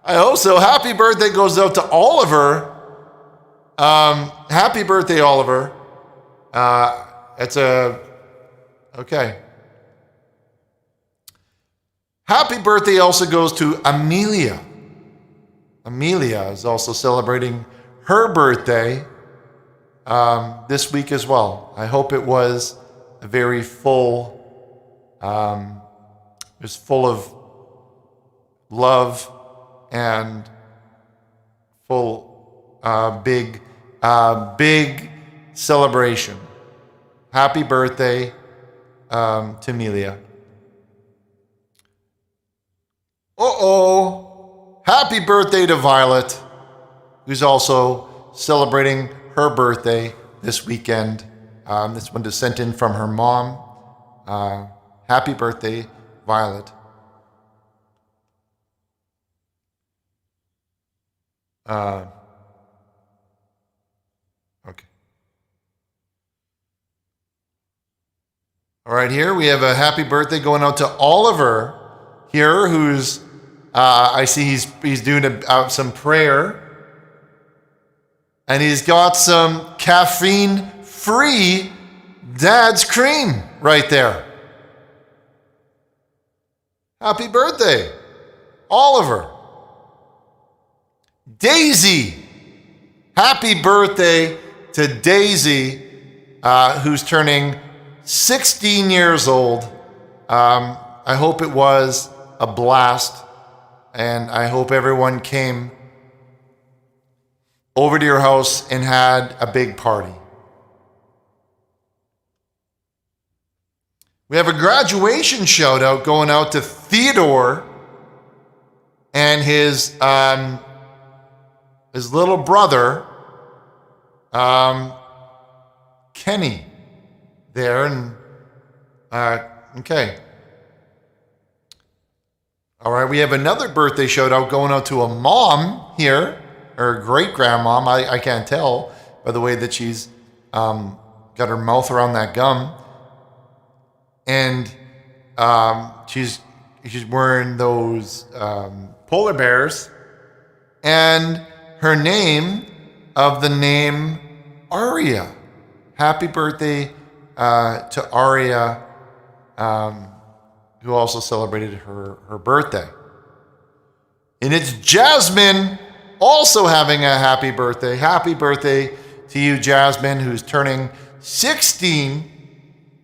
I hope so. Happy birthday goes out to Oliver. Happy birthday, Oliver. Okay. Happy birthday also goes to Amelia. Amelia is also celebrating her birthday this week as well. I hope it was a very full, it was full of love and full big celebration. Happy birthday to Amelia. Happy birthday to Violet, who's also celebrating her birthday this weekend. This one is sent in from her mom. Happy birthday, Violet. Okay. All right, here we have a happy birthday going out to Oliver here, who's I see he's doing some prayer, and he's got some caffeine-free Dad's cream right there. Happy birthday, Oliver. Daisy. Happy birthday to Daisy, who's turning 16 years old. I hope it was a blast, and I hope everyone came over to your house and had a big party. We have a graduation shout out going out to Theodore and his little brother, Kenny, there. And okay. All right, we have another birthday shout out going out to a mom here, or great grandmom. I can't tell by the way that she's got her mouth around that gum. And she's wearing those polar bears. And her name of the name Aria. Happy birthday to Aria, who also celebrated her birthday. And it's Jasmine also having a happy birthday. Happy birthday to you, Jasmine, who's turning 16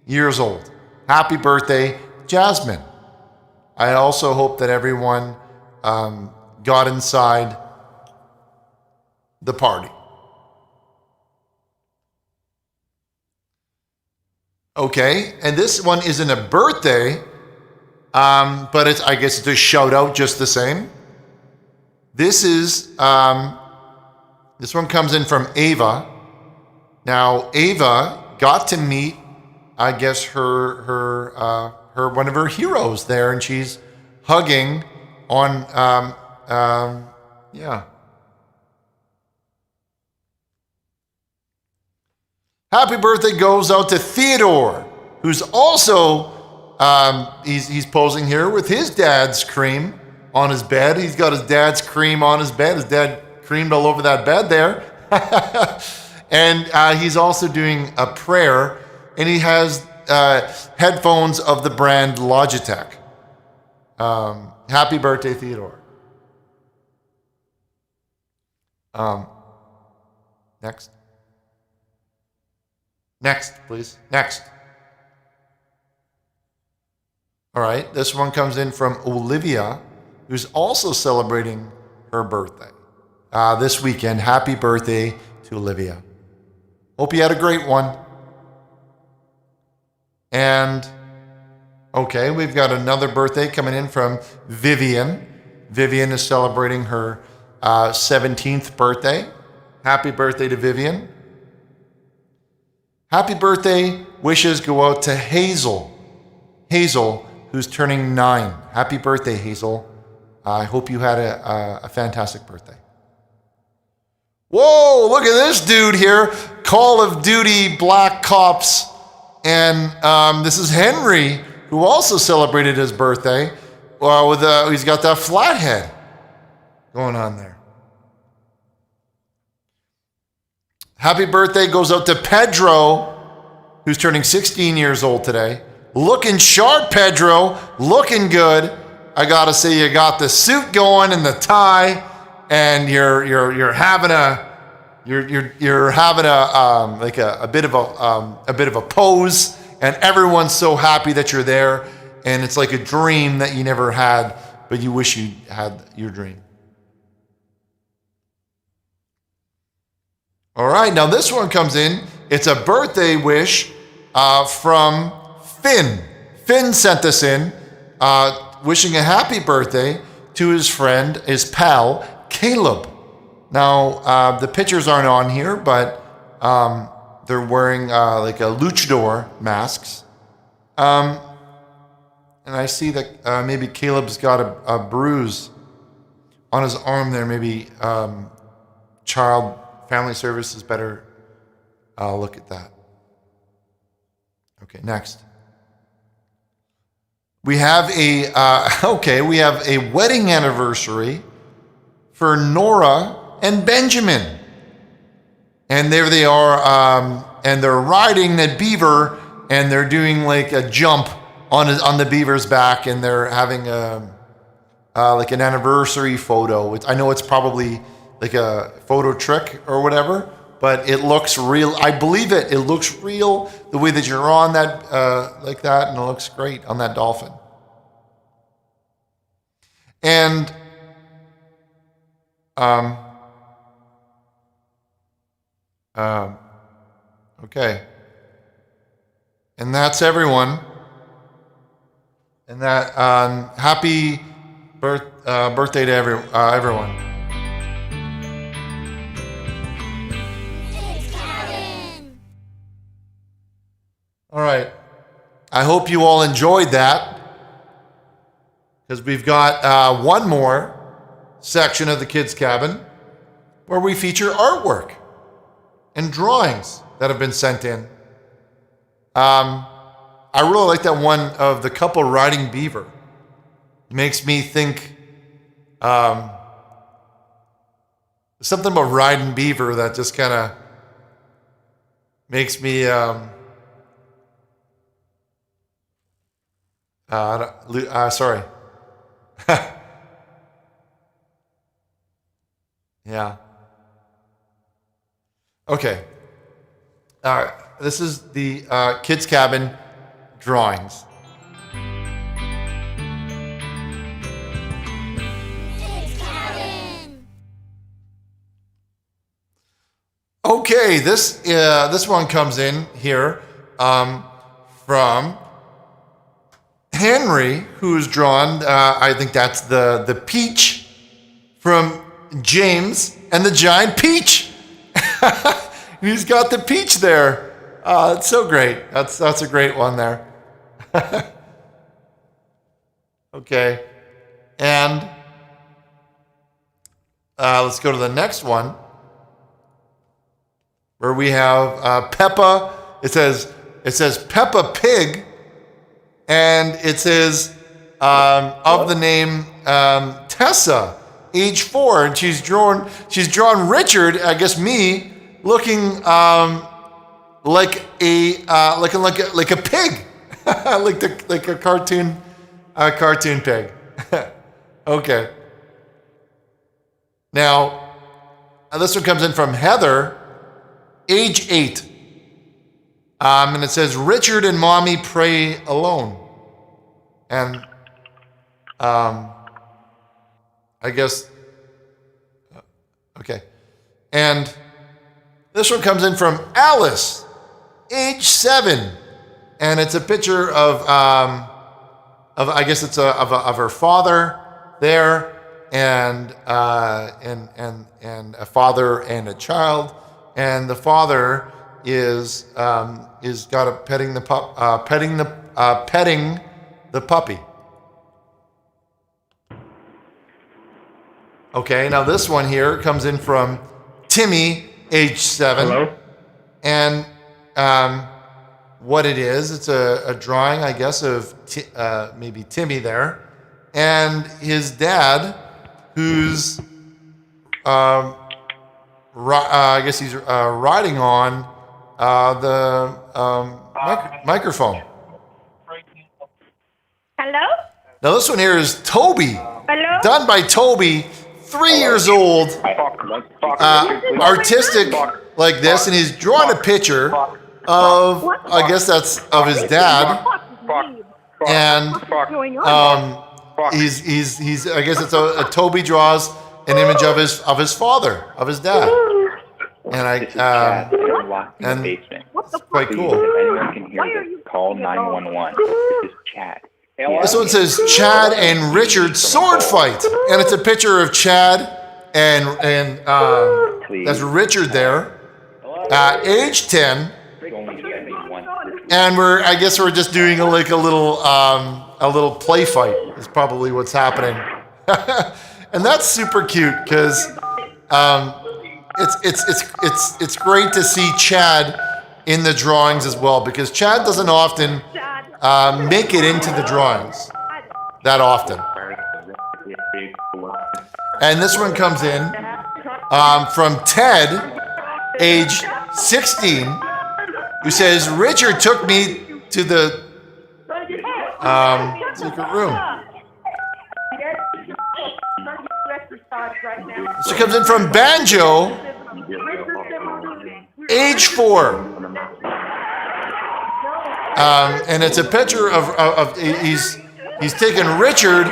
years old. Happy birthday, Jasmine. I also hope that everyone got inside the party. Okay, and this one isn't a birthday, but I guess it's a shout out just the same. This one comes in from Ava. Now, Ava got to meet, I guess, her one of her heroes there, and she's hugging on, yeah. Happy birthday goes out to Theodore, who's also, he's posing here with his dad's cream on his bed. He's got his dad's cream on his bed. His dad creamed all over that bed there. And he's also doing a prayer, and he has headphones of the brand Logitech. Happy birthday, Theodore. Next. Next, please. Next. All right, this one comes in from Olivia, who's also celebrating her birthday this weekend. Happy birthday to Olivia. Hope you had a great one. And, okay, we've got another birthday coming in from Vivian. Vivian is celebrating her 17th birthday. Happy birthday to Vivian. Happy birthday wishes go out to Hazel. Hazel, who's turning 9. Happy birthday, Hazel. I hope you had a fantastic birthday. Whoa, look at this dude here. Call of Duty Black Ops. And this is Henry, who also celebrated his birthday. He's got that flathead going on there. Happy birthday goes out to Pedro, who's turning 16 years old today. Looking sharp, Pedro. Looking good. I gotta say, you got the suit going and the tie, and you're having a bit of a pose, and everyone's so happy that you're there, and it's like a dream that you never had, but you wish you had your dream. All right, now this one comes in. It's a birthday wish from Finn. Finn sent this in, wishing a happy birthday to his friend, his pal, Caleb. Now, the pictures aren't on here, but they're wearing like a luchador masks. And I see that maybe Caleb's got a bruise on his arm there. Maybe Child Family Services better look at that. Okay, next. We have a wedding anniversary for Nora and Benjamin. And there they are, and they're riding the beaver, and they're doing like a jump on the beaver's back, and they're having like an anniversary photo. I know it's probably like a photo trick or whatever, but it looks real. I believe it. It looks real the way that you're on that like that, and it looks great on that dolphin. And okay, and that's everyone. And that happy birthday to everyone. All right. I hope you all enjoyed that. because we've got one more section of the Kidz Kabin where we feature artwork and drawings that have been sent in. I really like that one of the couple riding beaver. It makes me think something about riding beaver that just kind of makes me sorry. Yeah. Okay. All right. This is the Kidz Kabin drawings. Okay, this one comes in here from Henry, who's drawn. I think that's the peach from James and the Giant Peach. He's got the peach there. It's so great. That's a great one there. Okay, and let's go to the next one, where we have Peppa. It says Peppa Pig, and it says of the name Tessa, age 4, and she's drawn Richard, I guess me, looking like a pig, like a cartoon pig. Okay. Now this one comes in from Heather, age 8, and it says Richard and Mommy pray alone, and I guess okay, and this one comes in from Alice, age 7, and it's a picture of I guess it's of her father there, and a father and a child, and the father is got a petting the puppy. Okay, now this one here comes in from Timmy, age 7. Hello? And what it is, it's a drawing, I guess, of maybe Timmy there, and his dad, who's I guess he's riding on the microphone. Hello? Now this one here is Toby. Hello? Done by Toby, 3 years old, artistic like this, and he's drawn a picture of, I guess that's of his dad, and he's I guess it's a Toby draws an image of his father, of his dad, and and it's quite cool. If anyone can hear this, call 911. This is Chad. This one says Chad and Richard sword fight, and it's a picture of Chad and that's Richard there, age 10, and I guess we're just doing a little play fight is probably what's happening, and that's super cute because it's great to see Chad in the drawings as well, because Chad doesn't often make it into the drawings that often. And this one comes in from Ted, age 16, who says, Richard took me to the secret room. This one comes in from Banjo, age 4. And it's a picture of he's taken Richard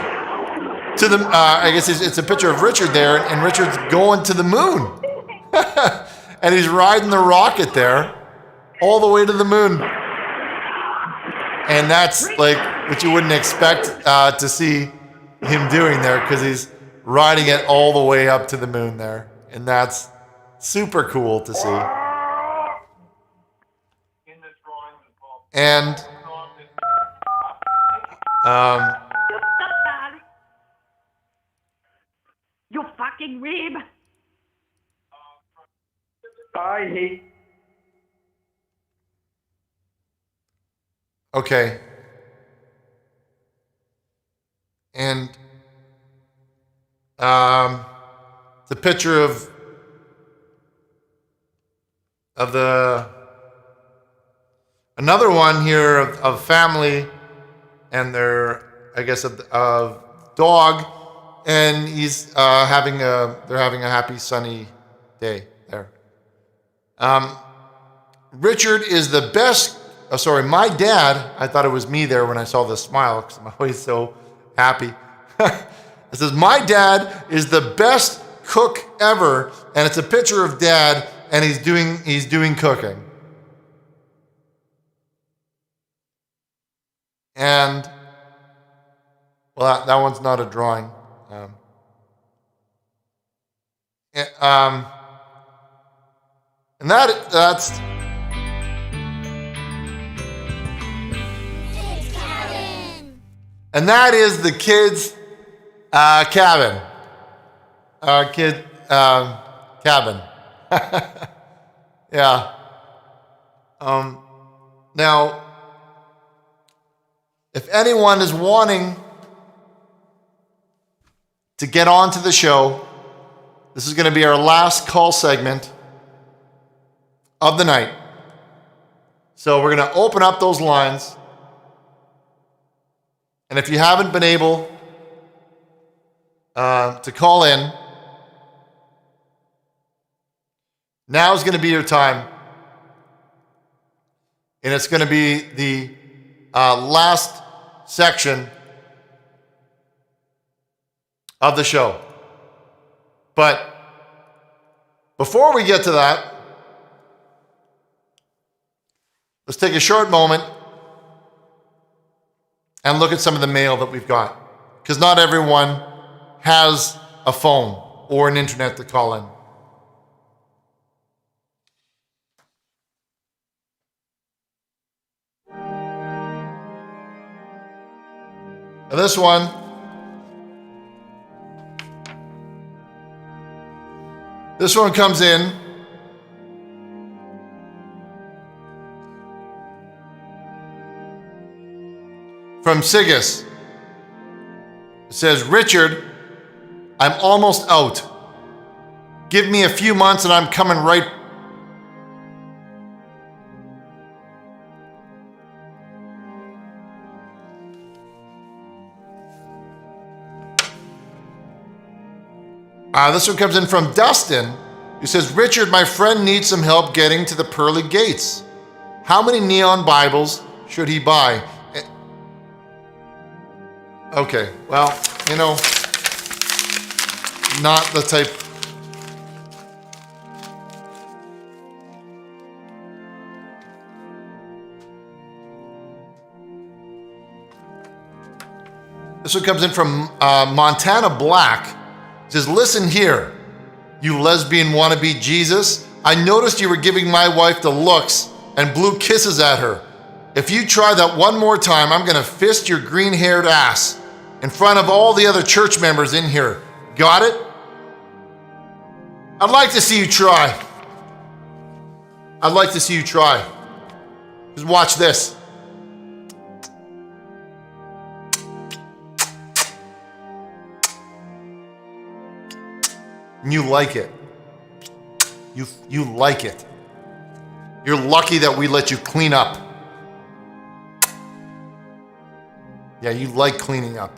to the I guess it's a picture of Richard there, and Richard's going to the moon, and he's riding the rocket there all the way to the moon, and that's like what you wouldn't expect to see him doing there, because he's riding it all the way up to the moon there, and that's super cool to see. And You fucking weeb. I hate. Okay. And it's a picture of another one here of family and their, I guess, of dog, and they're having a happy sunny day there. Richard is the best. Oh, sorry, my dad. I thought it was me there when I saw the smile because I'm always so happy. It says, my dad is the best cook ever, and it's a picture of dad, and he's doing cooking. And well, that one's not a drawing. And that's. And that is the Kidz Kabin. Cabin. Yeah. Now, if anyone is wanting to get onto the show, this is going to be our last call segment of the night. So we're going to open up those lines. And if you haven't been able to call in, now is going to be your time. And it's going to be the last section of the show. But before we get to that, let's take a short moment and look at some of the mail that we've got. Because not everyone has a phone or an internet to call in. And this one comes in from Sigus. It says, Richard, I'm almost out. Give me a few months and I'm coming right. This one comes in from Dustin, who says, Richard, my friend needs some help getting to the pearly gates. How many neon Bibles should he buy? Okay, well, not the type. This one comes in from Montana Black. It says, listen here, you lesbian wannabe Jesus. I noticed you were giving my wife the looks and blew kisses at her. If you try that one more time, I'm going to fist your green-haired ass in front of all the other church members in here. Got it? I'd like to see you try. I'd like to see you try. Just watch this. And you like it. You like it. You're lucky that we let you clean up. Yeah, you like cleaning up.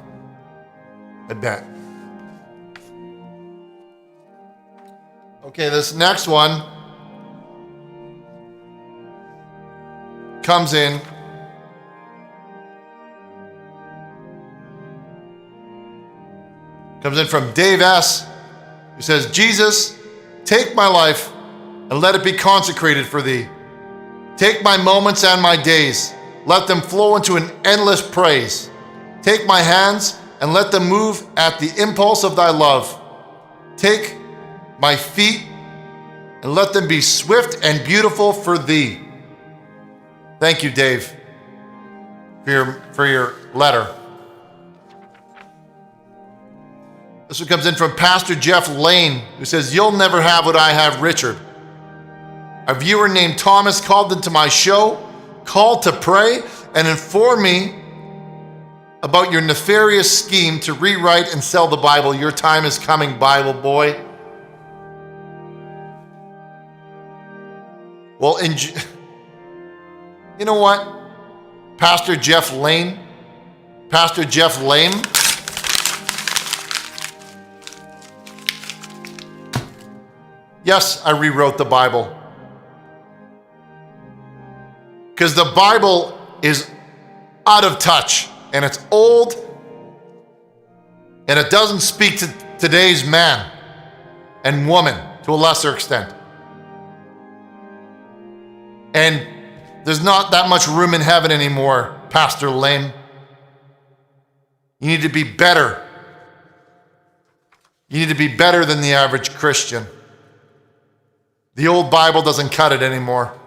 I bet. Okay, this next one comes in. Comes in from Dave S., who says, Jesus, take my life and let it be consecrated for thee. Take my moments and my days. Let them flow into an endless praise. Take my hands and let them move at the impulse of thy love. Take my feet and let them be swift and beautiful for thee. Thank you, Dave, for your letter. This one comes in from Pastor Jeff Lane, who says, "You'll never have what I have, Richard. A viewer named Thomas called into my show, called to pray, and inform me about your nefarious scheme to rewrite and sell the Bible. Your time is coming, Bible boy." Well, you know what? Pastor Jeff Lane, yes, I rewrote the Bible. Because the Bible is out of touch and it's old and it doesn't speak to today's man and woman to a lesser extent. And there's not that much room in heaven anymore, Pastor Lane. You need to be better. You need to be better than the average Christian. The old Bible doesn't cut it anymore.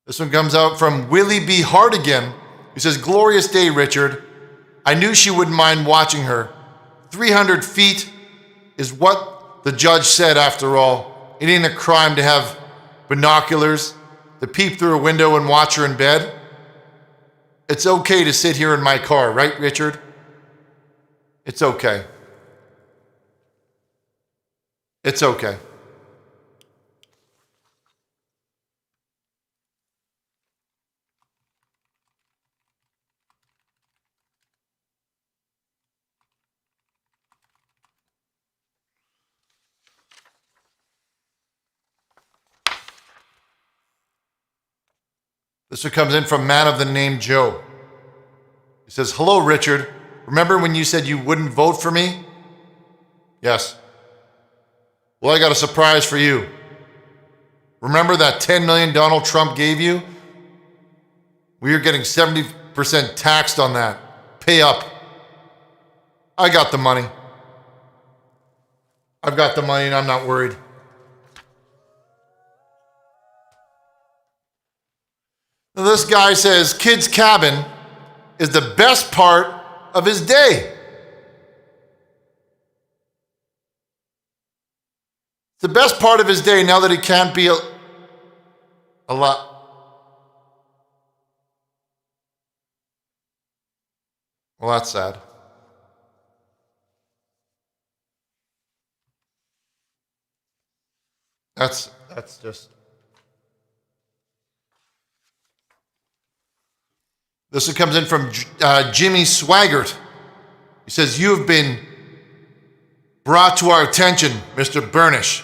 This one comes out from Willie B. Hardigan, who says, "Glorious day, Richard. I knew she wouldn't mind watching her. 300 feet is what the judge said after all. It ain't a crime to have binoculars, to peep through a window and watch her in bed. It's okay to sit here in my car, right, Richard? It's okay. It's okay." This one comes in from man of the name Joe. He says, "Hello, Richard. Remember when you said you wouldn't vote for me?" "Yes." "Well, I got a surprise for you. Remember that $10 million Donald Trump gave you? We are getting 70% taxed on that. Pay up. I got the money. I've got the money and I'm not worried." Now this guy says Kidz Kabin is the best part of his day. It's the best part of his day now that he can't be a lot. Well, that's sad. That's just. This one comes in from Jimmy Swaggart. He says, "You have been brought to our attention, Mr. Burnish.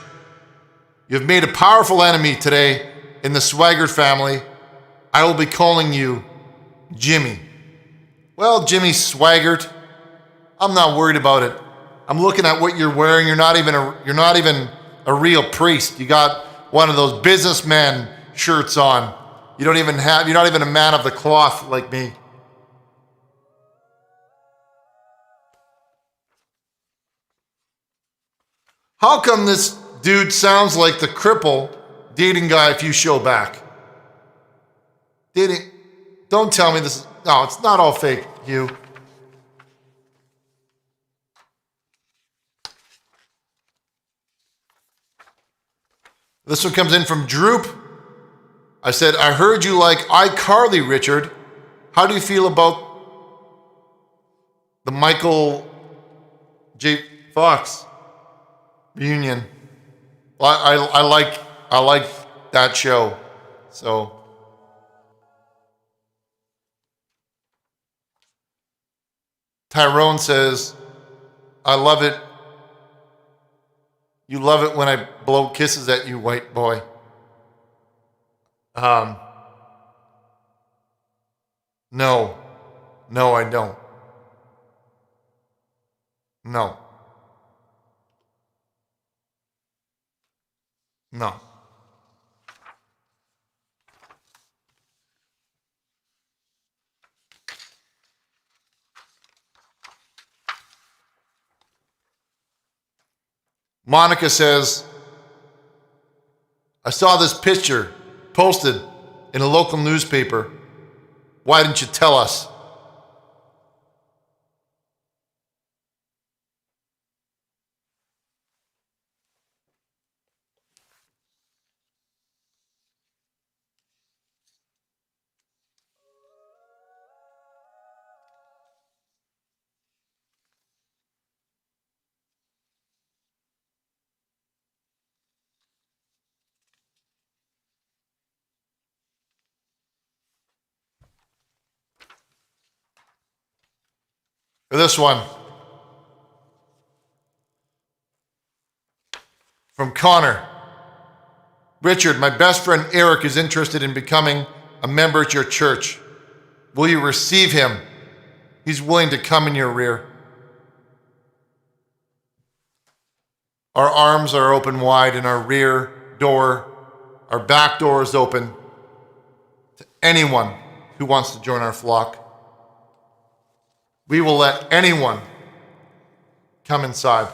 You have made a powerful enemy today in the Swaggart family. I will be calling you Jimmy." Well, Jimmy Swaggart, I'm not worried about it. I'm looking at what you're wearing. You're not even a real priest. You got one of those businessman shirts on. You're not even a man of the cloth like me. How come this dude sounds like the cripple dating guy a few show back? Don't tell me this. No, it's not all fake, Hugh. This one comes in from Droop. I said, "I heard you like iCarly, Richard. How do you feel about the Michael J. Fox reunion?" Well, I like that show. So Tyrone says, "I love it. You love it when I blow kisses at you, white boy." No, I don't. No. Monica says, "I saw this picture posted in a local newspaper. Why didn't you tell us?" This one from Connor. Richard, my best friend Eric is interested in becoming a member at your church. Will you receive him? He's willing to come in your rear. Our arms are open wide and our rear door, our back door is open to anyone who wants to join our flock. We will let anyone come inside.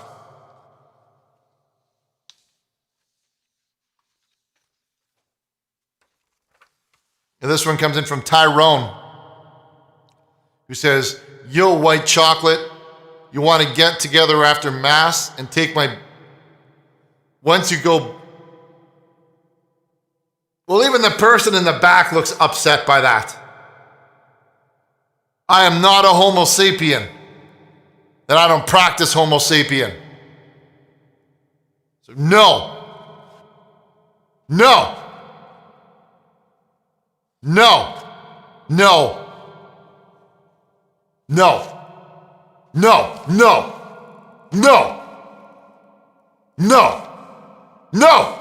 And this one comes in from Tyrone, who says, yo, white chocolate, you want to get together after Mass and take my... Once you go... Well, even the person in the back looks upset by that. I am not a Homo sapien. That I don't practice Homo sapien. So no. No. No. No. No. No. No. No. No. No.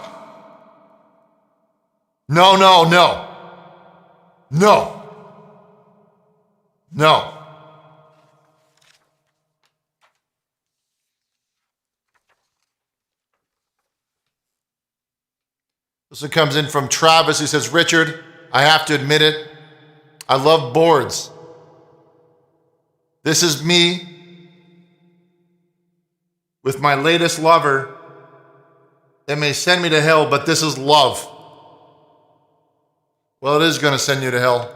No, no, no. No. No. This one comes in from Travis, who says, Richard, I have to admit it, I love boards. This is me with my latest lover. It may send me to hell, but this is love. Well, it is going to send you to hell.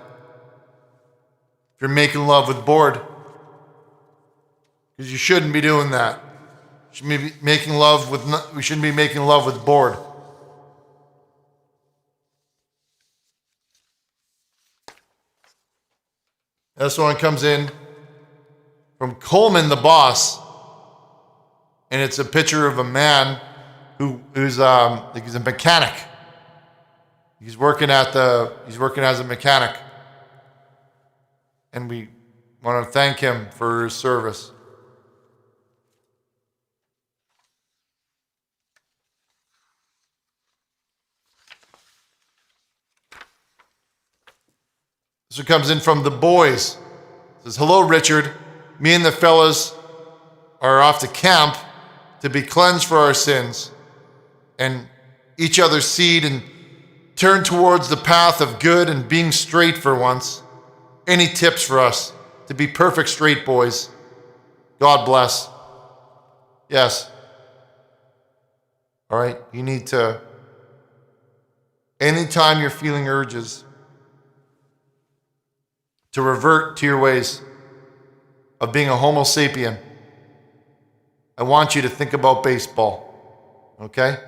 If you're making love with board. Because you shouldn't be doing that. We shouldn't be making love with board. This one comes in from Coleman, the boss, and it's a picture of a man who's a mechanic. He's working as a mechanic, and we want to thank him for his service. This one comes in from the boys. It says, hello, Richard. Me and the fellas are off to camp to be cleansed for our sins and each other's seed and turn towards the path of good and being straight for once. Any tips for us to be perfect straight boys? God bless. Yes. All right. You need to, anytime you're feeling urges, to revert to your ways of being a Homo sapien, I want you to think about baseball, okay?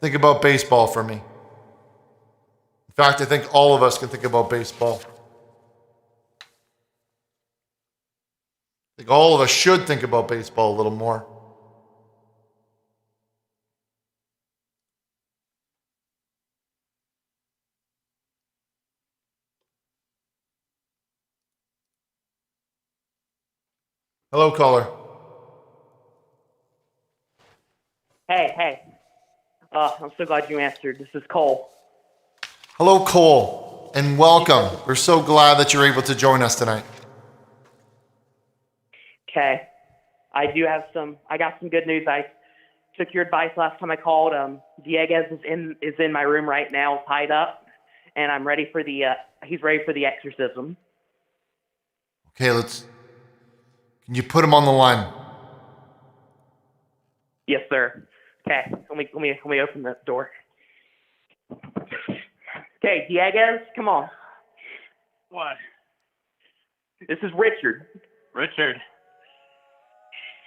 Think about baseball for me. In fact, I think all of us can think about baseball. I think all of us should think about baseball a little more. Hello, caller. Hey. I'm so glad you answered. This is Cole. Hello, Cole, and welcome. We're so glad that you're able to join us tonight. Okay. I got some good news. I took your advice last time I called. Dieguez is in my room right now, tied up, and I'm ready for he's ready for the exorcism. Okay, can you put him on the line? Yes, sir. Okay, let me open the door. Okay, Dieguez, come on. What? This is Richard. Richard.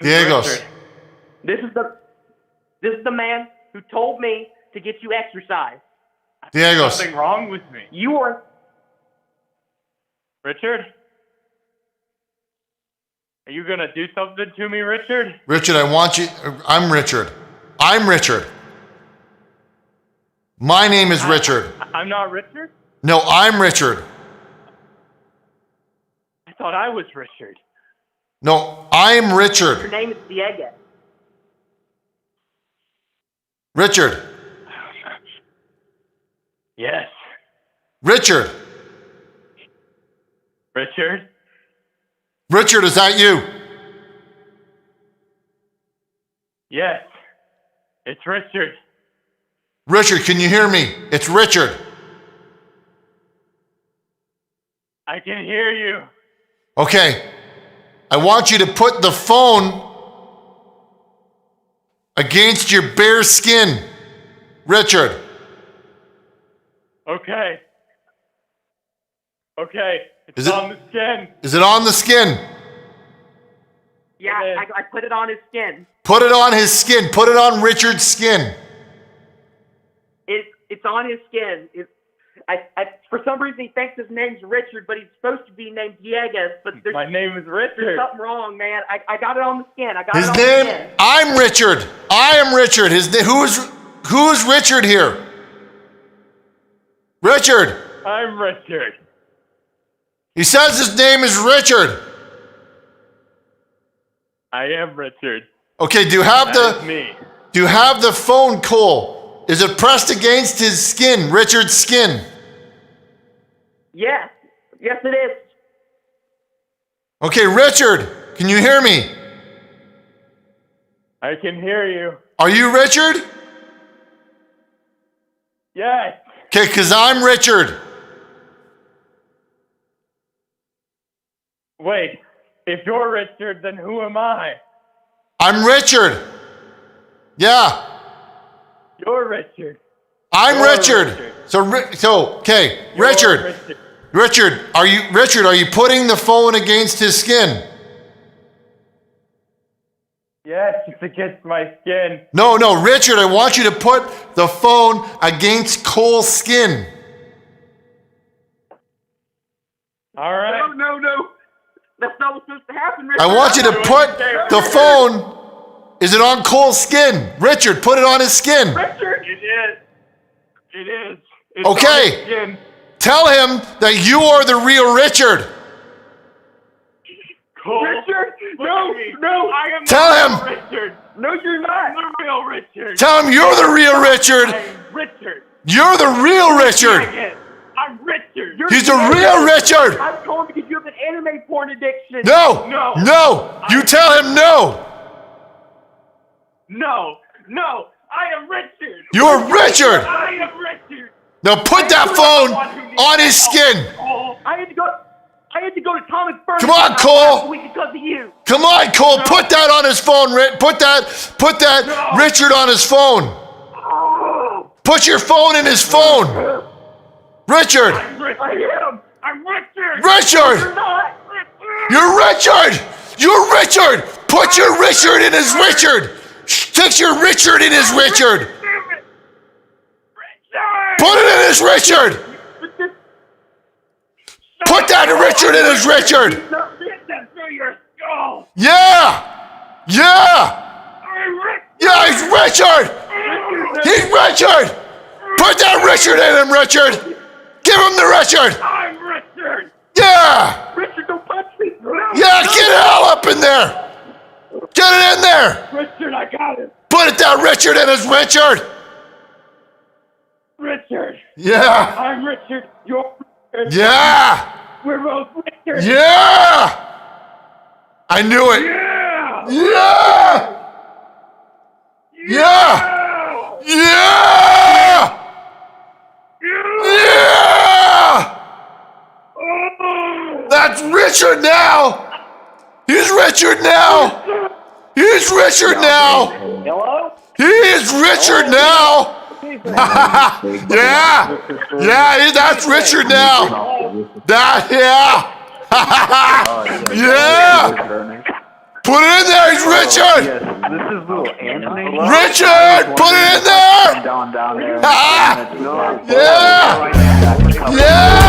Diegos. This is the man who told me to get you exercise. Diegos. Something wrong with me. You are Richard? Are you gonna do something to me, Richard? Richard, I'm Richard. I'm Richard. My name is Richard. I'm not Richard? No, I'm Richard. I thought I was Richard. No, I'm Richard. Your name is Diego. Richard. Yes. Richard. Richard? Richard, is that you? Yes. It's Richard. Richard, can you hear me? It's Richard. I can hear you. Okay. I want you to put the phone against your bare skin. Richard. Okay. Okay. It's Is it- on the skin. Is it on the skin? Yeah, I put it on his skin. Put it on his skin. Put it on Richard's skin. It's on his skin. For some reason, he thinks his name's Richard, but he's supposed to be named Dieguez. But My name is there's Richard. something wrong, man. I got it on the skin. I got His it on name, the skin. I'm Richard. I am Richard. Who's Richard here? Richard. I'm Richard. He says his name is Richard. I am Richard. Okay, do you have That is me. Do you have the phone, Cole? Is it pressed against his skin, Richard's skin? Yes. Yes, it is. Okay, Richard, can you hear me? I can hear you. Are you Richard? Yes. Okay, because I'm Richard. Wait. If you're Richard, then who am I? I'm Richard. Yeah, You're Richard. I'm You're Richard. Okay, Richard. Richard, are you putting the phone against his skin? Yes, it's against my skin. No, Richard, I want you to put the phone against Cole's skin. All right. No. That's not what's supposed to happen, Richard. I want you to put the phone. Is it on Cole's skin? Richard, put it on his skin. Richard! It is. It's Okay. on his skin. Tell him that you are the real Richard. Cole, Richard! look at me. I am Tell the him. real Richard. No, you're not. I'm the real Richard. Tell him you're the real Richard. I'm Richard. You're the real Richard. I'm Richard. He's the real Richard. I'm calling because you have an anime porn addiction. No. You tell him no. No. I am Richard. You're Richard. I am Richard. Now put that phone on his skin. I had to go to Thomas Burnish Come on, Cole. last week because of you. Come on, Cole. Put that on his phone. Put that Richard on his phone. Put your phone in his phone. Richard. I'm Richard. I'm Richard. Richard. You're not. You're Richard. You're Richard. Put your Richard in his Richard. Stick your Richard in his Richard. Put it in his Richard. Put that Richard in his Richard. Yeah. Yeah, he's Richard. He's Richard. Put that Richard in him, Richard. Give him the Richard. I'm Richard. Yeah. Richard, don't punch me. Yeah, get it all up in there. Get it in there. Richard, I got it. Put that Richard in his Richard. Richard. Yeah. I'm Richard. You're Richard. Yeah. We're both Richard. Yeah. I knew it. Yeah. Yeah. Yeah. Yeah. Yeah. That's Richard now. He's Richard now. He's Richard now. Hello? He is Richard now. Yeah. Yeah, that's Richard now. Yeah. Yeah. Put it in there, he's Richard. This is little Anthony. Richard, put it in there. Down there. Yeah. Yeah.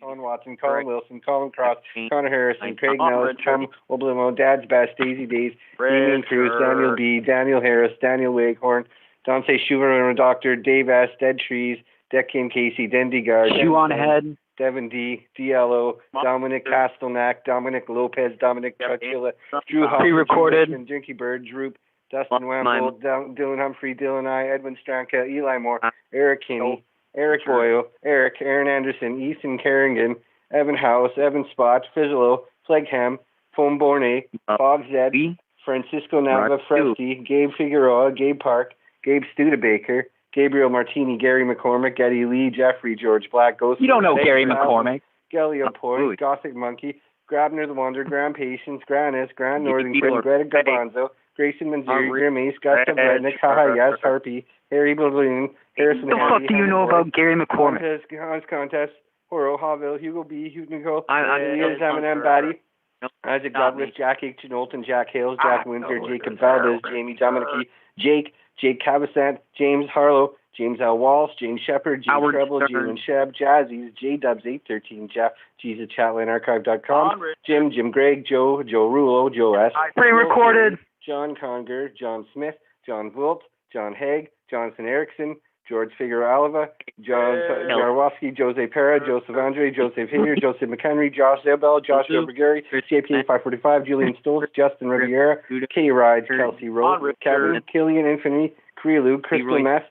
Colin Watson, Colin Wilson, Colin Cross, Connor Harrison, Craig Nellis, Tom Oblimo, Dad's Best, Daisy Days, Damien Cruz, Daniel B, Daniel Harris, Daniel Waghorn, Dante Schuver, Doctor, Dave S, Dead Trees, Deck Kim Casey, Dendy Guard, Shoe on head. Devin D, Diallo, Dominic Castelnack, Dominic Lopez, Dominic Chachilla, Drew Hoffman, Pre-recorded. Jinky Bird, Droop, Dustin Wamble, Dylan Humphrey, Dylan I, Edwin Stranka, Eli Moore, Eric Kinney, Eric Boyle, Aaron Anderson, Ethan Carrigan, Evan House, Evan Spot, Fizzolo, Flegham, Foam Bornay, Bob Zed, Francisco Nava, Fresty, Gabe Figueroa, Gabe Park, Gabe Studebaker, Gabriel Martini, Gary McCormick, Eddie Lee, Jeffrey, George Black, Ghost. You don't know Gary McCormick. Gallio Poise, Gothic Monkey, Grabner the Wanderer, Graham Patience, Granis, Grand Northington, Greta Gabanzo, Grayson Manzuri, Grim Ace, Gustav Rednick, Haha Yes, Harpy, Harry Balloon, Harrison What the fuck do you know about Gary McCormick? Hans Contest, Horo, Haville, Hugo B, Hugnico, Elias Eminem, Batty, Isaac Douglas, Jack H. Knowlton, Jack Hales, Jack Windsor, Jacob Valdez, Jamie Dominici, Jake Cabasant, James Harlow, James L. Walsh, James Shepard, James Treble, Jalen Sheb, Jazzies, J-Dubs813, Jeff, Jesus ChatlineArchive.com, Jim Gregg, Joe Rulo, Joe S. Pre-recorded. John Conger, John Smith, John Wilt, John Haig, Jonathan Erickson, George Figueroa Alva, John Jarwowski, Jose Pera, Joseph Andre, Joseph Hillier, Joseph McHenry, Josh Zabel, Joshua Bergeri, JPA 545, Julian Stoltz, Justin Riviera, K. Ride, Kelsey Rowe, Kevin, Killian Infinity, Krielu, Crystal Meth,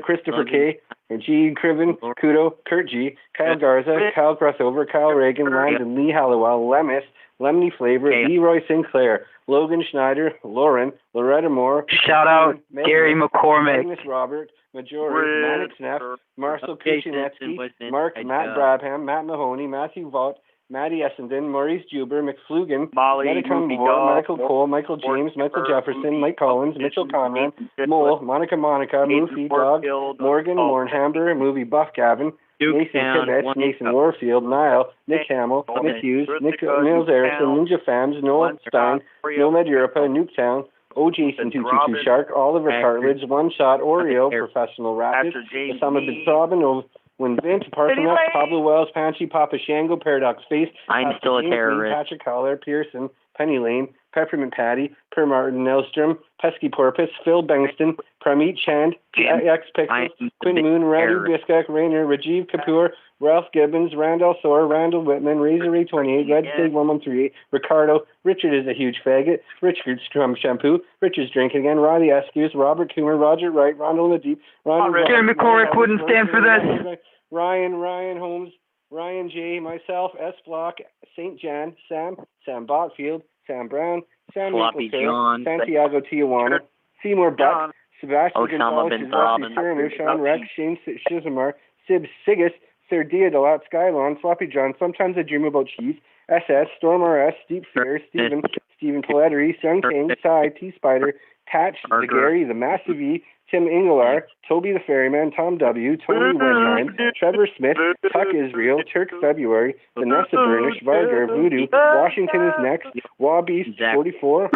Christopher K., G. Criven, Kudo, Kurt G., Kyle Garza, Kyle Crossover, Kyle Reagan, Landon Lee Halliwell, Lemus, Lemony Flavor, Leroy Sinclair, Logan Schneider, Lauren, Loretta Moore, Shout out Gary McCormick. Agnes Robert, Majori, Mannix Neff, Marcel Kuchinetsky, Mark, Matt Brabham, Matt Mahoney, Matthew Vaught, Matty Essendon, Maurice Juber, McFlugan, Medicon Moore, Michael Cole, Michael James, Michael Jefferson, Mike Collins, Mitchell Conran, Mole, Monica, Moofy, Dog, Morgan, Lorne Hamber, Movie Buff Gavin, Nathan Tibbetts, Nathan Warfield, Niall, Nick Hamill, Nick Hughes, Nils Erickson, Ninja Fams, Noel Stein, Nomad Europa, Nuketown, O. Jason 222 Shark, Oliver Cartledge, One Shot, Oreo, Professional Rapid, Osama bin Robin, When Vince, Parthenos, Pablo Wells, Panchi, Papa Shango, Paradox Face, I'm still a terrorist. Patrick Collar, Pearson, Penny Lane, Peppermint Patty, Per Martin Nelstrom, Pesky Porpoise, Phil Bengston, Pramit Chand, X Pixels, Quinn Moon, Randy Biskak, Rainer, Rajiv Kapoor, Ralph Gibbons, Randall Thor, Randall Whitman, Razor Ray 28, Red State 1138, Ricardo, Richard is a huge faggot, Richard Strum Shampoo, Richard's Drink Again, Riley Eskews, Robert Coomer, Roger Wright, Ronald Nadeep, Gary McCormick wouldn't stand for this. Ryan Holmes, Ryan J, myself, S Block, St. Jan, Sam Botfield, Sam Brown, Sam Floppy Maple John, Santiago Tijuana, Seymour Buck, Sebastian Osama bin Gonzalez, Cyrano, Sean Rex, Shane Shizamar, Sib Sigus, Sir Deodalat, Skylon, Floppy John, Sometimes I Dream About Cheese, SS, Storm RS, Deep Fear, Stephen Polettery, Sun King, Sai, T-Spider, Patch, the Gary, the Massive E, Tim Inglar, Toby the Ferryman, Tom W, Tony Wenheim, Trevor Smith, Tuck Israel, Turk February, Vanessa Burnish, Vargar, Voodoo, Washington is next, Wobbeast 44,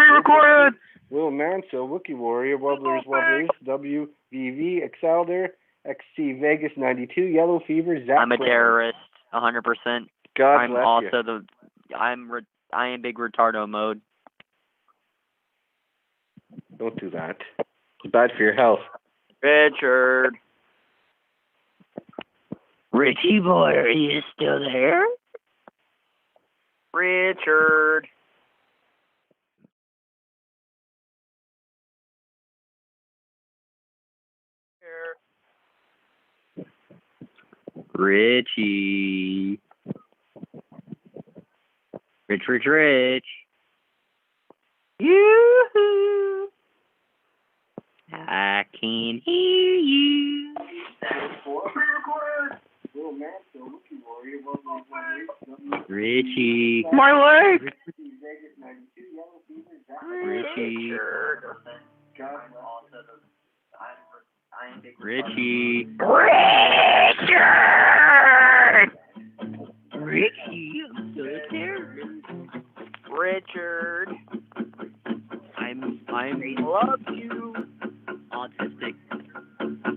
Will Manso, Wookie Warrior, Wobblers, WVV, Exalder, XC Vegas 92, Yellow Fever, Zach I'm a terrorist, 100%. God I'm bless also I am big retardo mode. Don't do that. It's bad for your health. Richard. Richie boy, are you still there? Richard. Richie. Rich. Yoo-hoo. I can hear you. Richie. My leg. Richie. Richie. Richie, I'm so terrorist. Richard. I love you. Autistic.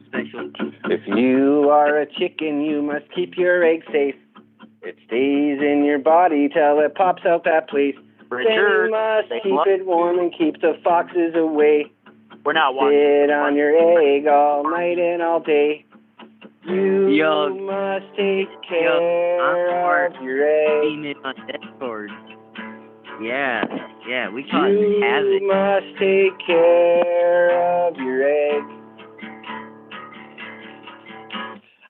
Special. If you are a chicken, you must keep your eggs safe. It stays in your body till it pops out that place. Then you must keep it warm and keep the foxes away. We're not watching. Sit on your egg all night and all day. You must take care of your egg. Seen it on Discord. Yeah, we caught You havoc. must take care of your egg.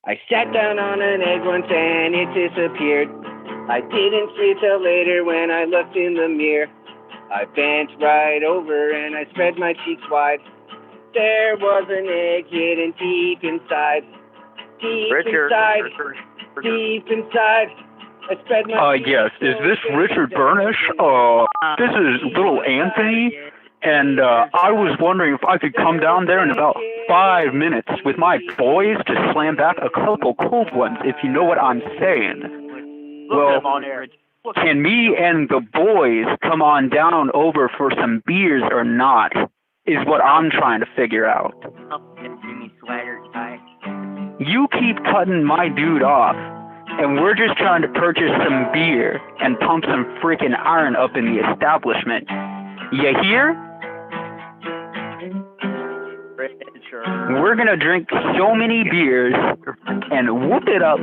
I sat down on an egg once and it disappeared. I didn't see till later when I looked in the mirror. I bent right over and I spread my cheeks wide. There was an egg hidden deep inside. Deep inside. I spread my Yes. Is this Richard Burnish? This is little Anthony. And I was wondering if I could come down there in about 5 minutes with my boys to slam back a couple cold ones, if you know what I'm saying. Well, can me and the boys come on down over for some beers or not, is what I'm trying to figure out. You keep cutting my dude off, and we're just trying to purchase some beer and pump some freaking iron up in the establishment. You hear? We're gonna drink so many beers and whoop it up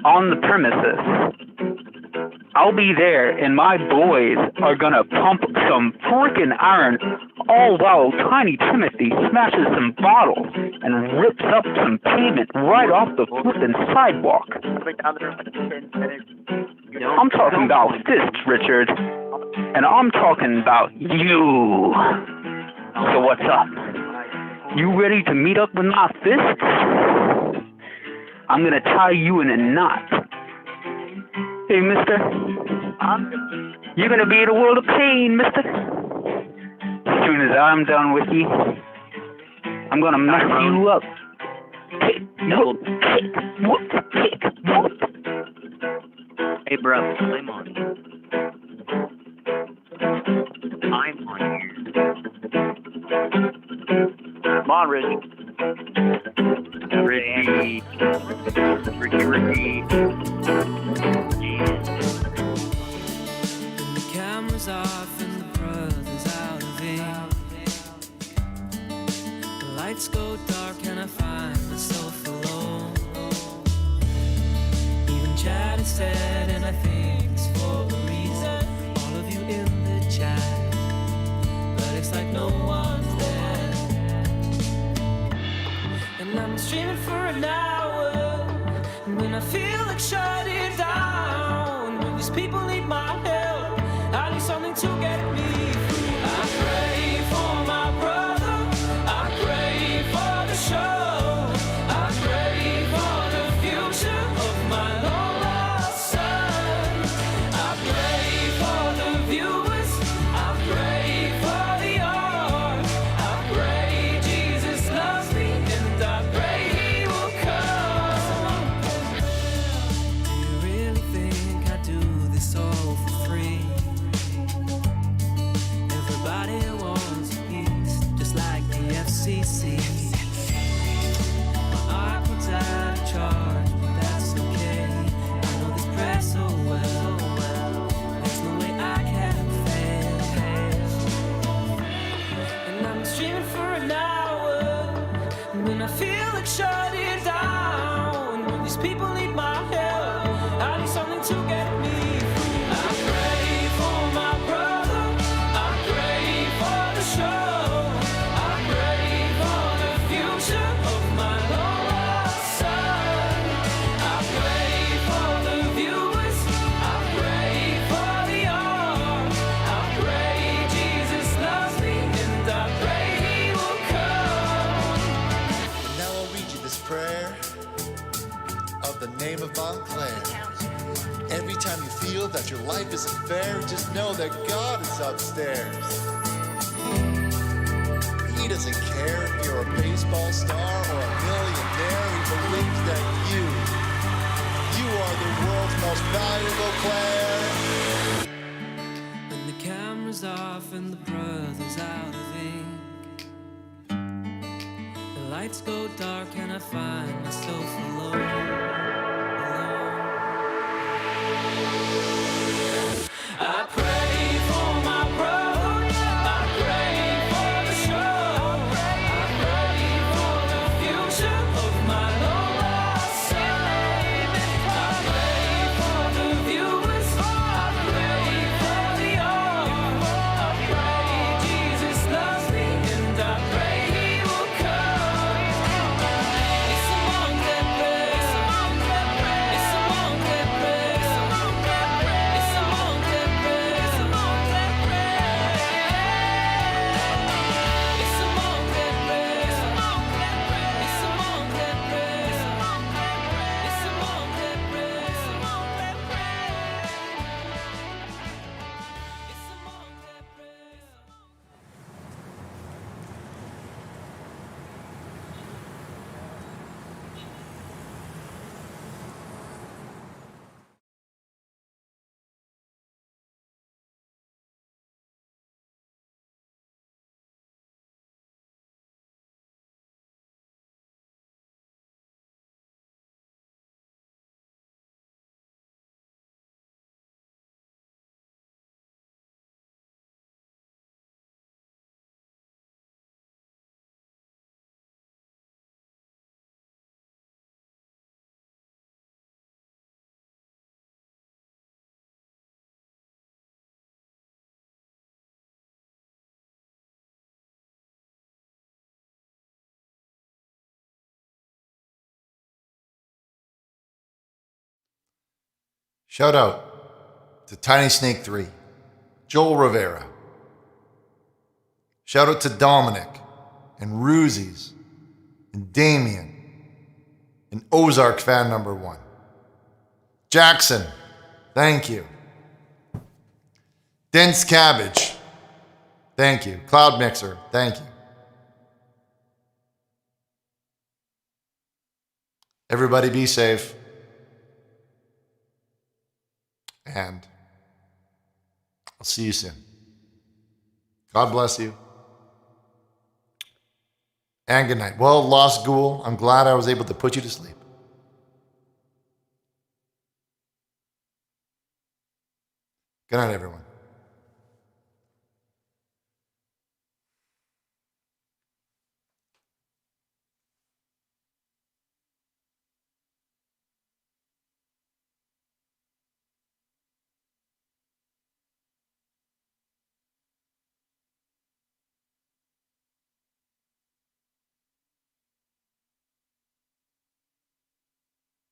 on the premises. I'll be there, and my boys are gonna pump some freaking iron, all while Tiny Timothy smashes some bottles and rips up some pavement right off the flippin' sidewalk. I'm talking about fists, Richard, and I'm talking about you. So what's up? You ready to meet up with my fists? I'm gonna tie you in a knot. Hey, mister. You're gonna be in a world of pain, mister. As soon as I'm done with you, I'm gonna mess you up. Kick, whoop, kick, whoop, kick, whoop. Hey, bro, I'm on you. I'm on you. Come on, Richie. Ricky. The camera's off and the brother's out of ink. The lights go dark and I find myself alone. Even Chad is sad and I think it's for a reason. All of you in the chat, but it's like no one's there. And I'm streaming for an hour, and when I feel like shutting down, when these people need my help, I need something to get me through. I pray for my brother, I pray for the show, I pray for the future of my long lost son. I pray for the viewers, I pray for the art, I pray Jesus loves me, and I pray he will come. Do you really think I do this all for free? Everybody wants a piece, just like the FCC. My art puts out of charge, but that's okay. I know this press so well. There's no way I can fail. And I'm streaming for an hour, and when I feel like shutting down, when these people need my help, I need something to get me through. I pray for my brother, I pray for the show, I pray for the future of my long lost son. I pray for the viewers, I pray for the art, I pray Jesus loves me, and I pray he will come. And now I'll read you this prayer of the name of Montclair. Every time you feel that your life isn't fair, just know that God is upstairs. He doesn't care if you're a baseball star or a millionaire. He believes that you are the world's most valuable Claire. When the camera's off and the brother's out of ink, the lights go dark and I find myself alone. Shout out to Tiny Snake 3, Joel Rivera. Shout out to Dominic and Ruzies and Damien and Ozark fan number 1. Jackson, thank you. Dense Cabbage, thank you. Cloud Mixer, thank you. Everybody be safe. And I'll see you soon. God bless you. And good night. Well, Lost Ghoul, I'm glad I was able to put you to sleep. Good night, everyone.